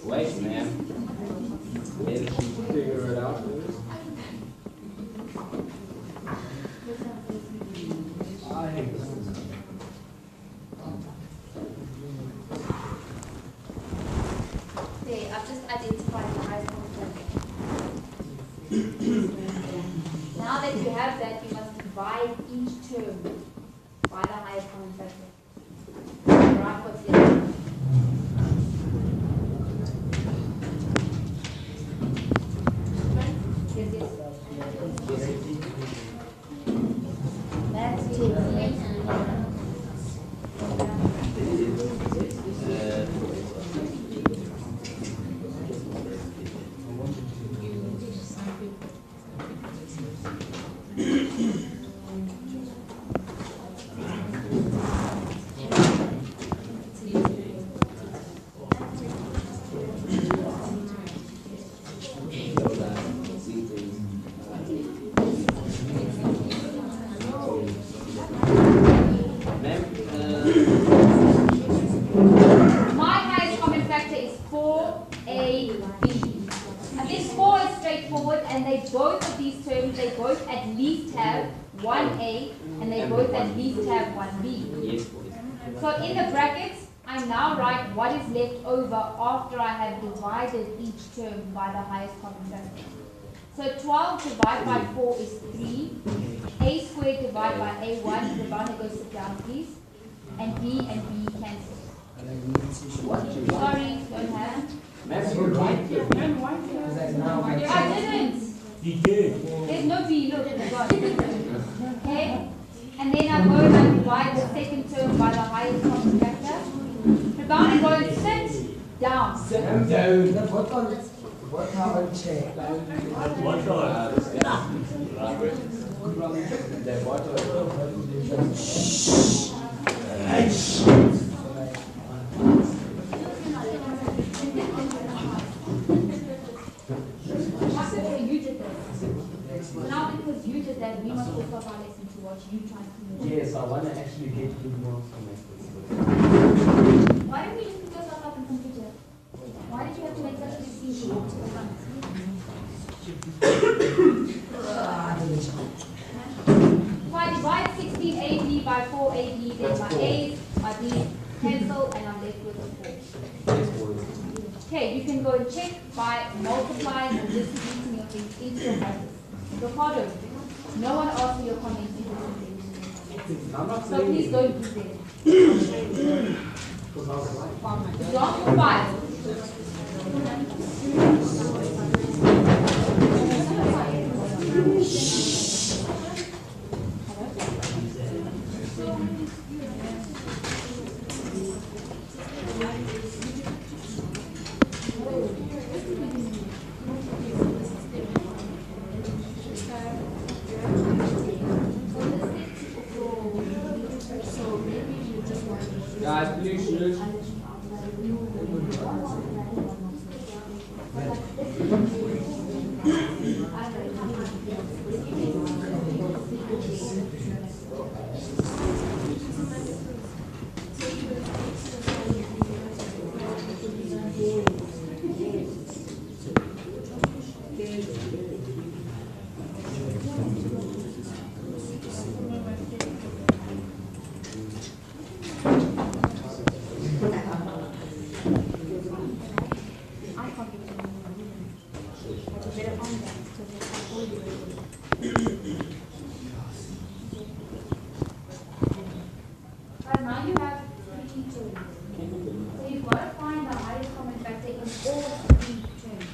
Wait, man. Did you figure it out? Okay, I've just identified the highest common factor. at least have one B. Yes, boys. So in the brackets, I now write what is left over after I have divided each term by the highest common factor. So 12 divided by 4 is 3. A squared divided by A1. Ravana, go sit down, please. And B cancel. Sorry, don't have. I didn't. There's no B, look, I got it. Okay? And then I go and I divide the second term by the highest common factor. Ravana, go and sit down. I'm down. What on chair? Now because you did that, we must also have our lesson to watch you trying to do it. Yes, I want to actually get good marks for my Why didn't we just put yourself up in computer? Why did you have to make such a big scene to walk to the front? If I divide 16AB by 4AB, then my A's, my B's cancel, and I'm left with a 4. Okay, you can go and check by multiplying or distributing your things into your brackets. Ricardo, no one asked you your comments in this. So please don't do that. Example 5. Guys, please shoot. But now you have 3 terms. So you've got to find the highest common factor in all 3 terms.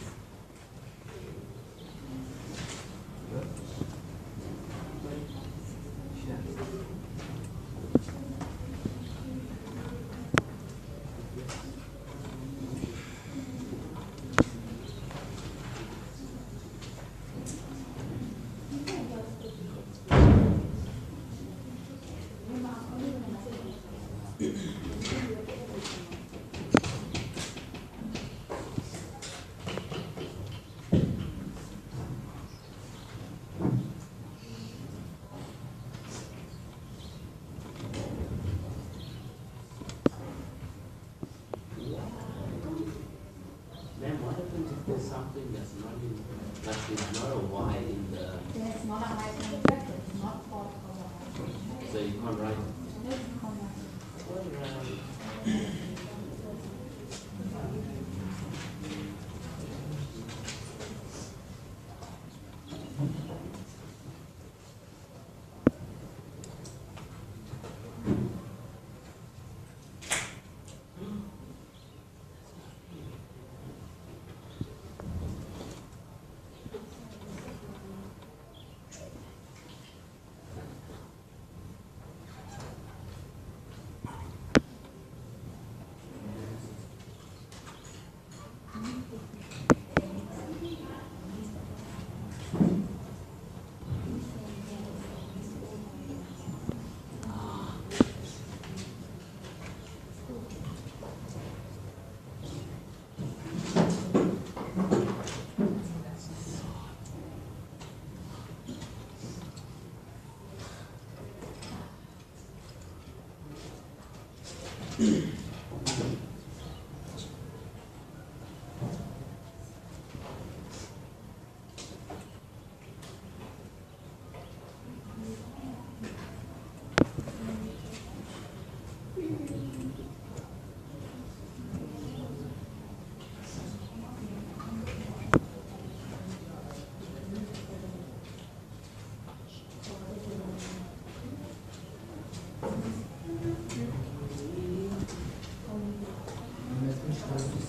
Man, what happens if there's something that's not in, like there's not a Y in the, Then it's not a highest common factor. It's not part of a highest common factor. so you can't write. No, you can't write it.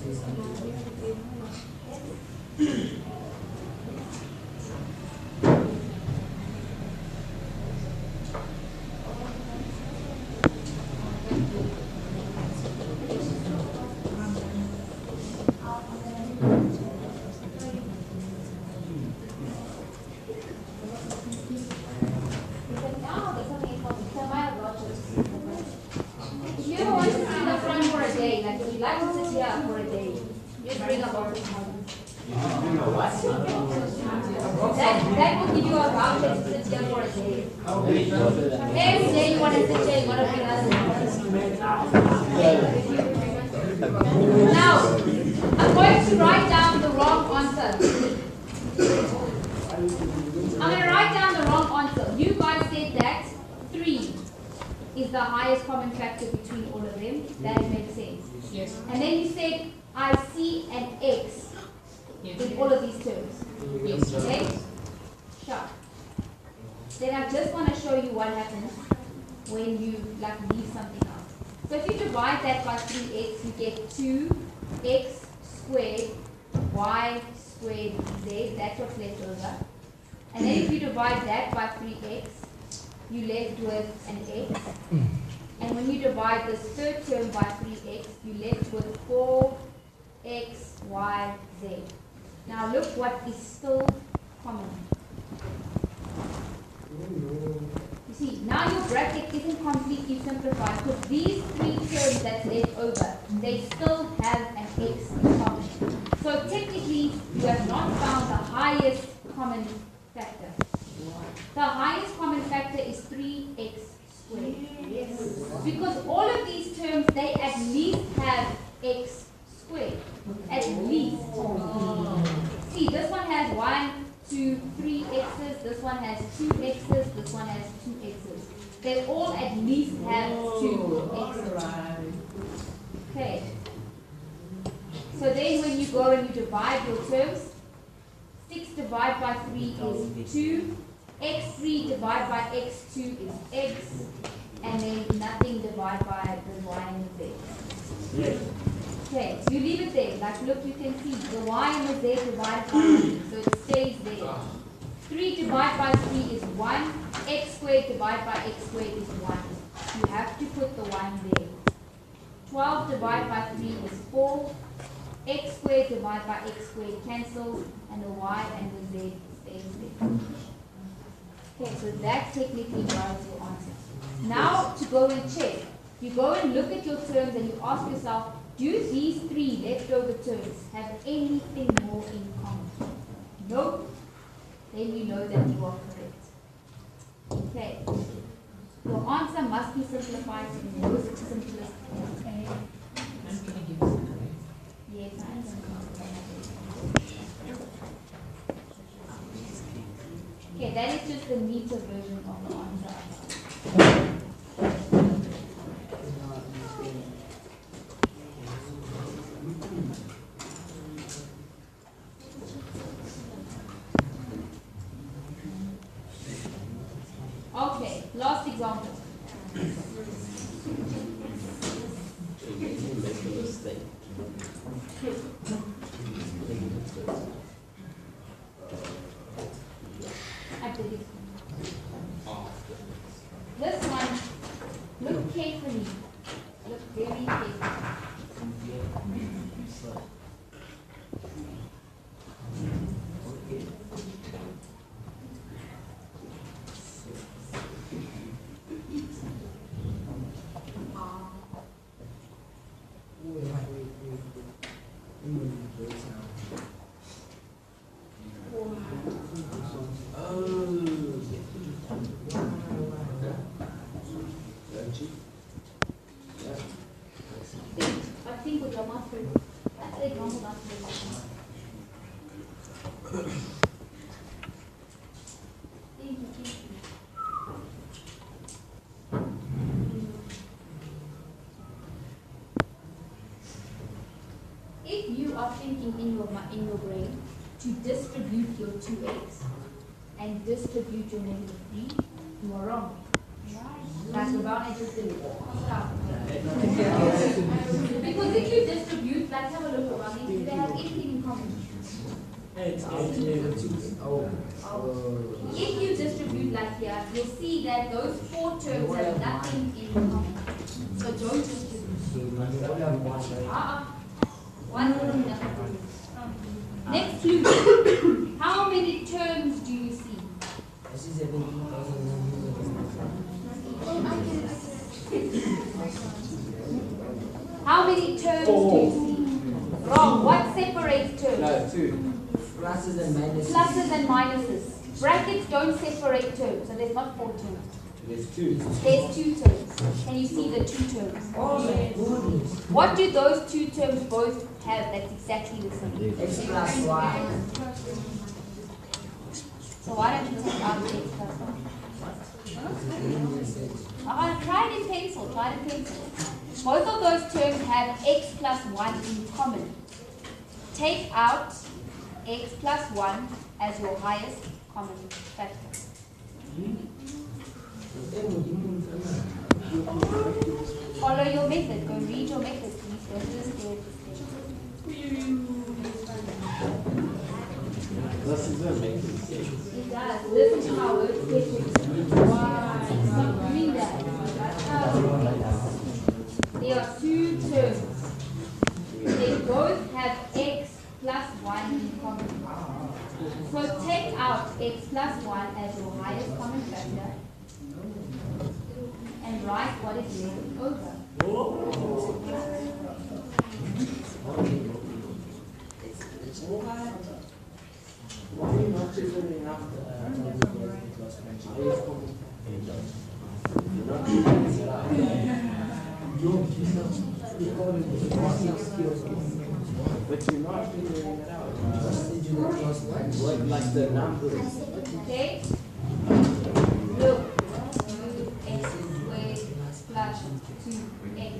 If you ever want to sit in the front for a day, like if you like to sit here for a day, just bring a bottle of water. That will give you a voucher to sit here for a day. Every day you want to sit here, you want to bring us Now, I'm going to write down the wrong answer. I'm going to write down the wrong answer. You guys said that 3 is the highest common factor between all of them. That makes sense. Yes. And then you said, I see an X in all of these terms. Yes. Okay? Sure. Then I just want to show you what happens when you leave something out. So if you divide that by 3x, you get 2x squared y squared z. That's what's left over. And then if you divide that by 3x, you left with an x. And when you divide this third term by 3x, you left with 4x, y, z. Now look what is still common. You see, now your bracket isn't completely simplified because these 3 terms that's left over, they still have an x in common. So technically, you have not found the highest common factor. The highest common factor is 3x squared. Yes. Because all of these terms, they at least have x squared. At least. See, this one has 1, 2, 3 x's, this one has 2 x's, this one has 2 x's. They all at least have 2 x's. Okay. So then when you go and you divide your terms, 6 divided by 3 is 2. x3 divided by x2 is x. And then nothing divided by the y and the z. Yes. Okay, so you leave it there. Like, look, you can see the y and the z divided by 3. So it stays there. 3 divided by 3 is 1. X squared divided by x squared is 1. You have to put the 1 there. 12 divided by 3 is 4. X squared divided by x squared cancels. And the y and the z stays there. Okay, so that technically drives your answer. Now to go and check. You go and look at your terms and you ask yourself, do these 3 leftover terms have anything more in common? Nope. Then you know that you are correct. Okay. Your answer must be simplified to the most simplest form. Yes, I am. Okay, that is just the neater version of the answer. Okay, last example. I did it. This one, look carefully. Look very carefully. I think with your mouth full. That's the example not to If you are thinking in your brain to distribute your 2x and distribute your -3, you are wrong. That's what I just did. Stop. Because if you distribute, let's have a look at If you distribute like here, you'll see that those 4 terms have nothing in common. So don't distribute. One wouldn't be enough. Next clue. How many terms do you see? How many terms do you see? Wrong. What separates terms? No, 2. Pluses and minuses. Pluses and minuses. Brackets don't separate terms, so there's not 4 terms. There's 2. There's 2 terms. Can you see the 2 terms? What do those 2 terms both have that's exactly the same? X plus y. So why don't you take out the x plus 1? Try it in pencil. Try it in pencil. Both of those terms have x plus 1 in common. Take out x plus 1 as your highest common factor. Follow your method. Go read your method, please. Don't just stare at It does. Listen to how words get you. Stop doing that. There are 2 terms. They both have x plus 1 in common. So take out x plus 1 as your highest common factor and write what is left over. Why are you not figuring out the but you're not figuring it out. What, like the numbers? Okay? Look. 2x squared plus 2x.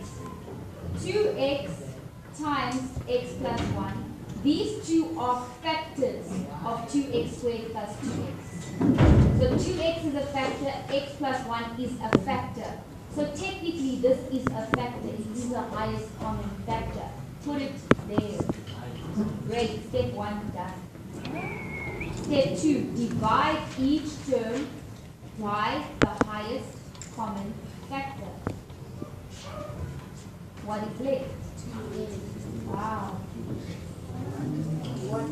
2x times x plus 1. These 2 are factors of 2x squared plus 2x. So 2x is a factor, x plus 1 is a factor. So technically this is a factor, it is the highest common factor. Put it there. Great, step 1 done. Step 2, divide each term by the highest common factor. What is left? 2x. Wow. What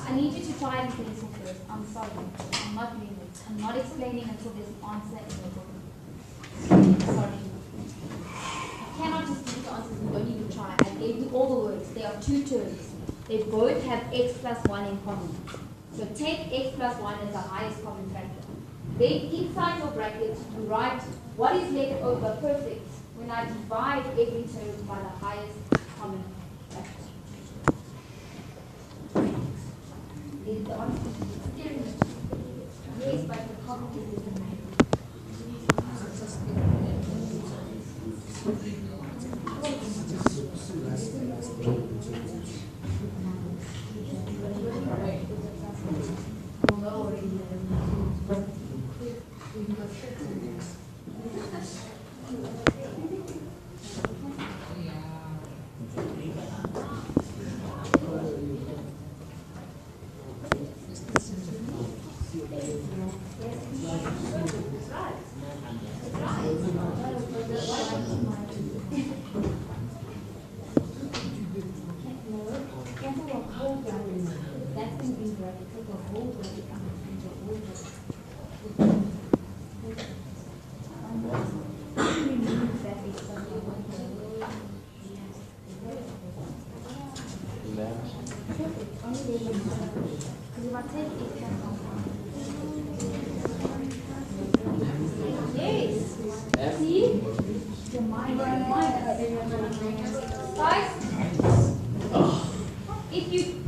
I need you to try and pencil first. I'm sorry. I'm not doing it. I'm not explaining until there's an answer in the book. Sorry. I cannot just give you the answers. You don't need to try. I gave you all the words. There are 2 terms. They both have x plus 1 in common. So take x plus 1 as the highest common factor. Then inside your brackets, you write what is left over perfect when I divide every term by the highest common factor. Is the answer? Yes, but the common is in the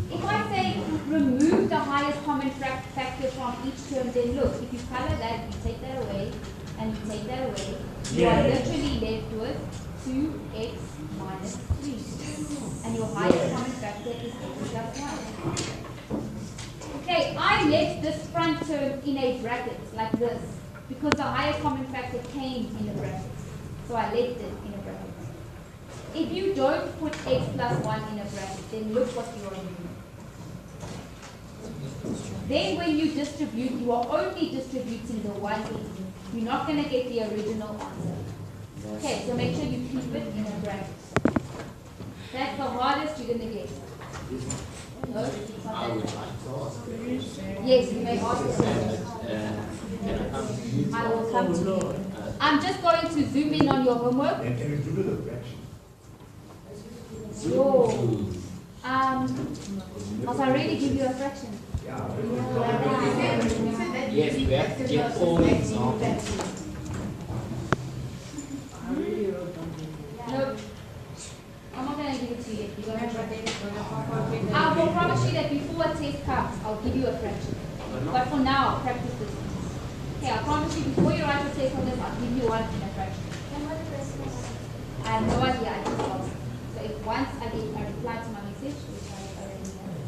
If I say remove the highest common factor from each term, then look, if you color that, you take that away, and you take that away, you are literally left with 2x minus 3. And your highest common factor is x plus 1. Okay, I left this front term in a bracket like this because the highest common factor came in a bracket. So I left it in a bracket. If you don't put x plus 1 in a bracket, then look what you are doing. Then when you distribute, you are only distributing the 180. You're not going to get the original answer. Okay, so make sure you keep it in a bracket. That's the hardest you're going to get. No? I would. Yes, you may ask. I will come to you. I'm just going to zoom in on your homework. So, must I really give you a fraction? Yes, we have to get all examples. Nope. I'm not going to give it to you yet. I will promise you that before a test comes, I'll give you a fraction. But for now, practice this. Okay, I promise you before you write your test on this, I'll give you one in a fraction. I have no idea. I just asked. So if once I reply to my message, which I already have.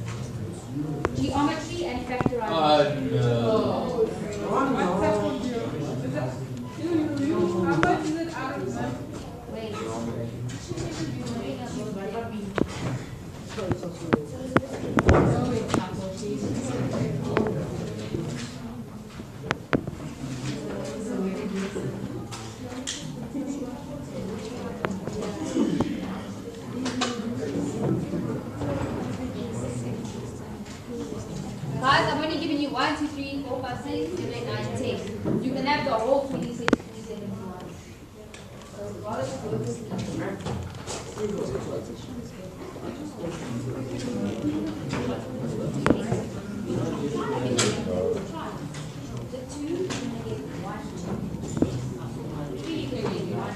Geometry and factorization. Oh no. How much is it out of that? Wait. Guys, I'm only giving you 1, 2, 3, 4, 5, 6, 7, 8, 9, 10. You can have the whole 26, 27 if you want. The 2, you're going to get 1, 2. 3, you're going to get 1.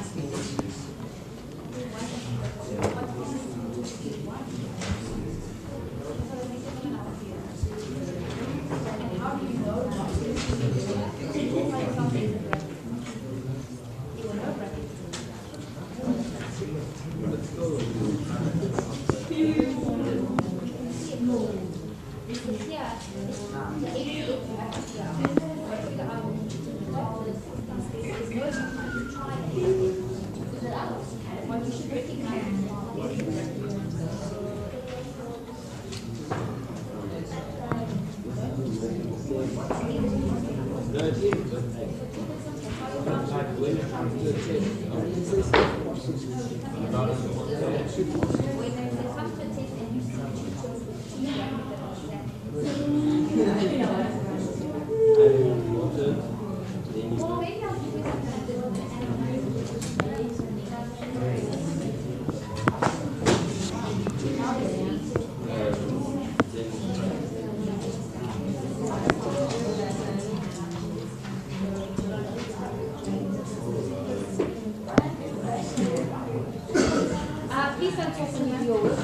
Please don't talk to me yours.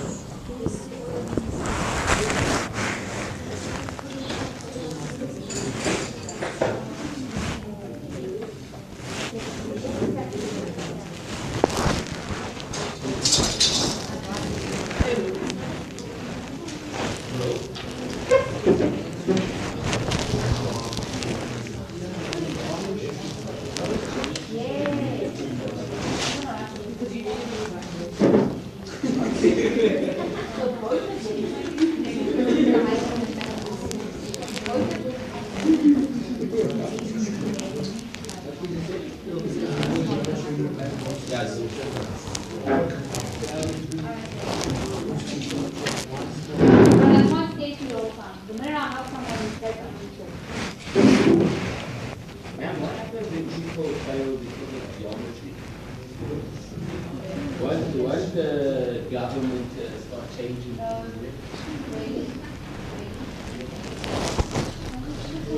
Won't the government start changing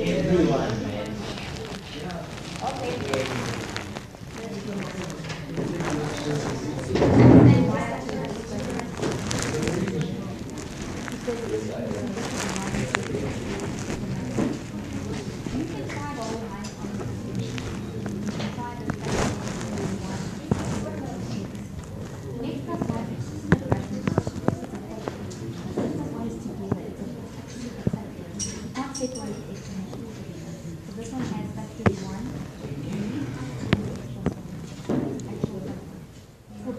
everyone, man? Next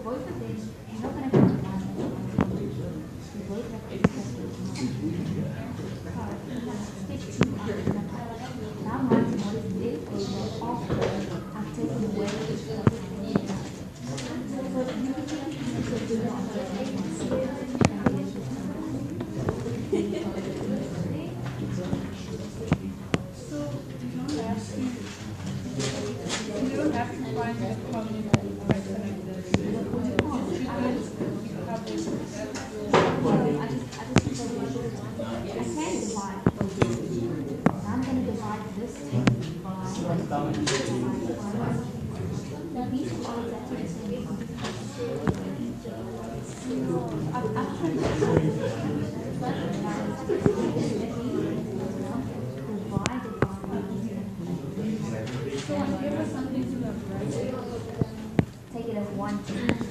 both of them, you're not going to have one at the you both have to step 2 now I'm writing what is left over after I've taken away so you can do it on the You don't have to find a common person like this. I'm going to divide this take it as 1, 2.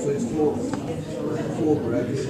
So it's four breads.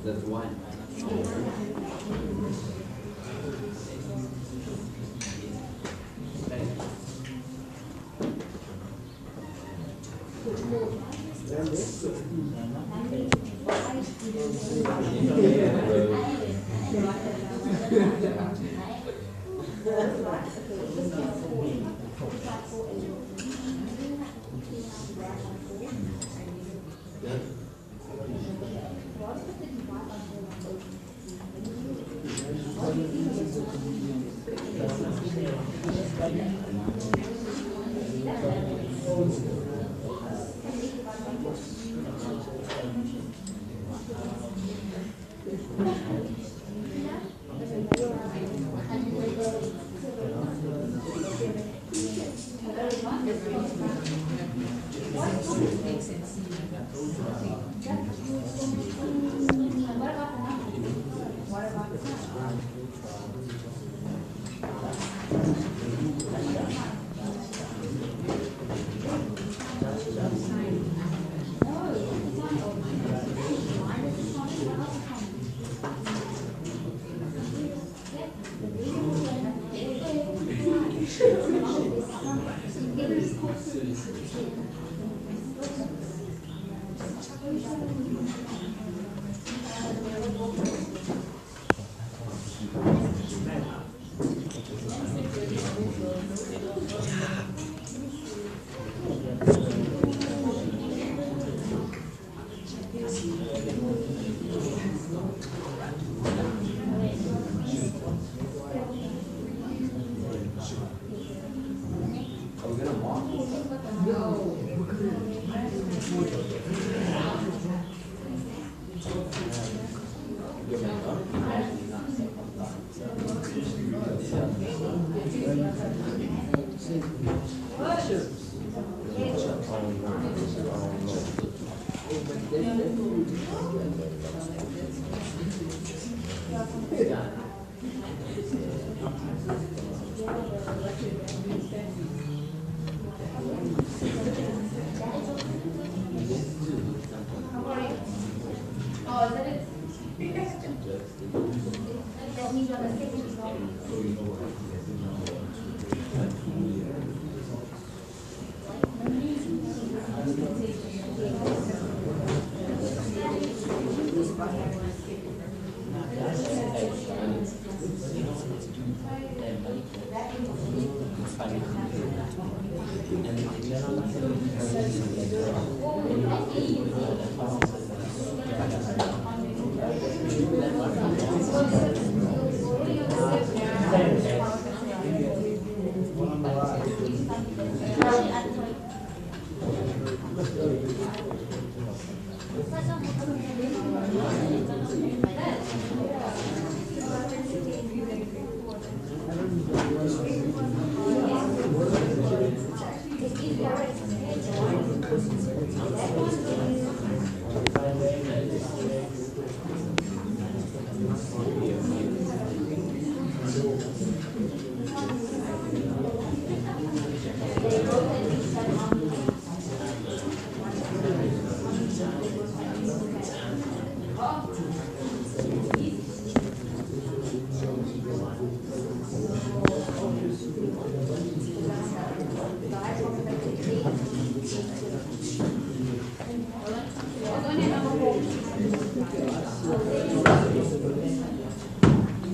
That's one.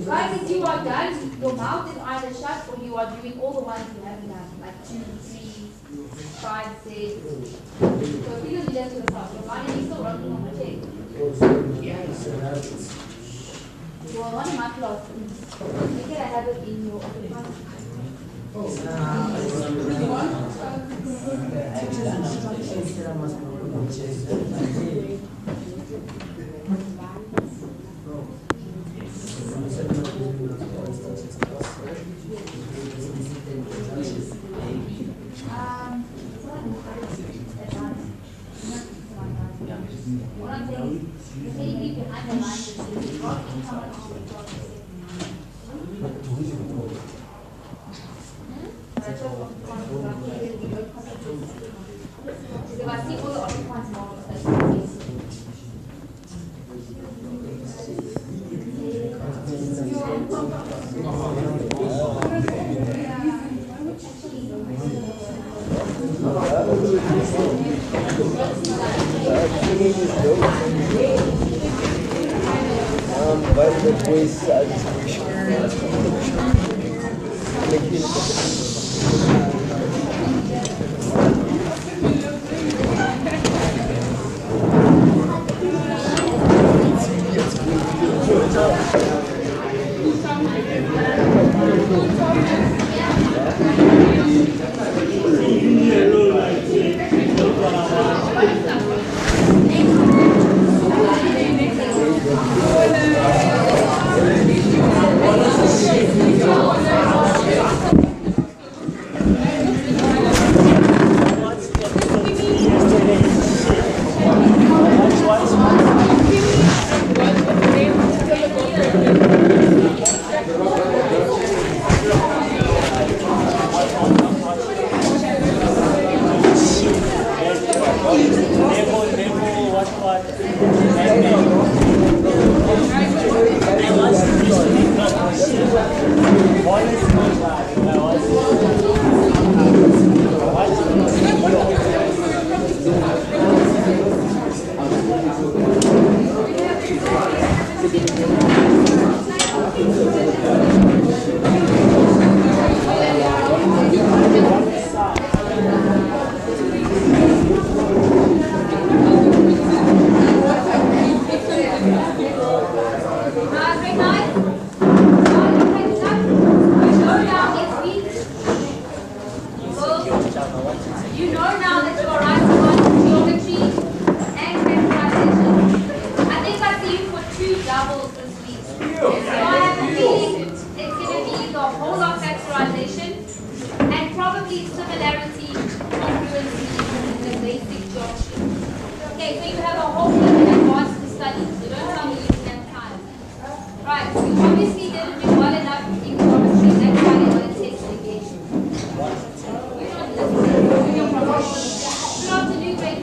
Guys, if you are done, your mouth is either shut or you are doing all the ones you haven't done, like 2, 3, 5, 6. So if you don't do that to yourself, your mind is still working on the check. You are one of my class. Make it a habit in your what I'm saying is, the technique behind the lines is your income and also your saving money. You know now that you are writing on geometry and factorization. I think I see you for 2 doubles this week. So I have a feeling it's going to be the whole of factorization and probably similarity, congruency in the basic geometry. Okay, so you have a whole week in advance to study. So don't tell me you didn't have time. Right, so you obviously didn't do well enough in geometry. That's why they want to test again. Good afternoon, grade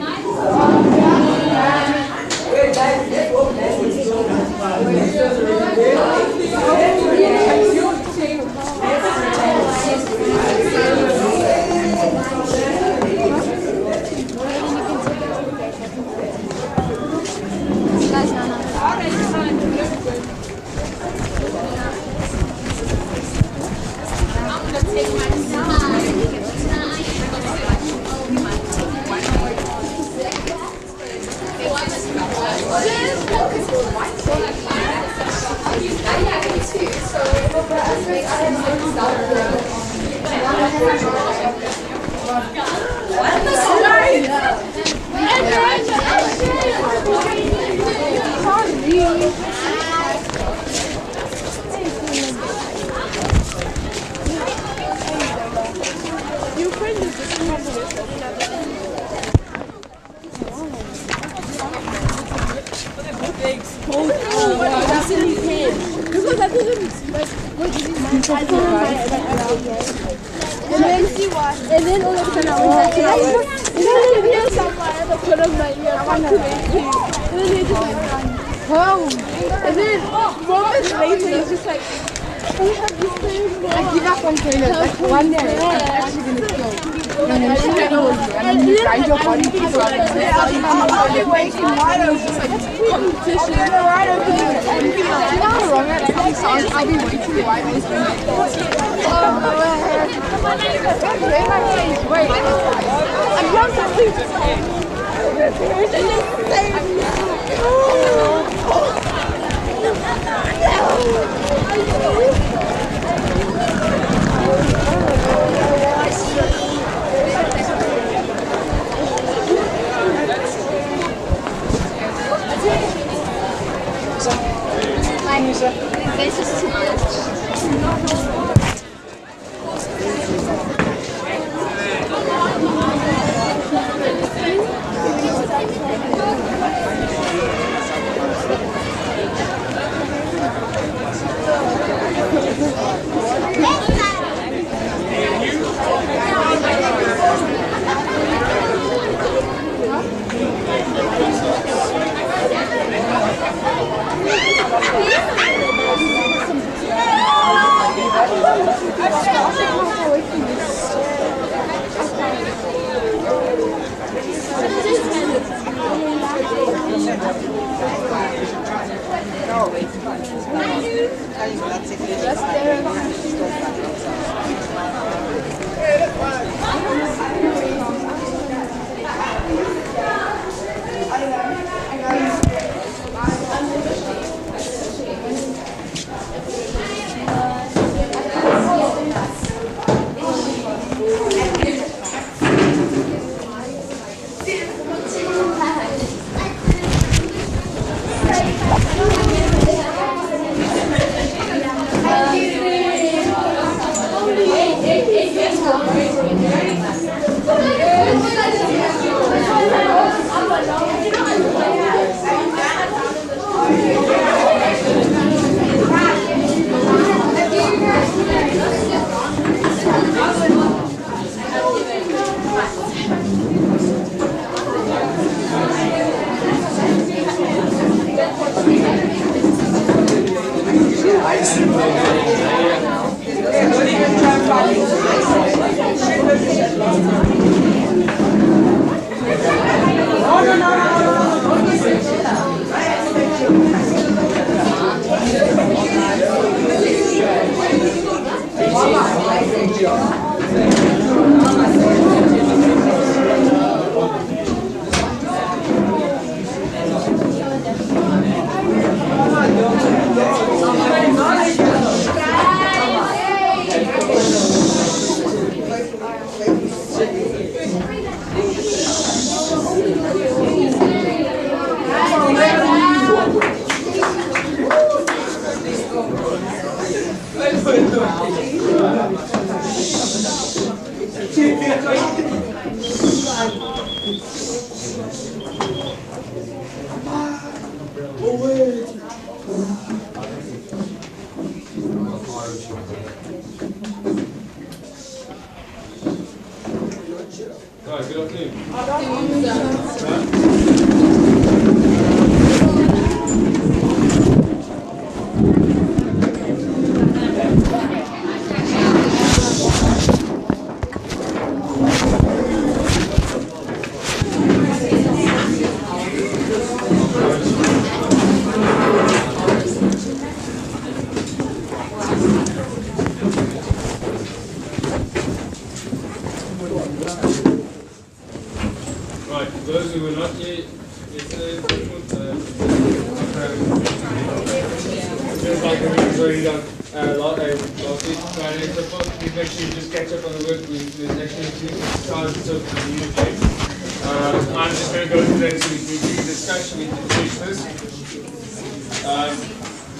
And then all of a sudden I was like, and then he was somewhere at the corner of my ear. I want to make him. And then he just like run home. And then moments later he's just like, I have this thing. I give up on toilets. Like one day I'm actually going to kill. And then she had always and you grind your body to the bottom. I'm waking wide open. It's like competition. I'm wide open. You know how wrong that actually sounds? I'll be waiting wide open. Wait, I'm not something to say. This is too much.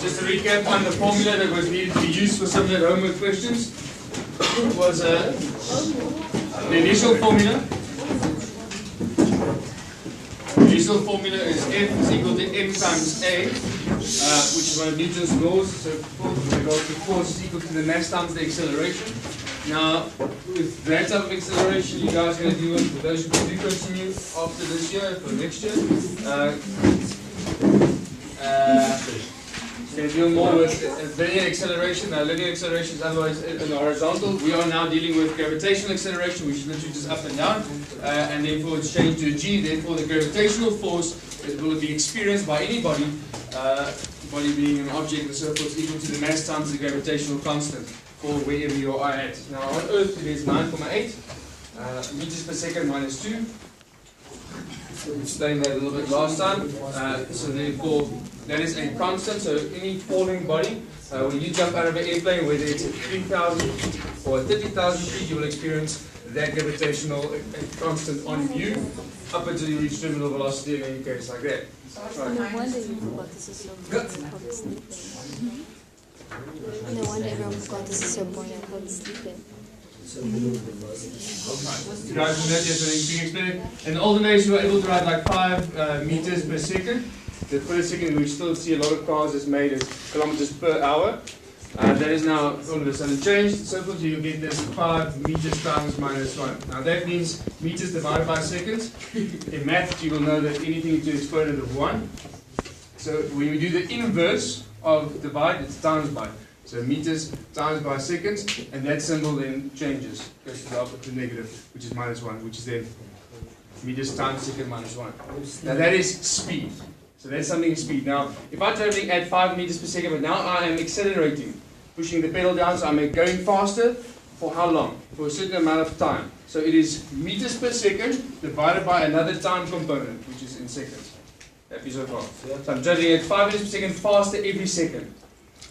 Just to recap on the formula that was needed to be used for some of the homework questions was the initial formula. The initial formula is F is equal to M times A, which is one of Newton's laws. So the force is equal to the mass times the acceleration. Now, with that type of acceleration, you guys are going to do it. For those who do continue after this year, for next year, going to deal more with linear acceleration. Now, linear acceleration is otherwise in the horizontal. We are now dealing with gravitational acceleration, which is literally just up and down, and therefore it's changed to a G. Therefore, the gravitational force will be experienced by anybody, body being an object and so forth, equal to the mass times the gravitational constant for wherever you are at. Now, on Earth, it is 9.8 meters per second minus 2. We explained that a little bit last time. So therefore, that is a constant. So any falling body, when you jump out of an airplane, whether it's at 3,000 or 30,000 feet, you will experience that gravitational constant on you up until you reach terminal velocity, in any case like that. Right. No wonder you forgot this is so boring. I couldn't sleep. No wonder everyone forgot this is so boring. I couldn't sleep in. You guys know that being explained. In the olden days, we were able to ride like 5 meters per second. The per second, we still see a lot of cars is made as kilometers per hour. That is now all of a sudden changed. So you get this 5 meters times minus 1. Now that means meters divided by seconds. In math, you will know that anything to the exponent of 1. So when we do the inverse of divide, it's times by. So meters times by seconds, and that symbol then changes. Goes to the opposite negative, which is minus 1, which is then meters times second minus 1. Now that is speed. So that's something speed. Now, if I'm traveling at 5 meters per second, but now I am accelerating, pushing the pedal down, so I'm going faster, for how long? For a certain amount of time. So it is meters per second divided by another time component, which is in seconds. Happy so far? So I'm traveling at 5 meters per second faster every second.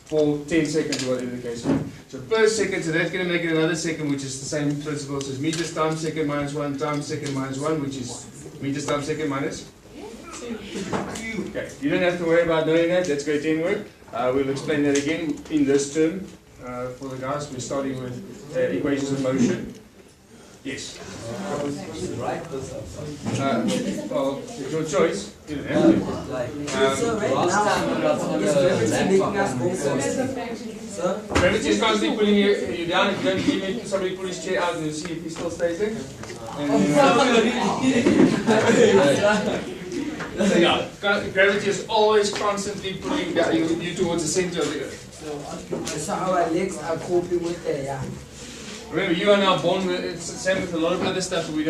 For 10 seconds or whatever the case is. So per second, so that's going to make it another second, which is the same principle. So it's meters times second minus 1 times second minus 1, which is meters times second minus 2. Okay, you don't have to worry about knowing that. That's grade 10 work. We'll explain that again in this term for the guys. We're starting with equations of motion. Yes. Well, it's your choice. You don't have to. Gravity is constantly pulling you down. If you don't give it, somebody pull his chair out and you'll see if he still stays there. Yeah, gravity is always constantly pulling you towards the center of the earth. So our legs are coping with the, yeah. Remember, you are now born with, it's the same with a lot of other stuff that we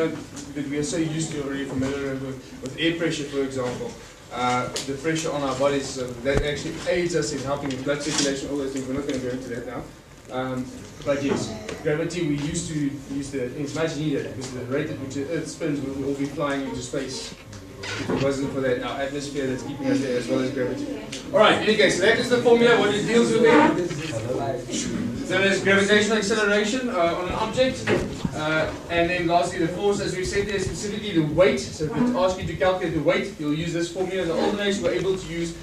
are so used to already, familiar with air pressure, for example. The pressure on our bodies, that actually aids us in helping with blood circulation, all those things. We're not going to go into that now. But yes, gravity, we used to use it's much needed because the rate at which the Earth spins, we will all be flying into space. If it wasn't for that, our atmosphere that's keeping us there as well as gravity. Alright, in any case, so that is the formula, what it deals with there. So there's gravitational acceleration on an object. And then lastly, the force, as we said there, specifically the weight. So if it asks you to calculate the weight, you'll use this formula. In the olden days, we're able to use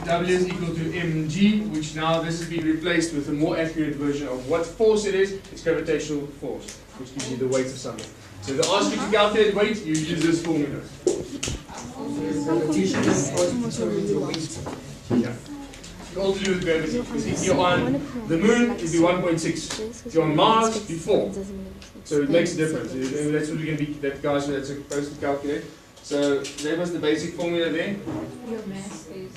W is equal to mg, which now this has been replaced with a more accurate version of what force it is. It's gravitational force, which gives you the weight of something. So if they ask you to calculate weight, you use this formula. Yeah. All to do with gravity. If you're on the moon, it'd be 1.6. If you're on Mars, it'd be 4. So it makes a difference. And that's what we're going to be, that guys are supposed to calculate. So that was the basic formula there. Your mass is.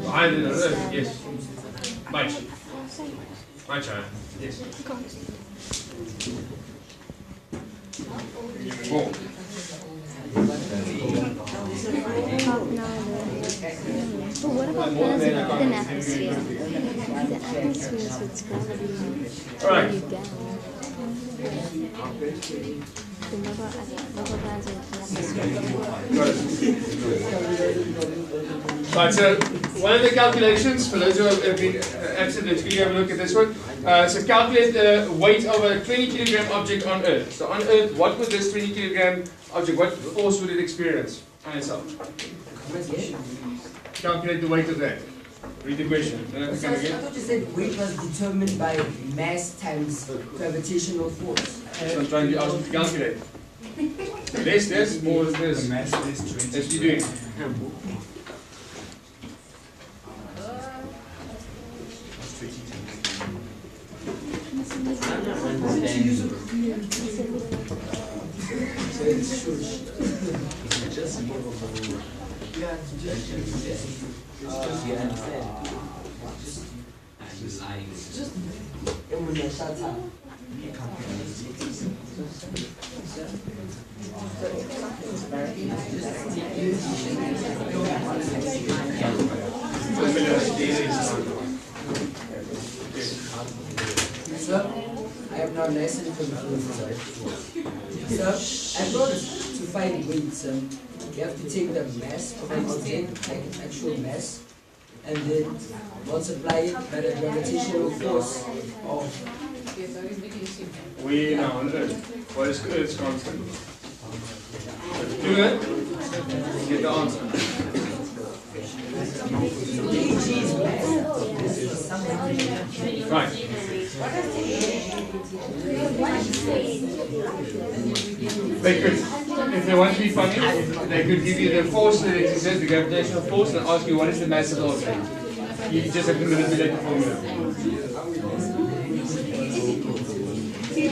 I don't know, yes. Much. Much higher, yes. 4. But what about the atmosphere? The atmosphere is what's gravity pulling you down. Right, so one of the calculations, for those who have been absent, let's quickly have a look at this one. So calculate the weight of a 20 kilogram object on Earth. So on Earth, what would this 20 kilogram object, what force would it experience on itself? Calculate the weight of that. Read the question. I thought you said weight was determined by mass times gravitational force. So I'm trying to ask you to calculate. Less this, more this. Mass is 20. That's what you're doing. Sir, I have now lesson from the Sir, I thought to find weight, you have to take the mass of an object, like an actual mass, and then multiply it by the gravitational force of. We now on Earth. What is Earth's constant? Do that, you get the answer. Right. They could, if they want to be funny, they could give you the force that exists, the gravitational force, and ask you what is the mass of the object. You just have to manipulate the formula.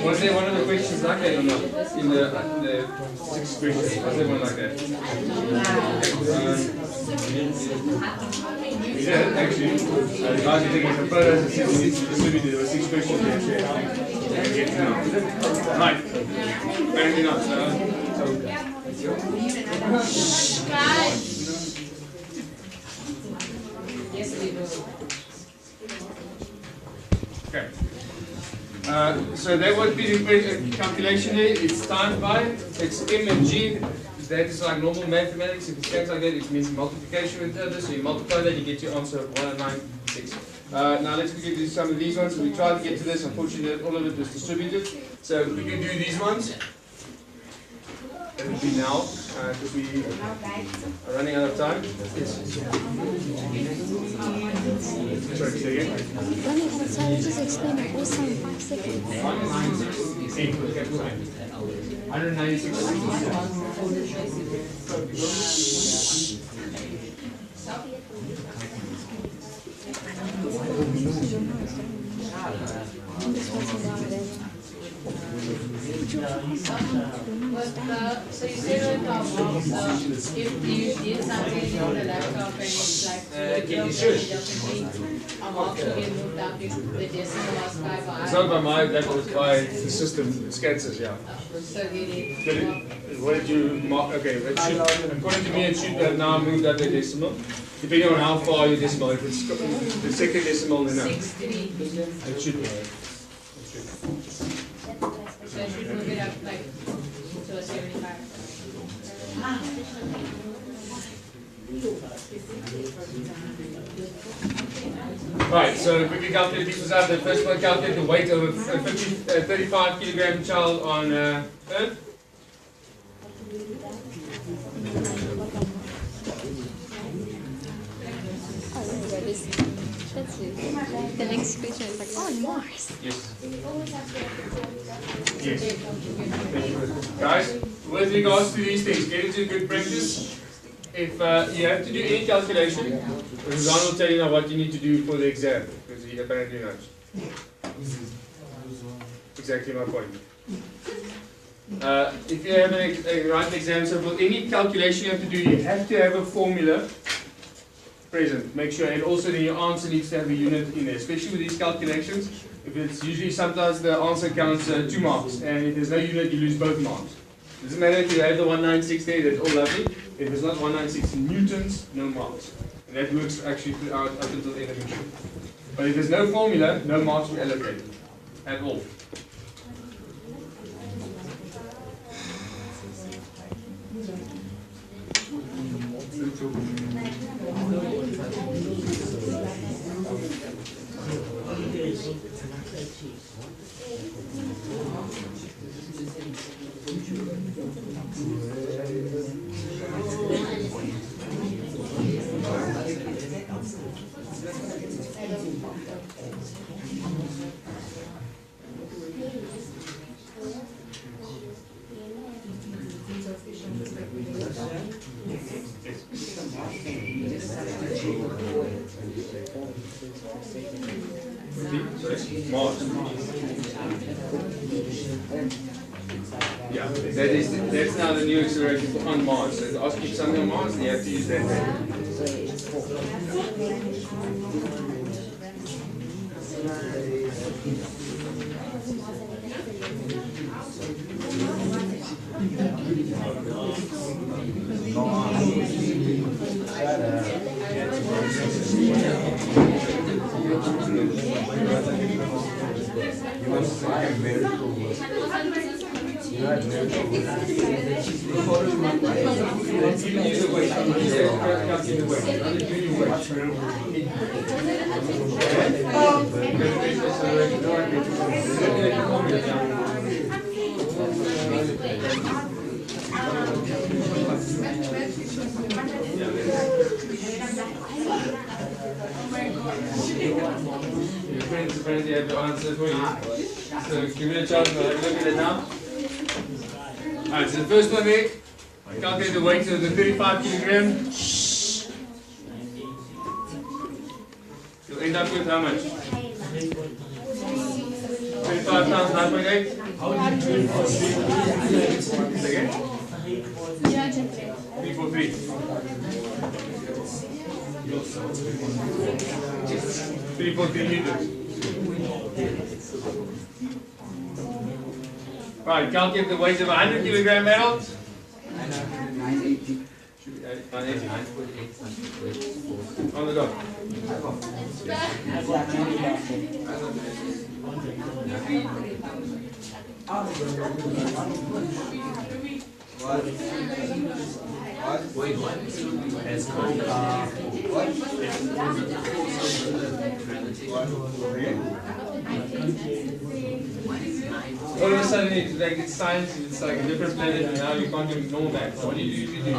Was there one of the questions like that or not? In the 6 questions, was there one like that? Yeah, actually. The guys are taking some photos and distributed. There were 6 questions there. Right. Apparently not. Okay. So that would be the calculation there. It's times by, it's M and G. That is like normal mathematics. If it stands like that, it means multiplication with others. So you multiply that, you get your answer of 196. Now let's quickly do some of these ones. So we tried to get to this. Unfortunately, all of it was distributed. So we can do these ones. That would be now. because we are running out of time. Yes. Sorry, say again. Running out of time, just explain it all time in 5 seconds. 196. So you said with our box, if you did something on the laptop and it's like a mark to get moved up, if the decimal was 5 It's not by my, that was by the system, Scansys, yeah. So did What did you mark? Okay, it should, according to me, it should have now moved up the decimal. Depending on how far your decimal, if it's the second decimal, then no. It should be. So I should move it up like to a 75. Right, so quickly calculate these was out. The first one, calculate the weight of a 35 kilogram child on Earth. That's it. The next question is like, oh, Mars. Yes. Yes. Guys, with regards to these things, get into good practice. If you have to do any calculation, Ron will tell you now what you need to do for the exam, because he apparently knows. Exactly my point. If you have a write exam, so for any calculation you have to do, you have to have a formula present. Make sure, and also then your answer needs to have a unit in there, especially with these calculations. If it's usually sometimes the answer counts 2 marks, and if there's no unit, you lose both marks. Doesn't matter if you have the 196 there, that's all lovely. If it's not 196 newtons, no marks. And that works actually throughout up until the end of the year. But if there's no formula, no marks will be allocated at all. Mars. Yeah, that's now the new acceleration on Mars. So if you ask you something on Mars, you have to use that data. Your friends apparently have the answer for you. So give it a chance and have a look at it now. Alright, so the first one there, calculate the weight of the 35 kilogram. You'll end up with how much? 35 times 9.8? Again? 343. 343 newtons. Right, calculate the weight of a 100 kilogram metal. 980. On the dot. Wait, what? It's called Hold all of a sudden it's science, it's like a different planet, and now you can't do normal math. What do you usually do?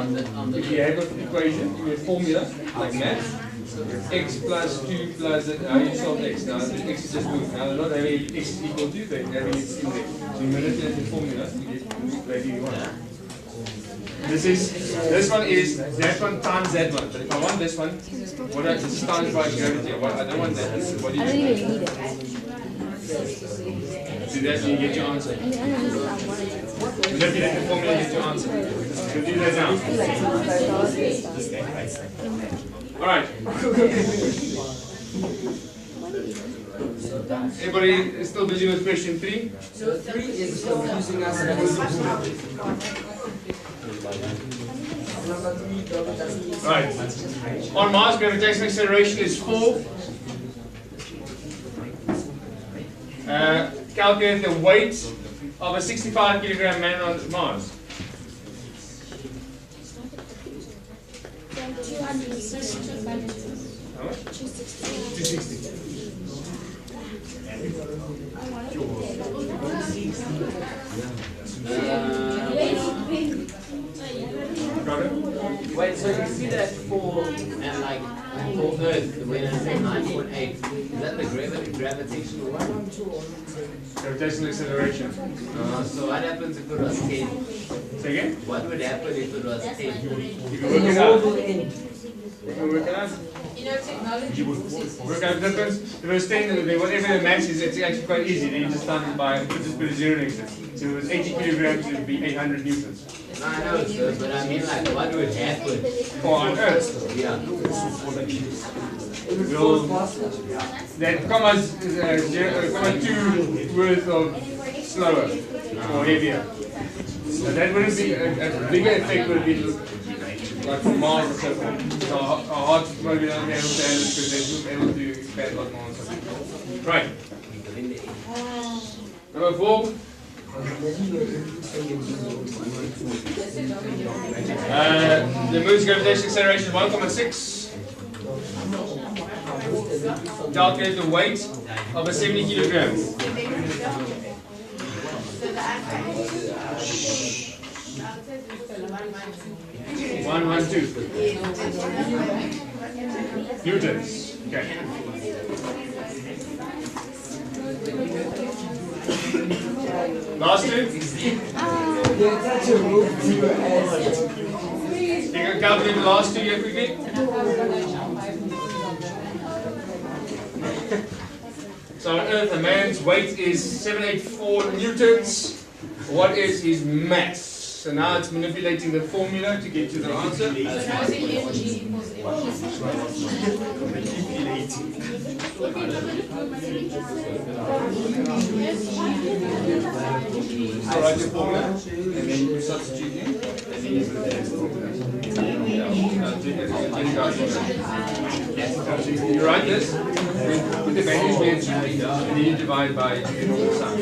If you have an equation, you have a formula, like math, x plus 2 plus, how you solve x? Now, the x is just moved. Now, they're not having x is equal to, they're having it in there. So you manipulate the formula to get the value you want. This one is that one times that one. But if I want this one, this is times by gravity. I don't want that. What do you do? I don't even need it. Do that and you get your answer. Manipulate the formula and get your answer. So do that now. Alright. Everybody is still busy with question 3? So 3 is confusing us. Right. On Mars, gravitational acceleration is 4. Calculate the weight of a 65 kilogram man on Mars. 260. How much? 260. Wait, so you see that for and like for Earth, when it's at 9.8, is that the gravitational one? Gravitational acceleration. So what happens if it was 10? Say again? What would happen if it was 10? You can work it out. You can work it out. You know, technology Work out the difference. If it was 10, whatever the mass is, it's actually quite easy. Then you just start it by, just put a 0 next to it. So if it was 80 kilograms, it would be 800 newtons. No, I know, sir, but I mean, like, what would happen? For on Earth? Yeah. Will that comma 2 worth of slower or heavier? So that wouldn't be a bigger effect. Would be like for Mars or so forth. So our heart won't be able to handle it because they're able to expand a lot more. Right. Number 4. The moon's gravitational acceleration is 1.6. Calculate the weight of a 70 kilograms. One, 2. Newtons. Okay. Last 2. You can calculate the last 2 here quickly. So on Earth, a man's weight is 784 newtons. What is his mass? So now it's manipulating the formula to get to the answer. So write your formula, and then you substitute in, and then you put the formula. So you write this, then put the values where it should be, and then you divide by the normal sum.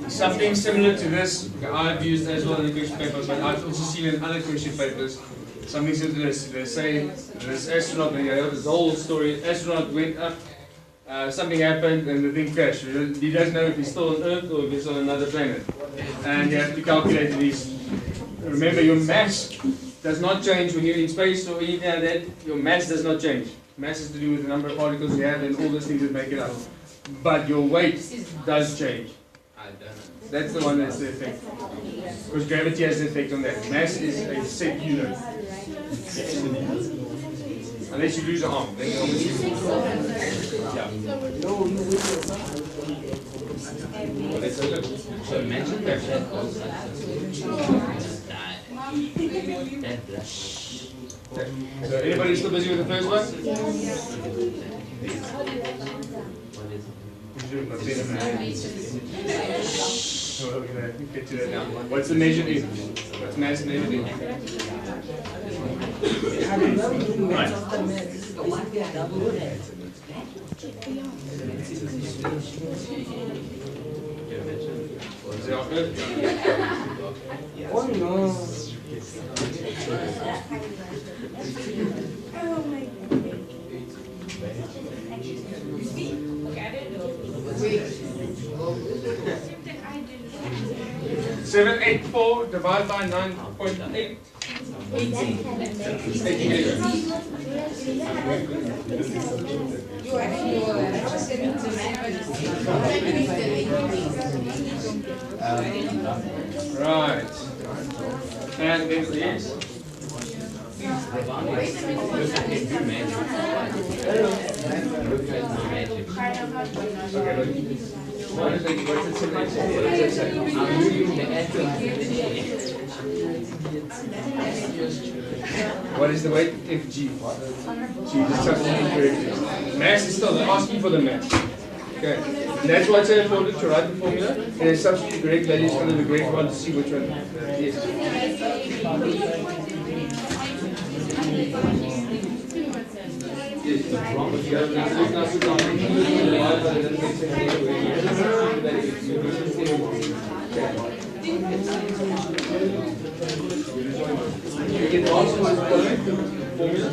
Something similar to this I've used as well in the question paper, but I've also seen in other question papers something similar to this. They say this astronaut, this whole story, astronaut went up, something happened and the thing crashed. He doesn't know if he's still on Earth or if he's on another planet. And you have to calculate these. Remember, your mass does not change when you're in space or anything like that. Your mass does not change. Mass has to do with the number of particles you have and all those things that make it up. But your weight does change. That's the one that's the effect. Because gravity has an effect on that. Mass is a set unit. Unless you lose an arm, then you obviously. Yeah. Well, let's look. So imagine that. So anybody still busy with the first one? We're going to get to that now. What's the measured in? What's mass measured in? Right. Oh no. Seven, 8.4 divided by 9.8. 80 kilograms. Right. And then yes. What is the weight if G? So you just substitute correctly. Mass is still asking for the mass. Okay. And that's why it's so important to write the formula and then substitute the correct values under the correct one to see which one. You can also formula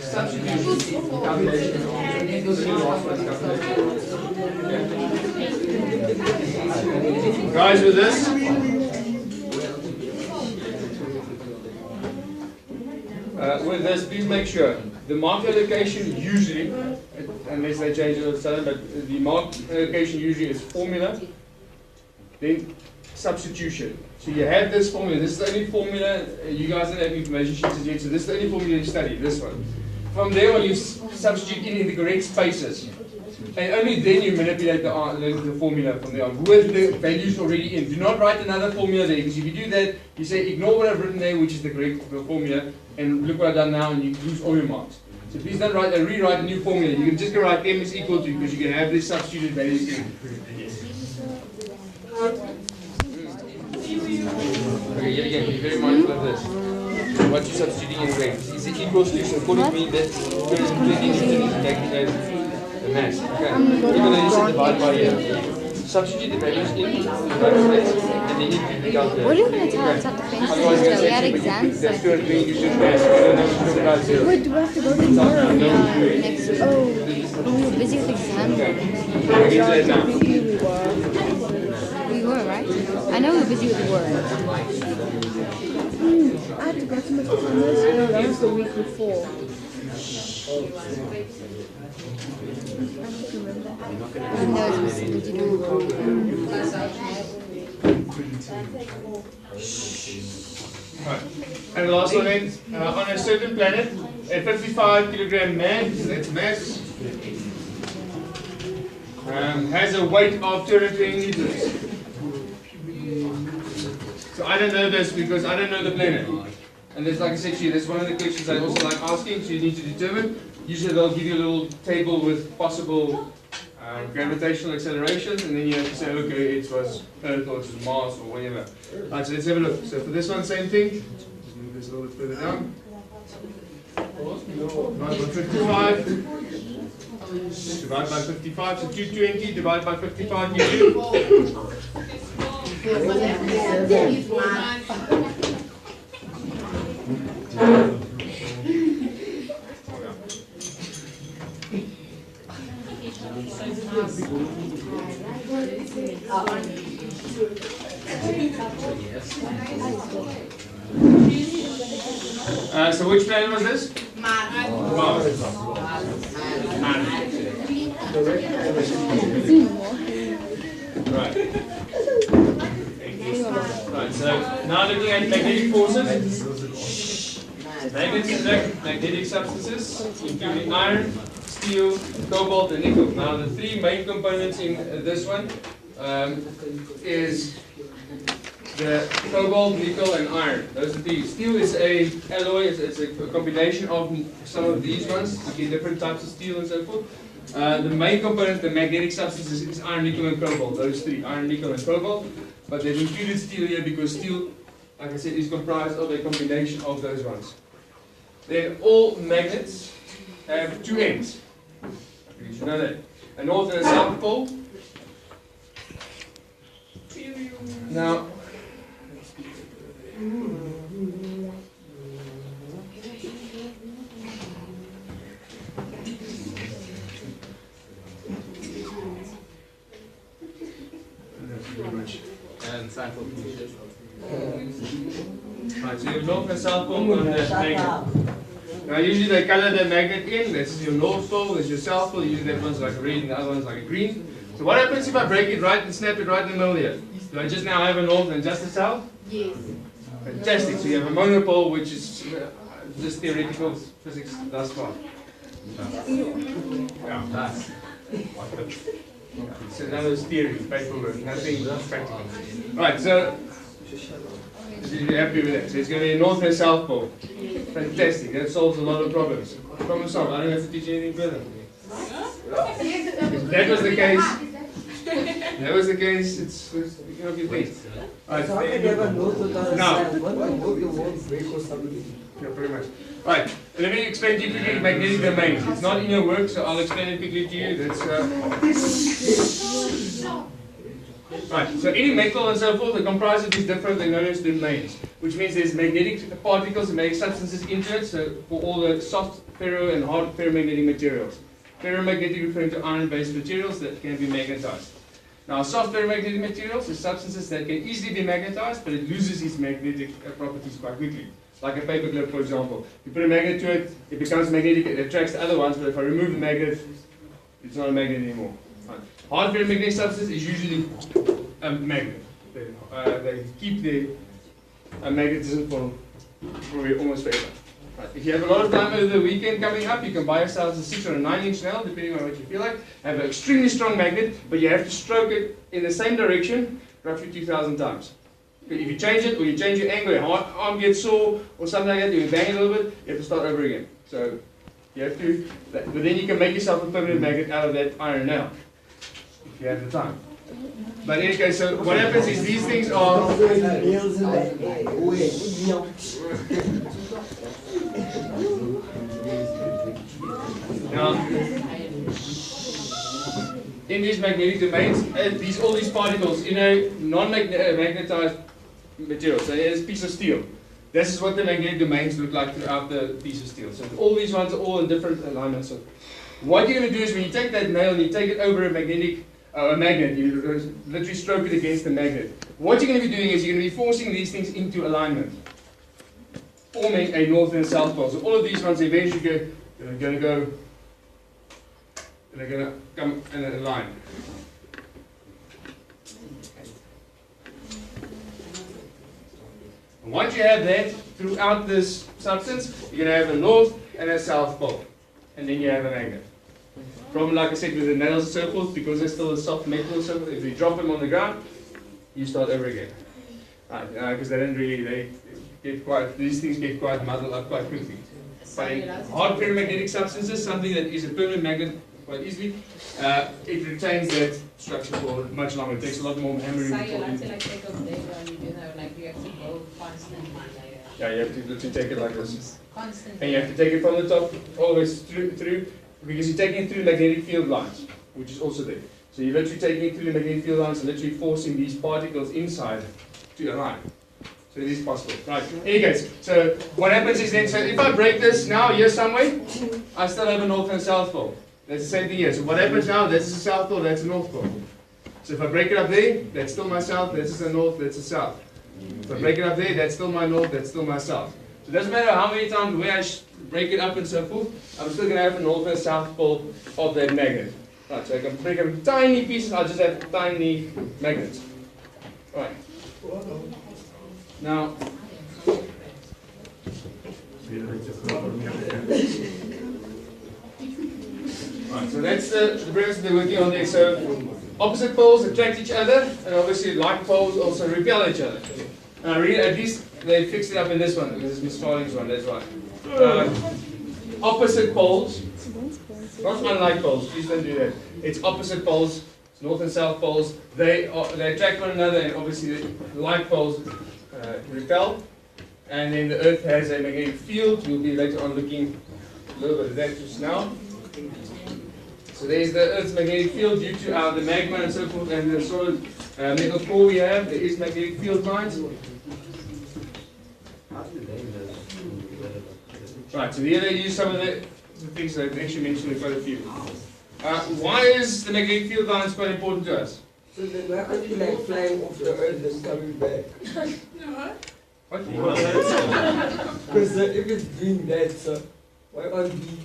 substitution calculation. Guys, with this, please make sure the mark allocation usually, unless they change it all of a sudden, but the mark allocation usually is formula, then substitution. So you have this formula. This is the only formula. You guys don't have information sheets yet, so this is the only formula you study. This one. From there on, you substitute in the correct spaces. And only then you manipulate the formula from there on with the values already in. Do not write another formula there, because if you do that, you say ignore what I've written there, which is the correct formula, and look what I've done now, and you lose all your marks. So please don't rewrite a new formula. You can just go write m is equal to, because you can have these substituted values in. Okay, yet again, be very mindful of this. What you're substituting in red. Is it equals to, so according to me, that's the mass. Okay. Even though you said divide by here. Substitute the values in the place, and then you can calculate. What are you going to tell us at the fence? Otherwise, We you're going had to say exams. that's 220, you should mass. You don't have to talk about zero. Wait, do we have to go tomorrow? Next week. Oh. We were busy with exams. We'll get to that now. We were, right? I know we were busy with work. I had to go to McDonald's. No, that was the week before. Even though it was to do. Right. And the last one is, on a certain planet, a 55 kilogram man, so that's mass, has a weight of 220 liters. So I don't know this because I don't know the planet. And this, like I said to you, that's one of the questions I also like asking, so you need to determine. Usually they'll give you a little table with possible gravitational accelerations, and then you have to say, okay, it was Earth or it was Mars or whatever. Alright, so let's have a look. So for this one, same thing. Just move this a little bit further down. Divide by 55. Divide by 55. So 220 divided by 55 gives you. So which planet was this? Mars. Right. Right, so now looking at magnetic forces. Magnetic substances, including iron, steel, cobalt, and nickel. Now the three main components in this one is the cobalt, nickel, and iron. Those are these. Steel is a alloy. It's a combination of some of these ones. You get different types of steel and so forth. The main component, the magnetic substances, is iron, nickel, and cobalt. Those three: iron, nickel, and cobalt. But they've included steel here because steel, like I said, is comprised of a combination of those ones. Then all magnets have two ends. You should know that. A north and a south pole. Now, And south pole. right, so you have north and south pole on the magnet. Now usually they color the magnet in. This is your north pole, this is your south pole. Usually that one's like a red and the other one's like a green. So what happens if I break it right and snap it right in the middle here? Do I just now have a north and just a south? Yes. Fantastic. So you have a monopole, which is just theoretical physics thus far. Yeah. So that was theory, paperwork, nothing practical. Right, so you're happy with that. So it's going to be a north and south pole. Fantastic. That solves a lot of problems. Problem solved. I don't have to teach you anything further. If that was the case. That was the case. It's you can be pleased. Right. Now. Yeah, pretty much. Right. Let me explain to you quickly magnetic domains. It's not in your work, so I'll explain it quickly to you. That's right. So any metal and so forth, they comprise of these different, they're known as domains, which means there's magnetic particles and magnetic substances into it. So for all the soft ferro and hard ferromagnetic materials. Ferromagnetic referring to iron-based materials that can be magnetized. Now, soft ferromagnetic materials are substances that can easily be magnetized, but it loses its magnetic properties quite quickly. Like a paperclip, for example. You put a magnet to it, it becomes magnetic, it attracts the other ones, but if I remove the magnet, it's not a magnet anymore. Right. Hard ferromagnetic substance is usually a magnet. They keep the magnetism for almost forever. Right. If you have a lot of time over the weekend coming up, you can buy yourselves a 6 or a 9-inch nail, depending on what you feel like. Have an extremely strong magnet, but you have to stroke it in the same direction roughly 2,000 times. If you change it, or you change your angle, your arm gets sore, or something like that, you bang it a little bit, you have to start over again. So you have to, but then you can make yourself a permanent magnet out of that iron nail, if you have the time. But in any case, so what happens is these things are... Now, in these magnetic domains, all these particles in a non-magnetized material, so here's a piece of steel. This is what the magnetic domains look like throughout the piece of steel. So all these ones are all in different alignments. So what you're going to do is when you take that nail and you take it over a magnet, you literally stroke it against the magnet. What you're going to be doing is you're going to be forcing these things into alignment, forming a north and south pole. So all of these ones eventually are going to go, and they're going to come in a line. And once you have that throughout this substance, you're going to have a north and a south pole, and then you have a magnet. Problem, like I said, with the nails and so forth, because they're still a soft metal, so if you drop them on the ground, you start over again. Because they don't really, they get quite, these things get quite muddled up quite quickly. But in hard ferromagnetic substances, something that is a permanent magnet quite easily, it retains that structure for much longer. It takes a lot more hammering. So you like to take off there and you do that, like you have to go constantly. Yeah, you have to literally take it like this. Constantly. And you have to take it from the top always through, because you're taking it through magnetic field lines, which is also there. So you're literally taking it through the magnetic field lines and literally forcing these particles inside to align. So it is possible. Right, anyways, so what happens is then, so if I break this now here somewhere, I still have a north and south pole. That's the same thing here. So what happens now, that's the south pole, that's the north pole. So if I break it up there, that's still my south, that's the north, that's the south. If I break it up there, that's still my north, that's still my south. So it doesn't matter how many times where I break it up and so forth, I'm still going to have a north and south pole of that magnet. Right, so I can break them tiny pieces, I'll just have tiny magnets. Right. Now, right, so that's the premise they're working on there. So opposite poles attract each other, and obviously like poles also repel each other. At least they fixed it up in this one, because it's Miss Starling's one, that's right. Opposite poles, not unlike poles, please don't do that. It's opposite poles, it's north and south poles. They attract one another, and obviously the like poles repel. And then the Earth has a magnetic field. We'll be later on looking a little bit at that just now. So there's the Earth's magnetic field due to the magma and so forth, and the solid metal core we have. There is magnetic field lines. Right, so here they use some of the things that I've actually mentioned in quite a few. Why is the magnetic field lines quite important to us? So then why aren't you like flying off the earth and coming back? What? Because if it's doing that, so why aren't we...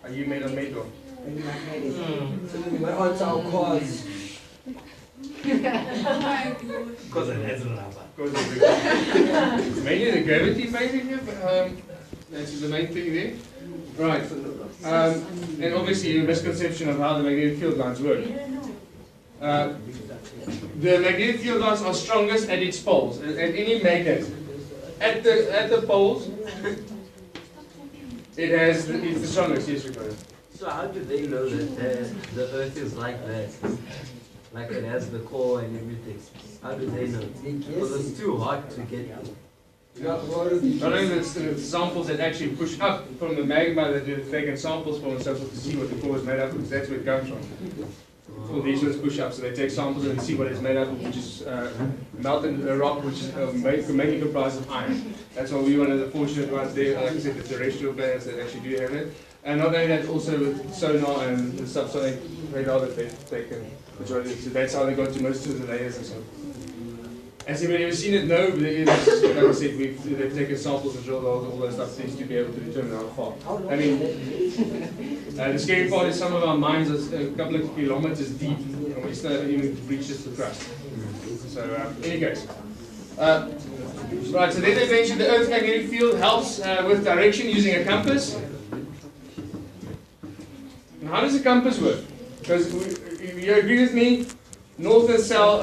Are you made of metal? So then why aren't our cars... Because it has a lava. Mainly the gravity basically, but that's the main thing there. Right. And obviously a misconception of how the magnetic field lines work. The magnetic field lines are strongest at its poles. At any magnet, at the poles, it's the strongest. Yes, Ricardo. So how do they know that the Earth is like that? Like it has the core and everything. How do they know? Because it's too hot to get. Not only the samples that actually push up from the magma that they've taken samples from and so forth to see what the core is made up of, that's where it comes from. All these ones push up, so they take samples and see what it's made up of, which is melted rock, which is mainly comprised of iron. That's why we're one of the fortunate ones there. Like I said, the terrestrial planets that actually do have it. And not only that, also with sonar and the subsonic radar that they've taken. So that's how they got to most of the layers and so forth. Has anybody ever seen it? No, but like I said, they've taken samples and drilled all those stuff things to be able to determine how far. I mean, the scary part is some of our mines are a couple of kilometers deep, and we still haven't even reached the crust. So, in any case. Right, so then they mentioned the Earth's magnetic field helps with direction using a compass. And how does a compass work? Because you agree with me? North and south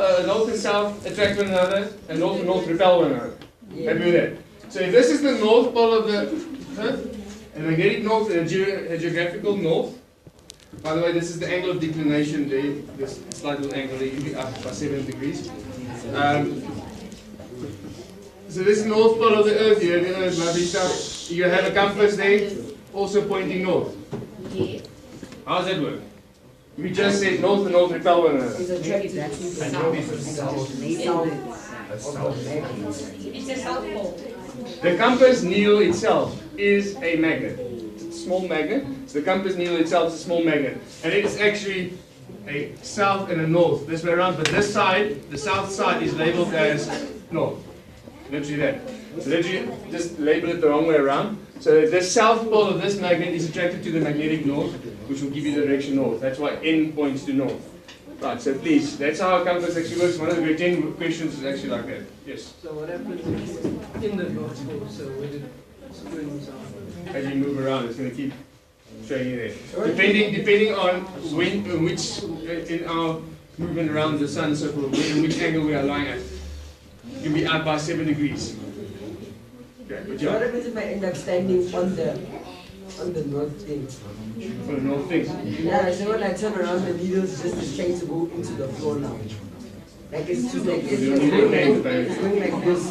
attract one another, and north and north repel one another. Happy with that? So if this is the north pole of the Earth, and the magnetic north and a geographical north, by the way, this is the angle of declination there, this slight little angle there, usually up by 7 degrees. So this is the north pole of the Earth here, the Earth, lovely stuff. You have a compass there, also pointing north. How does that work? We just said north and north repel one another. It's a south pole. The compass needle itself is a magnet. It's a small magnet. So the compass needle itself is a small magnet. And it's actually a south and a north, this way around. But this side, the south side, is labeled as north. Literally that. So literally just label it the wrong way around. So the south pole of this magnet is attracted to the magnetic north, which will give you the direction north. That's why N points to north. Right, so please, that's how a compass actually works. One of the grade 10 questions is actually like that. Yes? So what happens in the North Pole? So where did springs are? As you move around, it's going to keep showing you there. Depending on which, in our movement around the sun, so in which angle we are lying at, you can be out by 7 degrees. Okay, but What happens if I end up standing on the north thing? On the north thing? Yeah, so when I turn around, the needle's just trying to go into the floor now. Like it's just like it's going like this.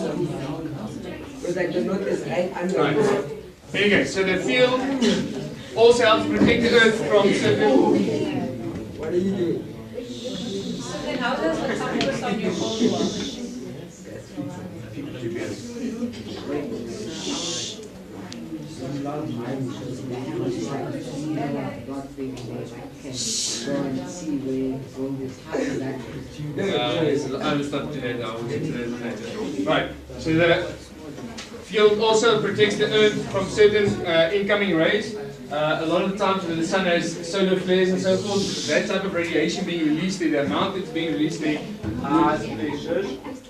Because like the north is right under. Right. Okay, so the field also helps protect the Earth from certain. What are you doing? So then how does the compass on your phone work? I will stop today now. We'll get to that later. Right. So the field also protects the Earth from certain incoming rays. A lot of the times when the sun has solar flares and so forth, that type of radiation being released there, the amount that's being released there,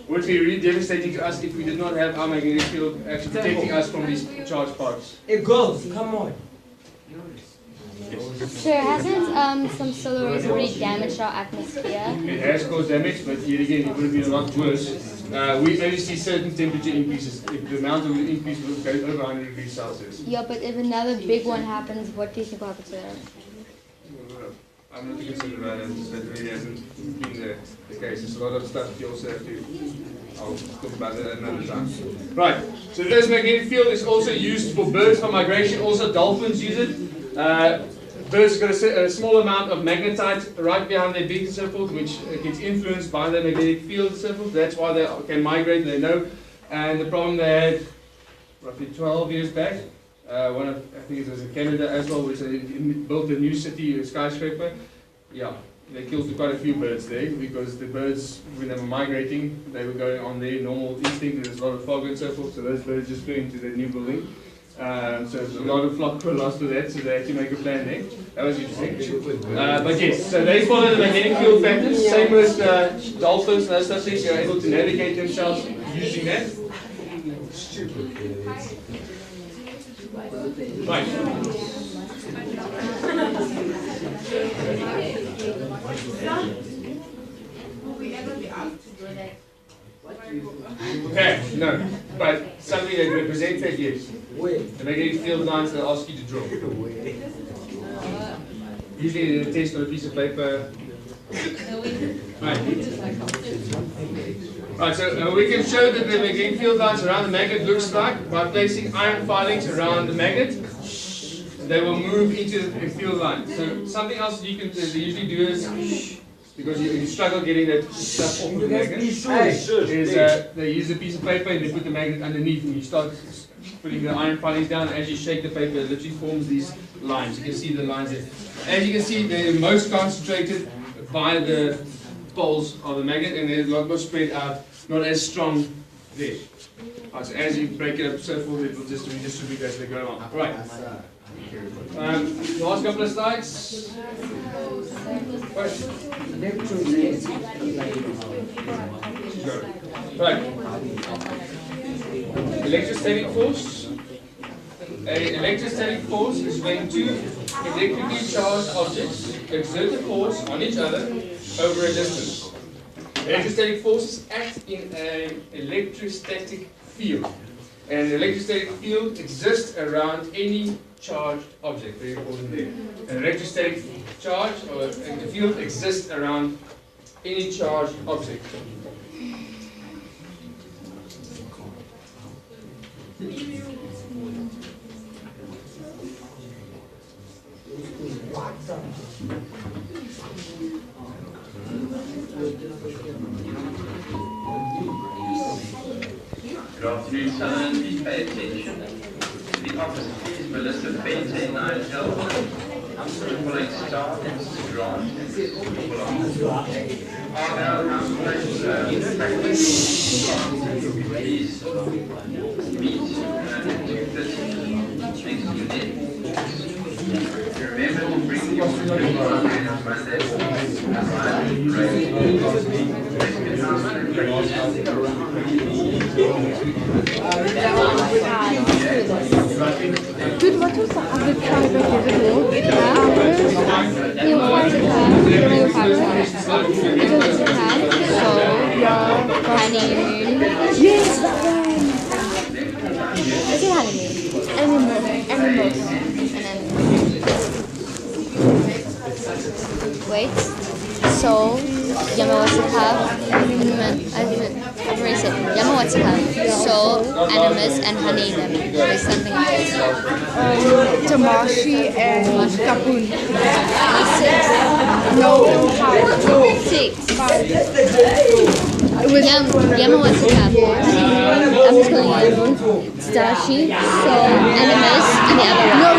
would be really devastating to us if we did not have our magnetic field actually protecting us from these charged particles. It goes, come on. So hasn't some solar rays already damaged our atmosphere? It has caused damage, but yet again, it would have been a lot worse. We only see certain temperature increases. If the amount of increase will go over 100 degrees Celsius. Yeah, but if another big one happens, what do you think will happen to Earth? I'm not concerned about it. That really hasn't been the case. There's a lot of stuff you also have to. I'll talk about that another time. Right. So this magnetic field is also used for birds for migration. Also, dolphins use it. birds got a small amount of magnetite right behind their big circles, which gets influenced by the magnetic field circles. That's why they can migrate, they know. And the problem they had roughly 12 years back, I think it was in Canada as well, which they built a new city, a skyscraper. Yeah, they killed quite a few birds there because the birds, when they were migrating, they were going on their normal instinct. There's a lot of fog and so forth, so those birds just flew into the new building. So a lot of flock were lost to that, so they had to make a plan there. That was interesting. But yes, so they follow the magnetic field patterns, same with dolphins and those things. They're able to navigate themselves using that. Right. Okay, no, but something that represents that, yes. The magnetic field lines they ask you to draw. Usually they test on a piece of paper. Right, so we can show that the magnetic field lines around the magnet looks like by placing iron filings around the magnet. They will move into the field line. So something else they usually do is, because you struggle getting that stuff off the magnet, is they use a piece of paper and they put the magnet underneath and you start putting the iron filings down. As you shake the paper, it literally forms these lines. You can see the lines there. As you can see, they're most concentrated by the poles of the magnet and they're a lot more spread out, not as strong there. Right, so as you break it up so forth, it will just redistribute as they go along. Right. Last couple of slides. Right. Electrostatic force. An electrostatic force is when two electrically charged objects exert a force on each other over a distance. Electrostatic forces act in an electrostatic field. And an electrostatic field exists around any charged object. Very important there. An electrostatic charge or a field exists around any charged object. Good afternoon, Southern. Please pay attention. The opposite is Melissa Bente 9L. Following star, this is Grant. Are now practice. Please meet and do this next to them. Remember to bring your Monday Dude, what was the other tribe of the Honeymoon. Yes, that one. Is it honeymoon? Animals. Wait. Soul. Yamawatsuka. What is it? Yamawatsuka. Soul, animus, and honey. There's something else. Tamashi and Kapun. 6. No, 6. 5. Yamawatsuka. I'm just calling it Dashi, Soul, Animus, and the other one. No,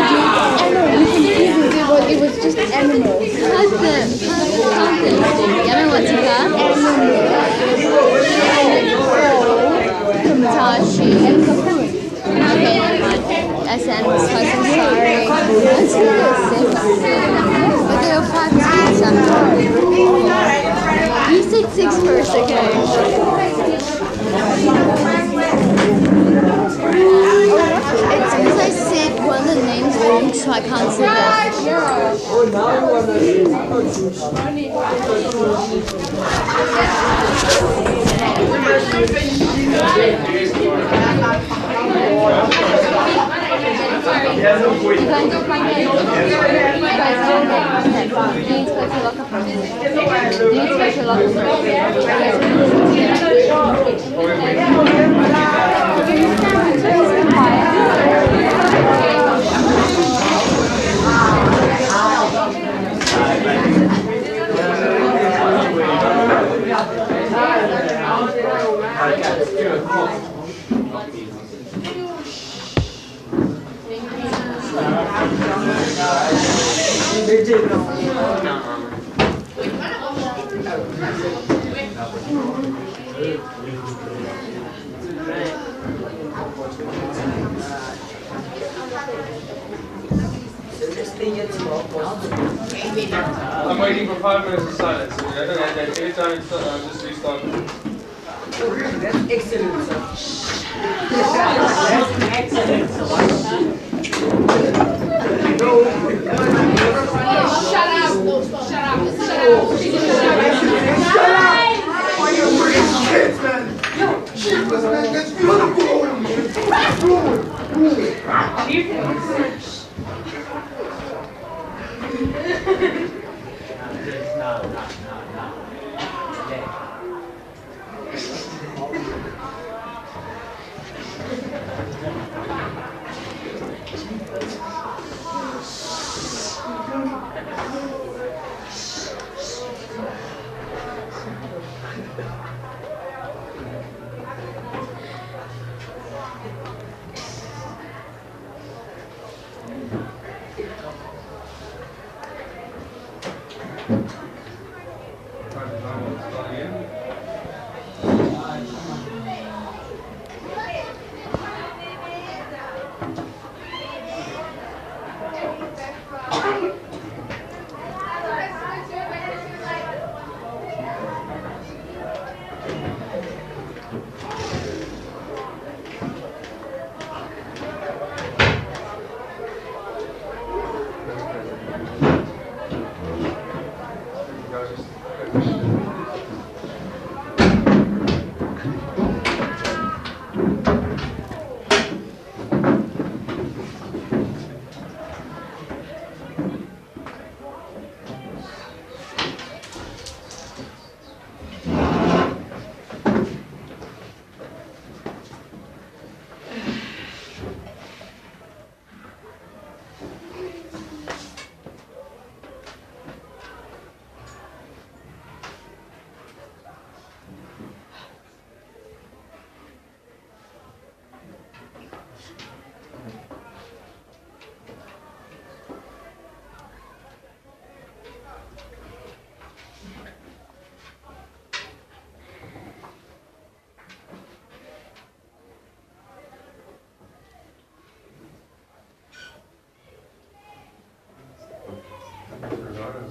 dude, it was just animals. How's the Yamawatsuka? Dashi, and Kapun. Okay, never mind. That's animals. I'm sorry. That's good. But there are 5 something. You said 6 first, okay? It's because I said one of the names wrong, so I can't say that. I'm waiting for 5 minutes of silence. Anytime it's just restart. That's excellent, sir. That's excellent. Shut up! Shut up!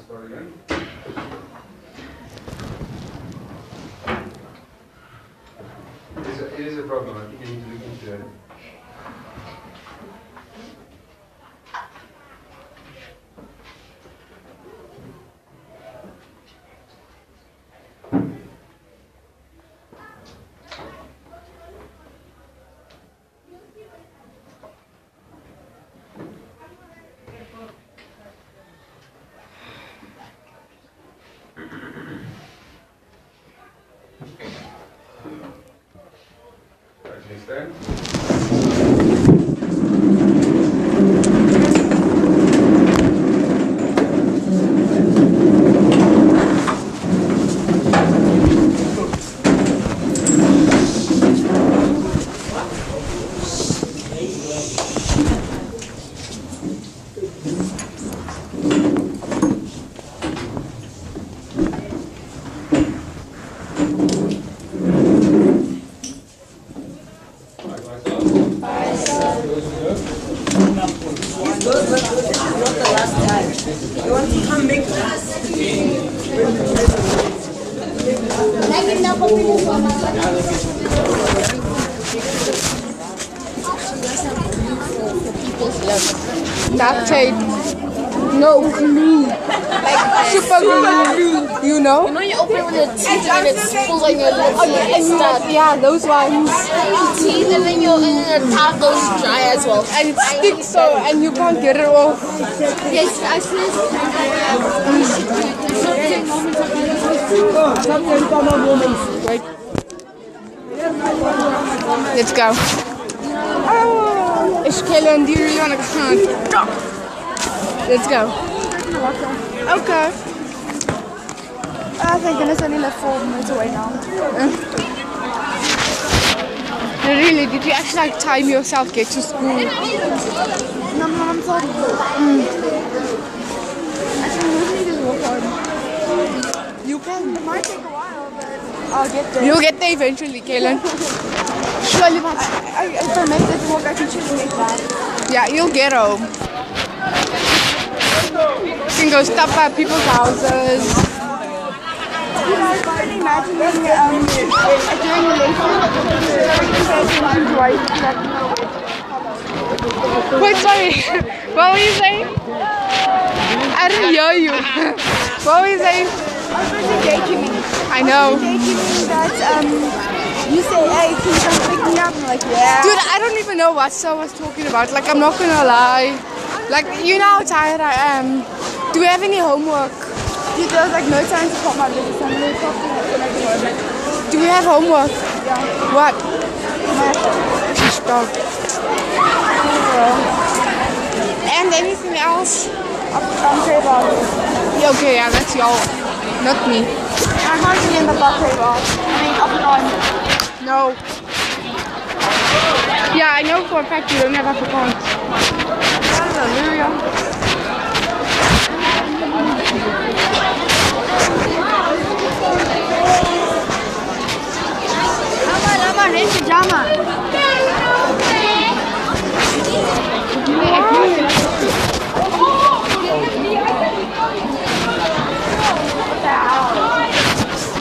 Start again. It is a problem. I think you need to look into it. Stand. Naptate. No, glue. Like super glue. You know? You know you open with your teeth and it's full on your lips and stuff. Yeah, those ones. Your teeth and then your tongue goes dry as well. And it sticks so and you can't get it off. Yes, I see. Like, let's go. Oh, it's killing. Do you really want to come? Let's go. Okay. I think it's only left 4 minutes away now. Really? Did you actually like time yourself get to school? No, I'm sorry. It might take a while, but I'll get there. You'll get there eventually, Kaylin. Surely, if I make this walk, I can surely make that. Yeah, you'll get home. You can go stop by people's houses. You know, I was already imagining during the lesson, Wait, sorry. What were you saying? I didn't hear you. What were you saying? I was going to daydreaming. I know. Daydreaming that you say, hey, can you come pick me up? I'm like, yeah. Dude, I don't even know what Sal was talking about. Like, I'm not gonna lie. Like, you know how tired I am. Do we have any homework? Dude, there was like no time to pop my business. I'm really talking at the moment. Do we have homework? Yeah. What? Math. Stop. And anything else? I'm very bad. Yeah, okay, yeah, that's y'all. Not me. I can't remember about very bad. I mean, up and on. No. Yeah, I know for a fact you don't have Afrikaans. Hallelujah. I'm in pajama.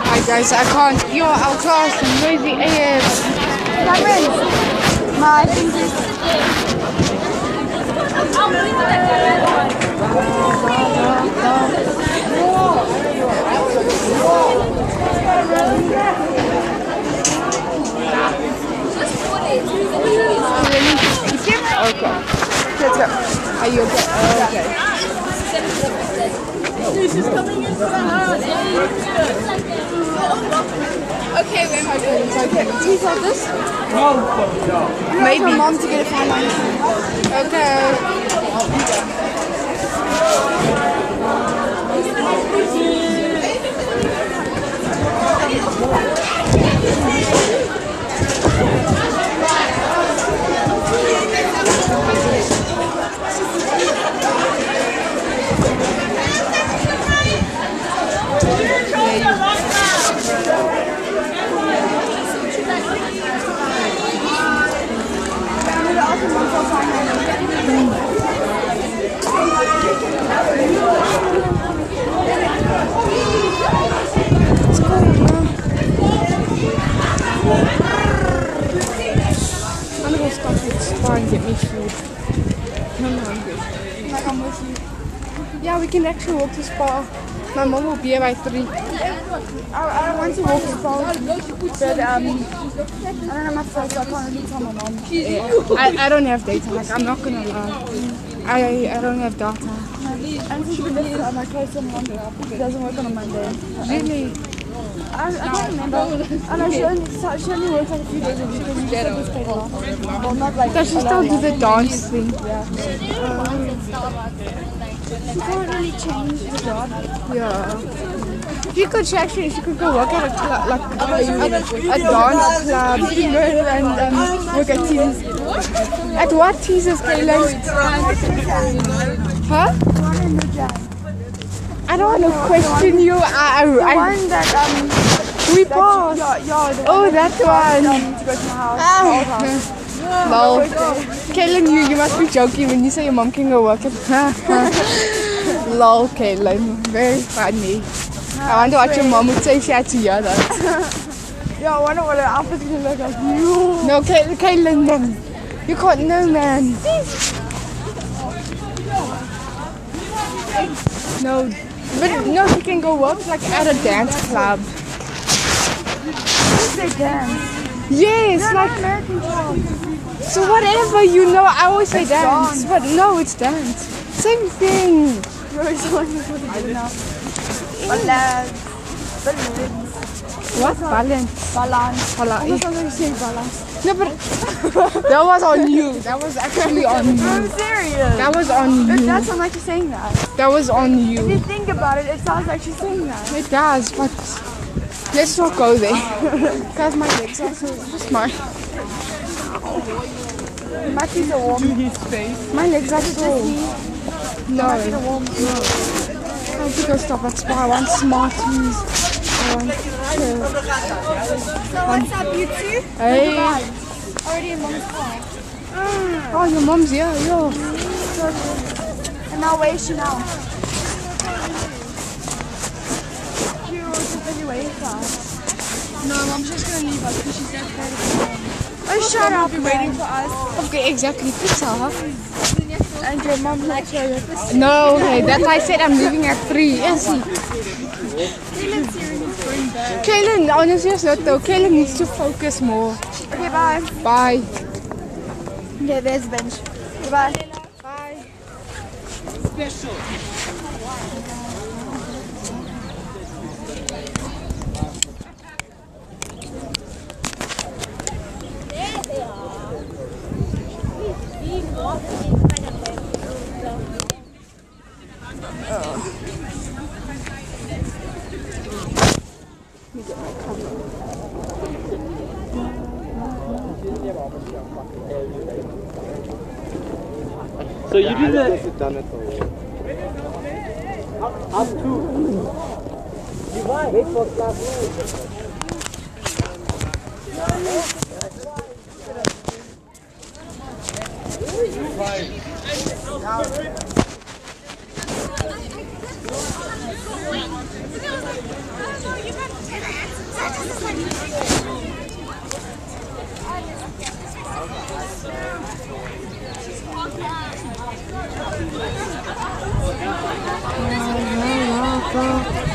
Hi guys, I can't. Yo, our class is noisy AF. Cameron, my fingers. Okay. Let's go. Are you okay? Okay. She's coming into the house. Okay, wait, my goodness. Okay, do you have this? Maybe. Your mom to get a fine line. Okay. I'm gonna go stop at the spa and get me food. I'm hungry. Like, I'm with you. Yeah, we can actually walk to spa. My mom will be here by 3. I want to walk as far, but I don't have my phone, so I can't really tell my mom. I don't have data, like I'm not gonna lie. I don't have data. And since we live at my place on Monday, it doesn't work on a Monday. Really? I can't remember. And she only works like a few days a week and you said we paid off. Well, not like Does she still do the dance thing? Yeah. She can't really change the job. Yeah. She could go work at a club, like a dance club. She can go and work at Teasers. At what Teasers, Kaylin? Huh? I don't want to question you. The one that we passed. Oh, that one. To go to my house. Lol. Kaylin, you must be joking when you say your mom can go work at. Lol, Kaylin. Very funny. I wonder what your mom would say if she had to hear that. Yeah, I wonder what her outfit's gonna look like. You. No, Kaylin, man. You can't know, man. No. But no, she can go work like at a dance club. They dance. Yes, They're like not American clubs. So whatever, you know, I always say dance, but no, it's dance. Same thing. You're always telling me what to do now. Balance. What? Balance. Balance. Balance. I was saying balance. No, but that was on you. That was actually on you. I'm serious. That was on you. It does sound like she's saying that. That was on If you. you think about it, it sounds like she's saying that. It does, but let's not go there. Because my legs are so smart. My feet are warm. My legs are so... No. My feet are warm. I have to go stop at Spa. I want Smarties. what's up, you two? Hey. Already in mom's car. Oh, your mom's here. Yo. And now where is she now? She was just busy waiting for us. No, mom's just gonna leave us because she's there for Oh, shut up, waiting for us. Okay, exactly. Pizza Hut. And your mom likes her breakfast. No, hey, that I said I'm leaving at 3. Yes. Kaylin's seriously going back. Kaylin, honestly, not though. Kaylin needs to focus more. Okay, bye. Bye. Okay, there's the bench. Goodbye. Bye. Special. So you did that? Done it already. Up to. Wait for class. La, la, la, la.